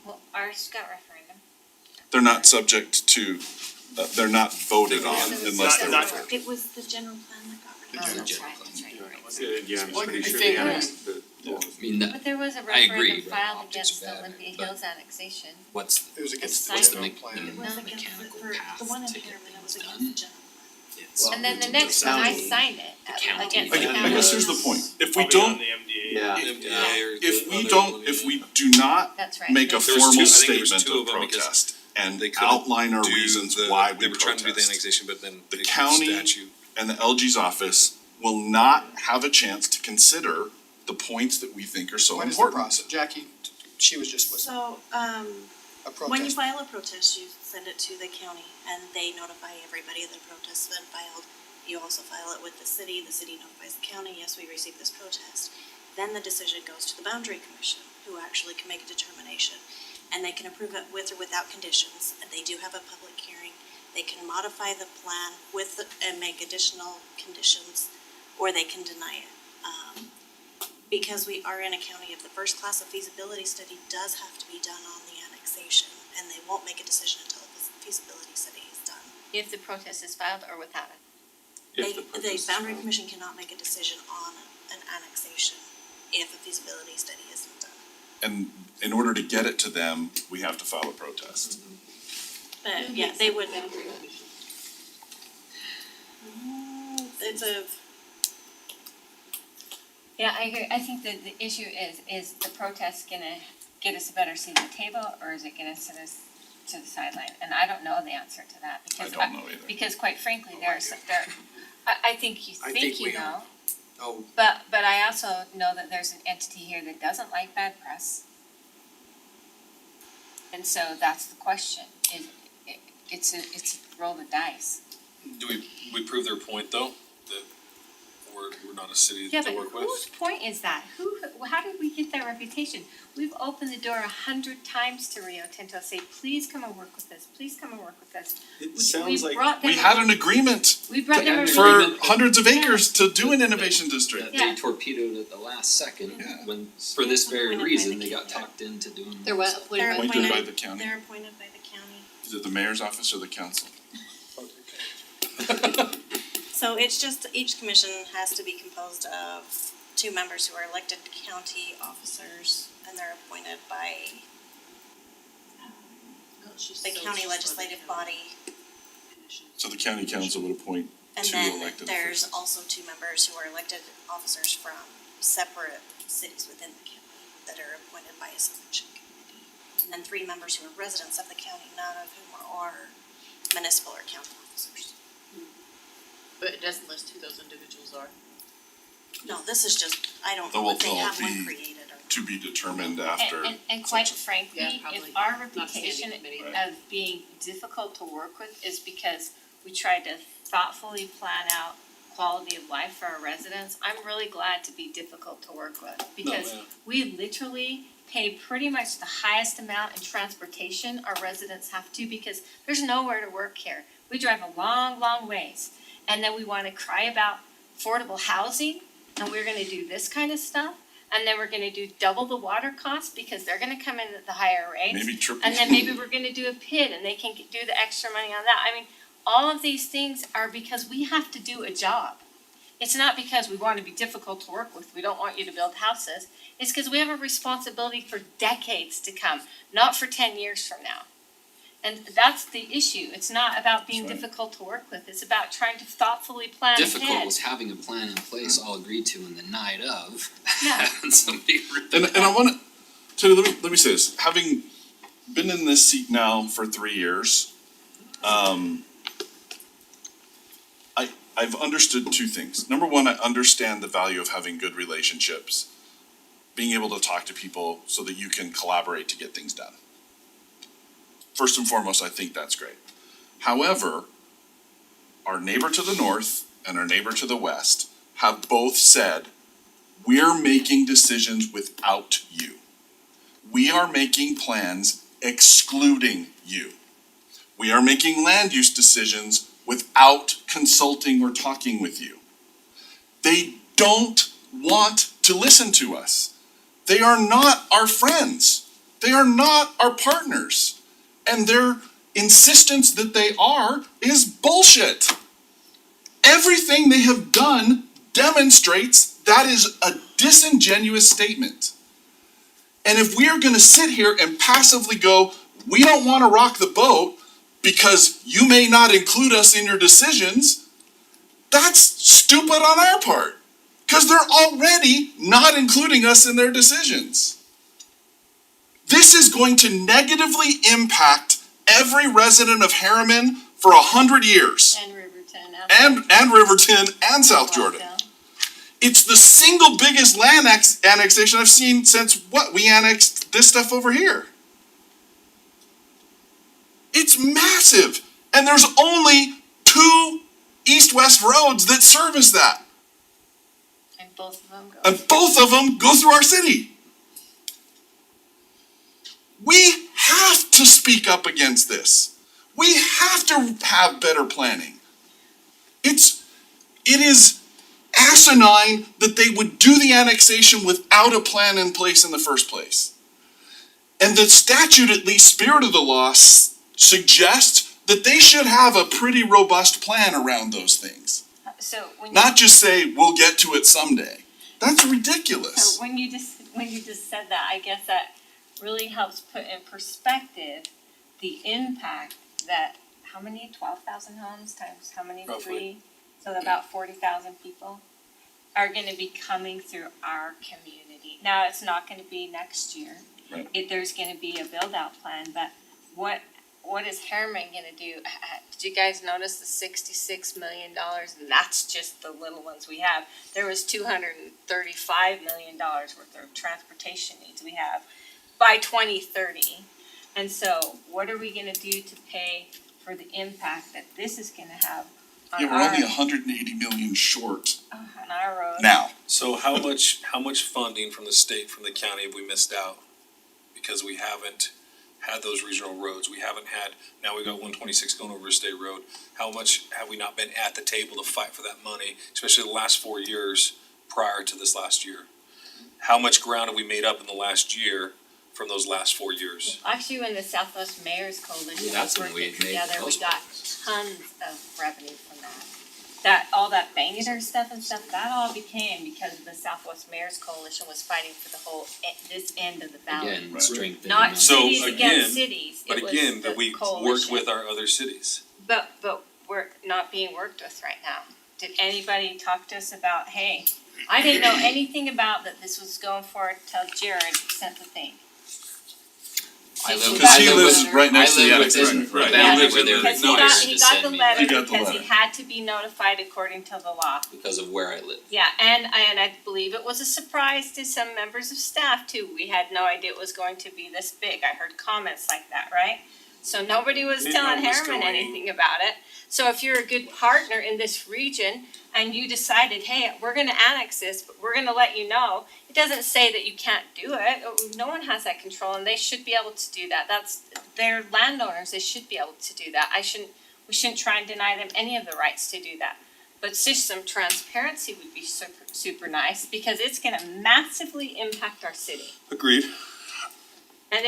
Well, ours got referendum. They're not subject to, they're not voted on unless they're. Not- It was the general plan that got Oh, referendum. that's right, that's right, you're right. Yeah, I'm Well, pretty I sure think- the annex, the, I mean, But there was a I agree, referendum right, filed optics against are the bad, Olympia but- Hills annexation. what's, It was against the What's general the plan. It was against, mechanical for path the one in to get Harriman, it was this against done? the general plan. it's. And then the it's next one, I county. signed it county. against I the gu- county. I guess here's the point. If we Probably on don't, the MDA. Yeah. MDA or if the we other don't, one, if yeah. we do not That's right. make a That's- There was formal two- I think there was statement two of of them because protest and they couldn't outline our do reasons the- why we They were trying to do the protest, annexation, but then The the county- statute. and the LG's office will not have a chance to consider the points that we think are so What is the important. process? Jackie, she was just with So, a when you protest. file a protest, you send it to the county and they notify everybody the protest's been filed. You also file it with the city notifies the county, yes, we received this protest. Then the decision goes to the boundary commission, who actually can make a determination. And they can approve it with or without conditions, and they do have a public hearing. They can modify the plan and make additional conditions, or they can deny it. Because we are in a county of the first class, a feasibility study does have to be done on the annexation, and they won't make a decision until the feasibility study is done. If the protest is filed or without it. The boundary commission cannot make a decision on an annexation if a feasibility study isn't done. And in order to get it to them, we have to file a protest. But yeah, they would. It's a, Yeah, I agree. I think that the issue is the protest gonna get us a better seat at the table, or is it gonna set us to the sideline? And I don't know the answer to that, I because don't know either. because quite frankly, I think you I think think you we know, Oh, but I also know that there's an entity here that doesn't like bad press. And so that's the question, it's a roll the dice. Do we prove their point though, that we're not not a city Yeah, to but work with. whose point is that? How did we get that reputation? We've opened the door 100 times to Rio Tinto, say, please come and work with us, please come and work with us. It sounds like brought them. We had an agreement We brought them a for really- hundreds of acres to do an innovation district. That they torpedoed at the last second, when, for this very Appointed by reason, the they got county. talked into doing. They're what, They're Appointed by the county. They're appointed by the county. Is it the mayor's office or the council? So it's just, each commission has to be composed of 2 members who are elected county officers, and they're appointed by the county legislative body. So the county council would appoint And 2 then elected there's officials. also 2 members who are elected officers from separate cities within the county that are appointed by a selection committee. And then 3 members who are residents of the county, none of whom are municipal or county officers. But it doesn't list who those individuals are. No, this is just, I don't know They'll- if they they'll have one be- created or. To be determined after. And quite frankly, Yeah, probably if our not a standing reputation committee. of being difficult to work with is because we tried to thoughtfully plan out quality of life for our residents, I'm really glad to be difficult to work with. Because yeah. we literally pay pretty much the highest amount in transportation our residents have to, because there's nowhere to work here. We drive a long, long ways, and then we wanna cry about affordable housing, and we're gonna do this kind of stuff, and then we're gonna do double the water costs because they're gonna come in at the higher rates. Maybe triple. And then maybe we're gonna do a PID and they can do the extra money on that. I mean, all of these things are because we have to do a job. It's not because we wanna be difficult to work with, we don't want you to build houses. It's because we have a responsibility for decades to come, not for 10 years from now. And that's the issue. It's not about being That's right. difficult to work with, it's about trying to thoughtfully plan ahead. Difficult was having a plan in place, all agreed to, and the night of, Yeah. and somebody ripped And it I out. wanna, so let me say this, having been in this seat now for 3 years, I've understood 2 things. Number one, I understand the value of having good relationships, being able to talk to people so that you can collaborate to get things done. First and foremost, I think that's great. However, our neighbor to the north and our neighbor to the west have both said, we're making decisions without you. We are making plans excluding you. We are making land use decisions without consulting or talking with you. They don't want to listen to us. They are not our friends. They are not our partners. And their insistence that they are is bullshit. Everything they have done demonstrates that is a disingenuous statement. And if we are gonna sit here and passively go, we don't wanna rock the boat because you may not include us in your decisions, that's stupid on our part. Cause they're already not including us in their decisions. This is going to negatively impact every resident of Harriman for 100 years. And Riverton. And Riverton and South Jordan. It's the single biggest land annexation I've seen since we annexed this stuff over here. It's massive, and there's only 2 east-west roads that service that, And both of them go. and both of them go through our city. We have to speak up against this. We have to have better planning. It is asinine that they would do the annexation without a plan in place in the first place. And the statute, at least spirit of the law, suggests that they should have a pretty robust plan around those things. So when you. Not just say, we'll get to it someday. That's ridiculous. So when you just said that, I guess that really helps put in perspective the impact that, how many, 12,000 homes times how many, Roughly. 3? So about 40,000 people are gonna be coming through our community. Now, it's not gonna be next year. Right. There's gonna be a build-out plan, but what is Harriman gonna do? Did you guys notice the $66 million? And that's just the little ones we have. There was $235 million worth of transportation needs we have by 2030. And so what are we gonna do to pay for the impact that this is gonna have on Yeah, we're our, only 180 million short. on our roads? now. So how much funding from the state, from the county have we missed out? Because we haven't had those regional roads, we haven't had, now we got 126 going over a state road. How much have we not been at the table to fight for that money, especially the last 4 years prior to this last year? How much ground have we made up in the last year from those last 4 years? Actually, when the Southwest Mayors Coalition That's was when we working made together, we most got tons of revenue from that. That, all that Bangor stuff and stuff, that all became because the Southwest Mayors Coalition was fighting for the whole, this end of the valley. Again, strengthening. Not So cities again- against cities, But it was again, the that we worked coalition. with our other cities. But we're not being worked with right now. Did anybody talk to us about, hey, I didn't know anything about that this was going forward till Jared sent the thing. I Did live- you Cause got he the lives letter? right next to the I live annexation. within Right. the Yeah, boundary where they're because required he to got the send me letter You got the because he letter. had to be notified according to the law. because of where I live. Yeah, and I believe it was a surprise to some members of staff too. We had no idea it was going to be this big. I heard comments like that, right? So nobody was Didn't know telling it was Harriman going. anything about it. So if you're a good partner in this region and you decided, hey, we're gonna annex this, but we're gonna let you know, it doesn't say that you can't do it. No one has that control and they should be able to do that. That's, they're landowners, they should be able to do that. We shouldn't try and deny them any of the rights to do that. But just some transparency would be super nice because it's gonna massively impact our city. Agreed. And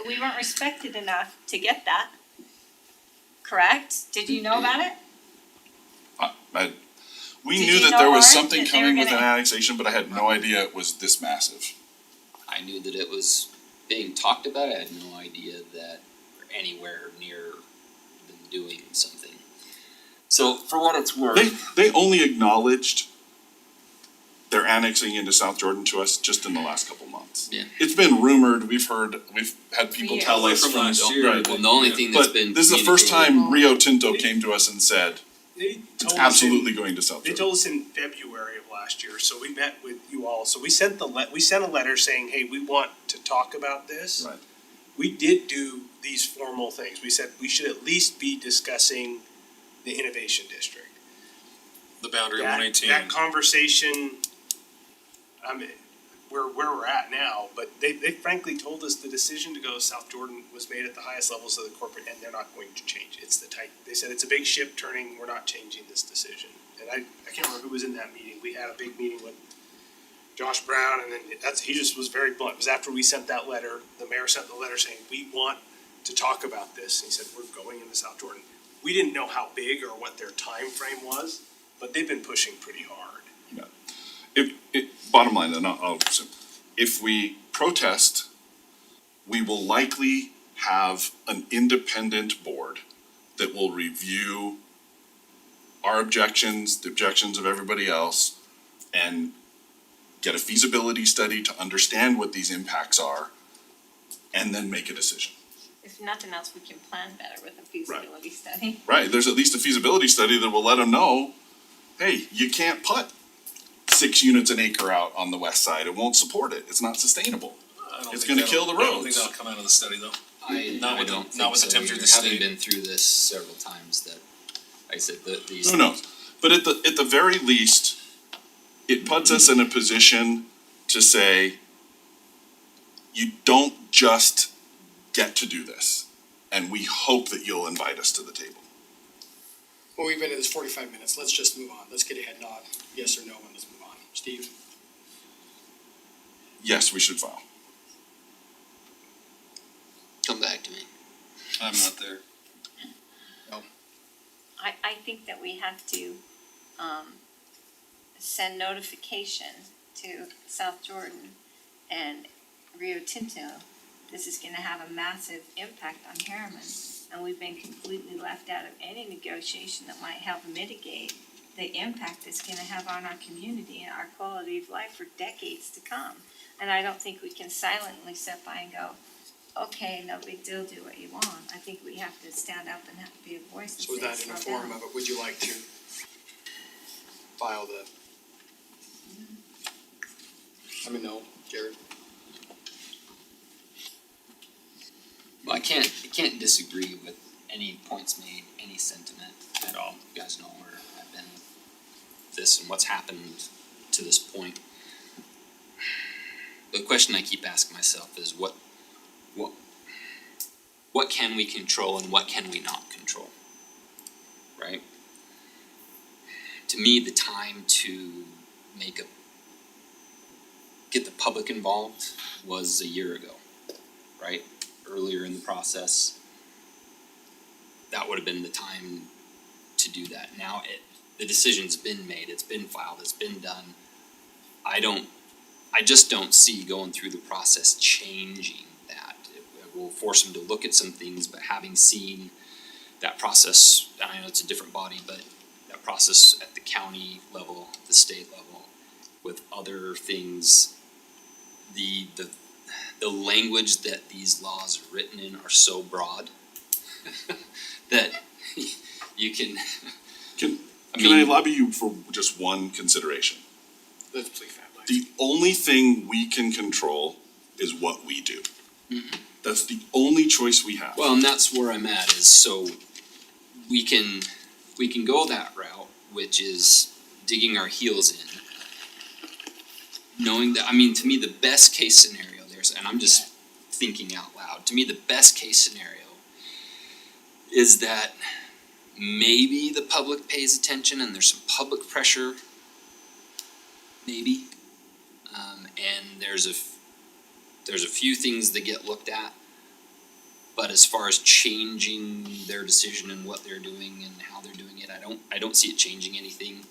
we weren't respected enough to get that. Correct? Did you know about it? We Did knew you that know, there was Lauren, something that they were coming with an gonna- annexation, but I had no idea it was this massive. I knew that it was being talked about, I had no idea that we're anywhere near them doing something. So for what it's worth. They only acknowledged they're annexing into South Jordan to us just in the last couple months. Yeah. It's been rumored, we've had people years. tell us From from, last year. right, Well, the only thing that's but been this is the first communicated- time Rio Tinto came to us and said, They it's told us absolutely going to South They Jordan. told us in February of last year, so we met with you all, so we sent we sent a letter saying, hey, we want to talk about this. Right. We did do these formal things, we said we should at least be discussing the innovation district. The boundary That- 118. That conversation, I mean, where we're at now, but they frankly told us the decision to go South Jordan was made at the highest levels of the corporate, and they're not going to change. It's they said it's a big ship turning, we're not changing this decision. And I can't remember who was in that meeting, we had a big meeting with Josh Brown, and then he just was very blunt. It was after we sent that letter, the mayor sent the letter saying, we want to talk about this, and he said, we're going into South Jordan. We didn't know how big or what their time frame was, but they've been pushing pretty hard. Bottom line, then if we protest, we will likely have an independent board that will review our objections, the objections of everybody else, and get a feasibility study to understand what these impacts are, and then make a decision. If nothing else, we can plan better with a feasibility study. Right, there's at least a feasibility study that will let them know, hey, you can't put 6 units an acre out on the west side, it won't support it, it's not sustainable. I don't It's think gonna kill the I don't think roads. that'll come out of the study though. Not I with the- don't not think with the so temperature of either. the Having state. been through this several times that, like I said, these. Who knows? But at the very least, it puts us in a position to say, you don't just get to do this, and we hope that you'll invite us to the table. Well, we've been at this 45 minutes, let's just move on, let's get a head nod, yes or no, and let's move on. Steve? Yes, we should file. Come back to me. I'm not there. I think that we have to, send notification to South Jordan and Rio Tinto. This is gonna have a massive impact on Harriman, and we've been completely left out of any negotiation that might help mitigate the impact it's gonna have on our community and our quality of life for decades to come. And I don't think we can silently sit by and go, okay, no big deal, do what you want. I think we have to stand up and have to be a voice and So with say, that in the slow form down. of it, would you like to file the? Let me know, Jared. Well, I can't disagree with any points made, any sentiment at all. You guys know where I've been with this and what's happened to this point. The question I keep asking myself is what can we control and what can we not control? Right? To me, the time to get the public involved was a year ago, right? Earlier in the process. That would have been the time to do that. Now the decision's been made, it's been filed, it's been done. I just don't see going through the process changing that. It will force them to look at some things, but having seen that process, and I know it's a different body, but that process at the county level, the state level, with other things, the language that these laws are written in are so broad that you can. Can I lobby you for just one consideration? Let's please, Fat Mike. The only thing we can control is what we do. That's the only choice we have. Well, and that's where I'm at, is so we can go that route, which is digging our heels in. Knowing that, I mean, to me, the best case scenario and I'm just thinking out loud, to me, the best case scenario is that maybe the public pays attention and there's some public pressure, maybe, and there's a few things that get looked at. But as far as changing their decision and what they're doing and how they're doing it, I don't see it changing anything.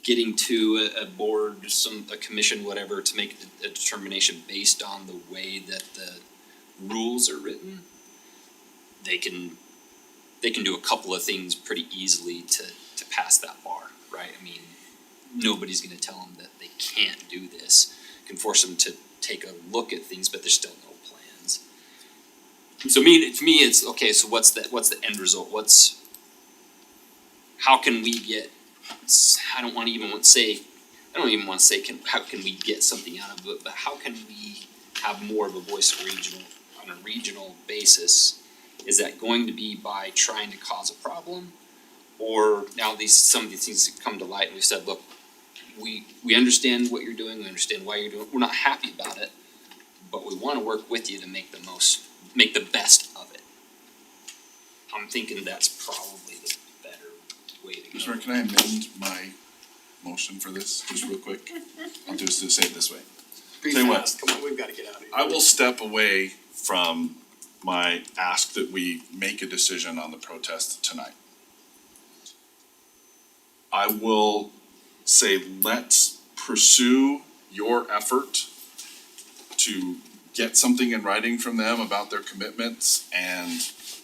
Getting to a board, a commission, whatever, to make a determination based on the way that the rules are written, they can do a couple of things pretty easily to pass that bar, right? I mean, nobody's gonna tell them that they can't do this. Can force them to take a look at things, but there's still no plans. So to me, it's okay. So what's the end result? How can we get? I don't even want to say how can we get something out of it, but how can we have more of a voice on a regional basis? Is that going to be by trying to cause a problem, or now some of these things have come to light and we've said, look, we understand what you're doing, we understand why you're doing it, we're not happy about it, but we want to work with you to make the best of it. I'm thinking that's probably the better way to go. Mr. Mayor, can I amend my motion for this, just real quick? I'll just say it this way. Be Tell you what. fast, come on, we've gotta get out of here. I will step away from my ask that we make a decision on the protest tonight. I will say, let's pursue your effort to get something in writing from them about their commitments and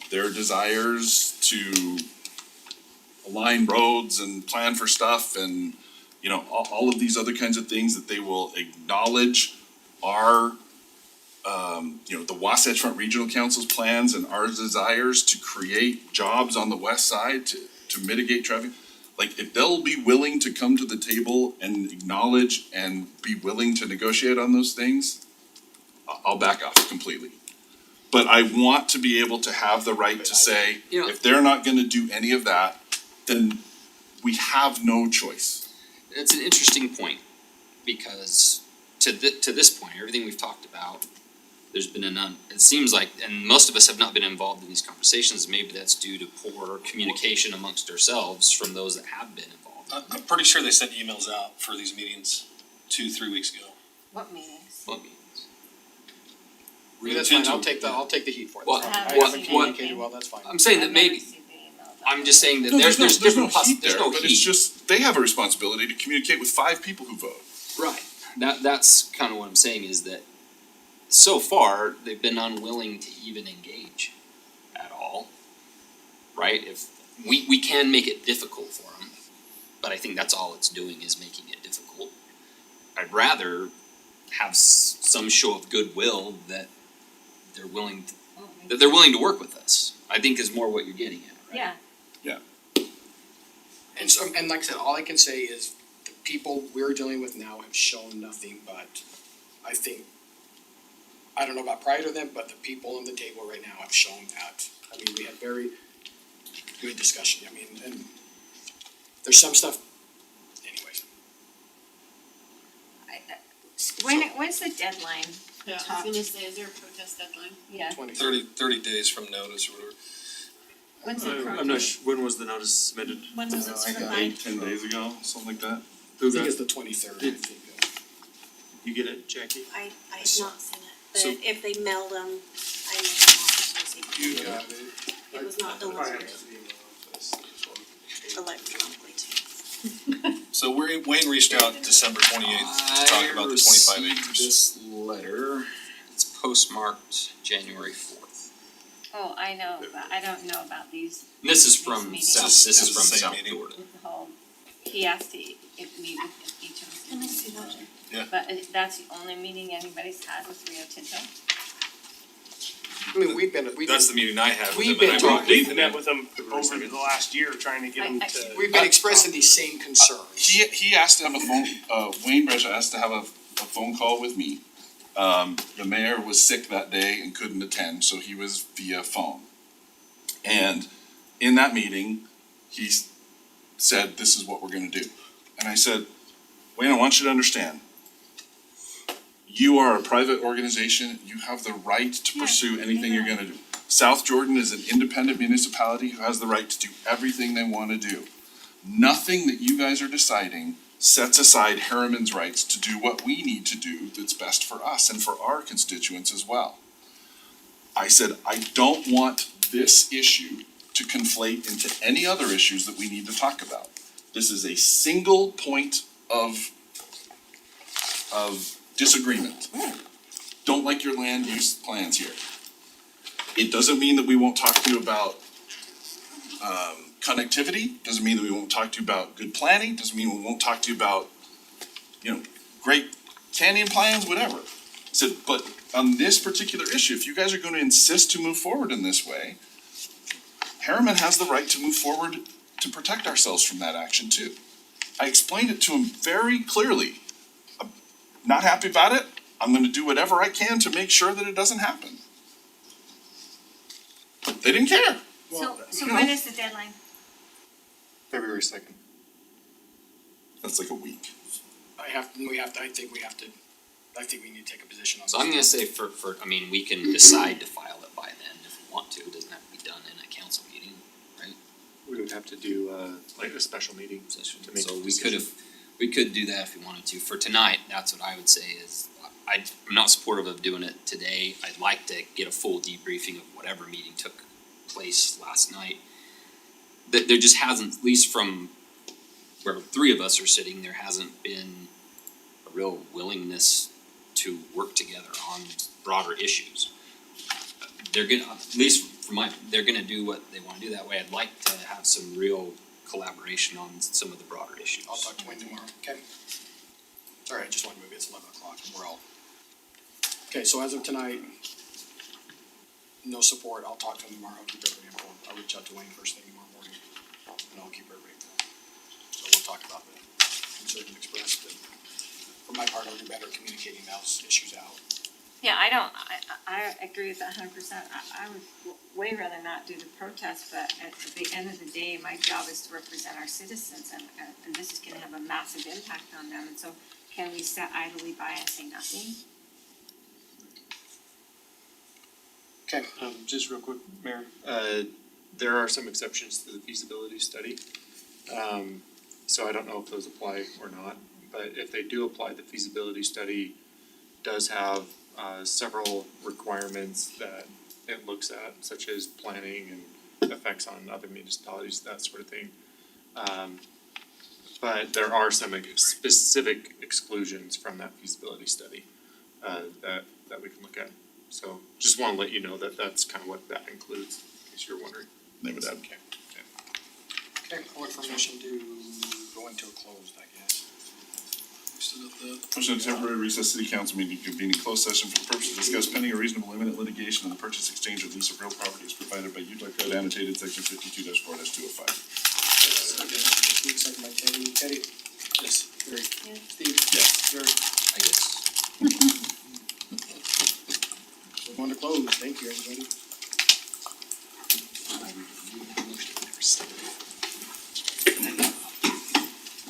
their desires to align roads and plan for stuff and, you know, all of these other kinds of things, that they will acknowledge our the Wasatch Front Regional Council's plans and our desires to create jobs on the west side to mitigate traffic. Like, if they'll be willing to come to the table and acknowledge and be willing to negotiate on those things, I'll back off completely. But I want to be able to have the right to say, if they're not gonna do any of that, then we have no choice. It's an interesting point, because to this point, everything we've talked about, there's been it seems like, and most of us have not been involved in these conversations, maybe that's due to poor communication amongst ourselves from those that have been involved. I'm pretty sure they sent emails out for these meetings 2-3 weeks ago. What meetings? What meetings? That's fine, I'll take the heat for it. Well, That's fine. I what- haven't communicated well, that's fine. I'm saying that maybe, I'm just saying that there's different there's no heat. But it's just, they have a responsibility to communicate with 5 people who vote. Right, that's kind of what I'm saying, is that so far, they've been unwilling to even engage at all, right? If we can make it difficult for them, but I think that's all it's doing, is making it difficult. I'd rather have some show of goodwill that they're willing to work with us. I think is more what you're getting at, right? Yeah. And so, and like I said, all I can say is the people we're dealing with now have shown nothing but, I think, I don't know about prior to them, but the people on the table right now have shown that. I mean, we had very good discussion, I mean, and there's some stuff, anyways. when's the deadline? Yeah, I was gonna say, is there a protest deadline? Yeah, 30 days from notice or whatever. when's the protest? I'm not when was the notice submitted? When was it I got certified? 10 days ago, something like that. I think it's the 23rd, I think. You get it, Jackie? I have not seen it, So- but if they mailed them, I may not have received You it. got it. It was not delivered electronically to me. So Wayne reached out December 28th to talk about the 25 I acres. received this letter, it's postmarked January 4th. Oh, I know, but I don't know about these, This is These from meetings. South, This this is is the from same South meeting? Florida. with the whole, he asked to meet with each of us. Can I see that? Yeah. But that's the only meeting anybody's had with Rio Tinto? I mean, we've been That's the meeting I had with We've him and been I brought talking. We've met with them over the last year, trying to get them to. We've been expressing these same concerns. He asked to have a phone, Wayne Brescia asked to have a phone call with me. The mayor was sick that day and couldn't attend, so he was via phone. And in that meeting, he said, this is what we're gonna do. And I said, Wayne, I want you to understand, you are a private organization, you have the right to pursue anything you're gonna do. South Jordan is an independent municipality who has the right to do everything they wanna do. Nothing that you guys are deciding sets aside Harriman's rights to do what we need to do that's best for us and for our constituents as well. I said, I don't want this issue to conflate into any other issues that we need to talk about. This is a single point of disagreement. Don't like your land use plans here. It doesn't mean that we won't talk to you about connectivity, doesn't mean that we won't talk to you about good planning, doesn't mean we won't talk to you about, great canyon plans, whatever. So, but on this particular issue, if you guys are gonna insist to move forward in this way, Harriman has the right to move forward to protect ourselves from that action too. I explained it to him very clearly. I'm not happy about it, I'm gonna do whatever I can to make sure that it doesn't happen. But they didn't care. So when is the deadline? February 2nd. That's like a week. I think we need to take a position on this. So I'm gonna say I mean, we can decide to file it by then if we want to, it doesn't have to be done in a council meeting, right? We would have to do like a special meeting to make So a we decision. we could do that if we wanted to. For tonight, that's what I would say is, I'm not supportive of doing it today. I'd like to get a full debriefing of whatever meeting took place last night. There just hasn't, at least from where three of us are sitting, there hasn't been a real willingness to work together on broader issues. They're gonna, at least from they're gonna do what they wanna do that way. I'd like to have some real collaboration on some of the broader issues. I'll talk to Wayne tomorrow, okay? Alright, I just wanted to move it, it's 11 o'clock, and we're all. Okay, so as of tonight, no support, I'll talk to him tomorrow, I'll keep everybody informed, I'll reach out to Wayne first thing tomorrow morning, and I'll keep everybody informed. So we'll talk about the concerns expressed, but for my part, I'll do better communicating those issues out. Yeah, I agree with that 100%. I would way rather not do the protest, but at the end of the day, my job is to represent our citizens and this is gonna have a massive impact on them. And so can we sit idly by and say nothing? Okay, Just real quick, Mayor, there are some exceptions to the feasibility study. So I don't know if those apply or not, but if they do apply, the feasibility study does have several requirements that it looks at, such as planning and effects on other municipalities, that sort of thing. But there are some specific exclusions from that feasibility study that we can look at. So just wanna let you know that that's kind of what that includes, in case you're wondering. Name of that. okay, I'll look for permission to go into a closed, I guess. Motion to temporary recess city council meeting to convene in closed session for the purpose of discuss pending or reasonable imminent litigation on the purchase, exchange, or lease of real property as provided by Utah Code annotated section 52-4-205. Second by Teddy, Yes. Gary, Yeah. Steve, Yes. Gary, I guess. we're going to close, thank you, everybody.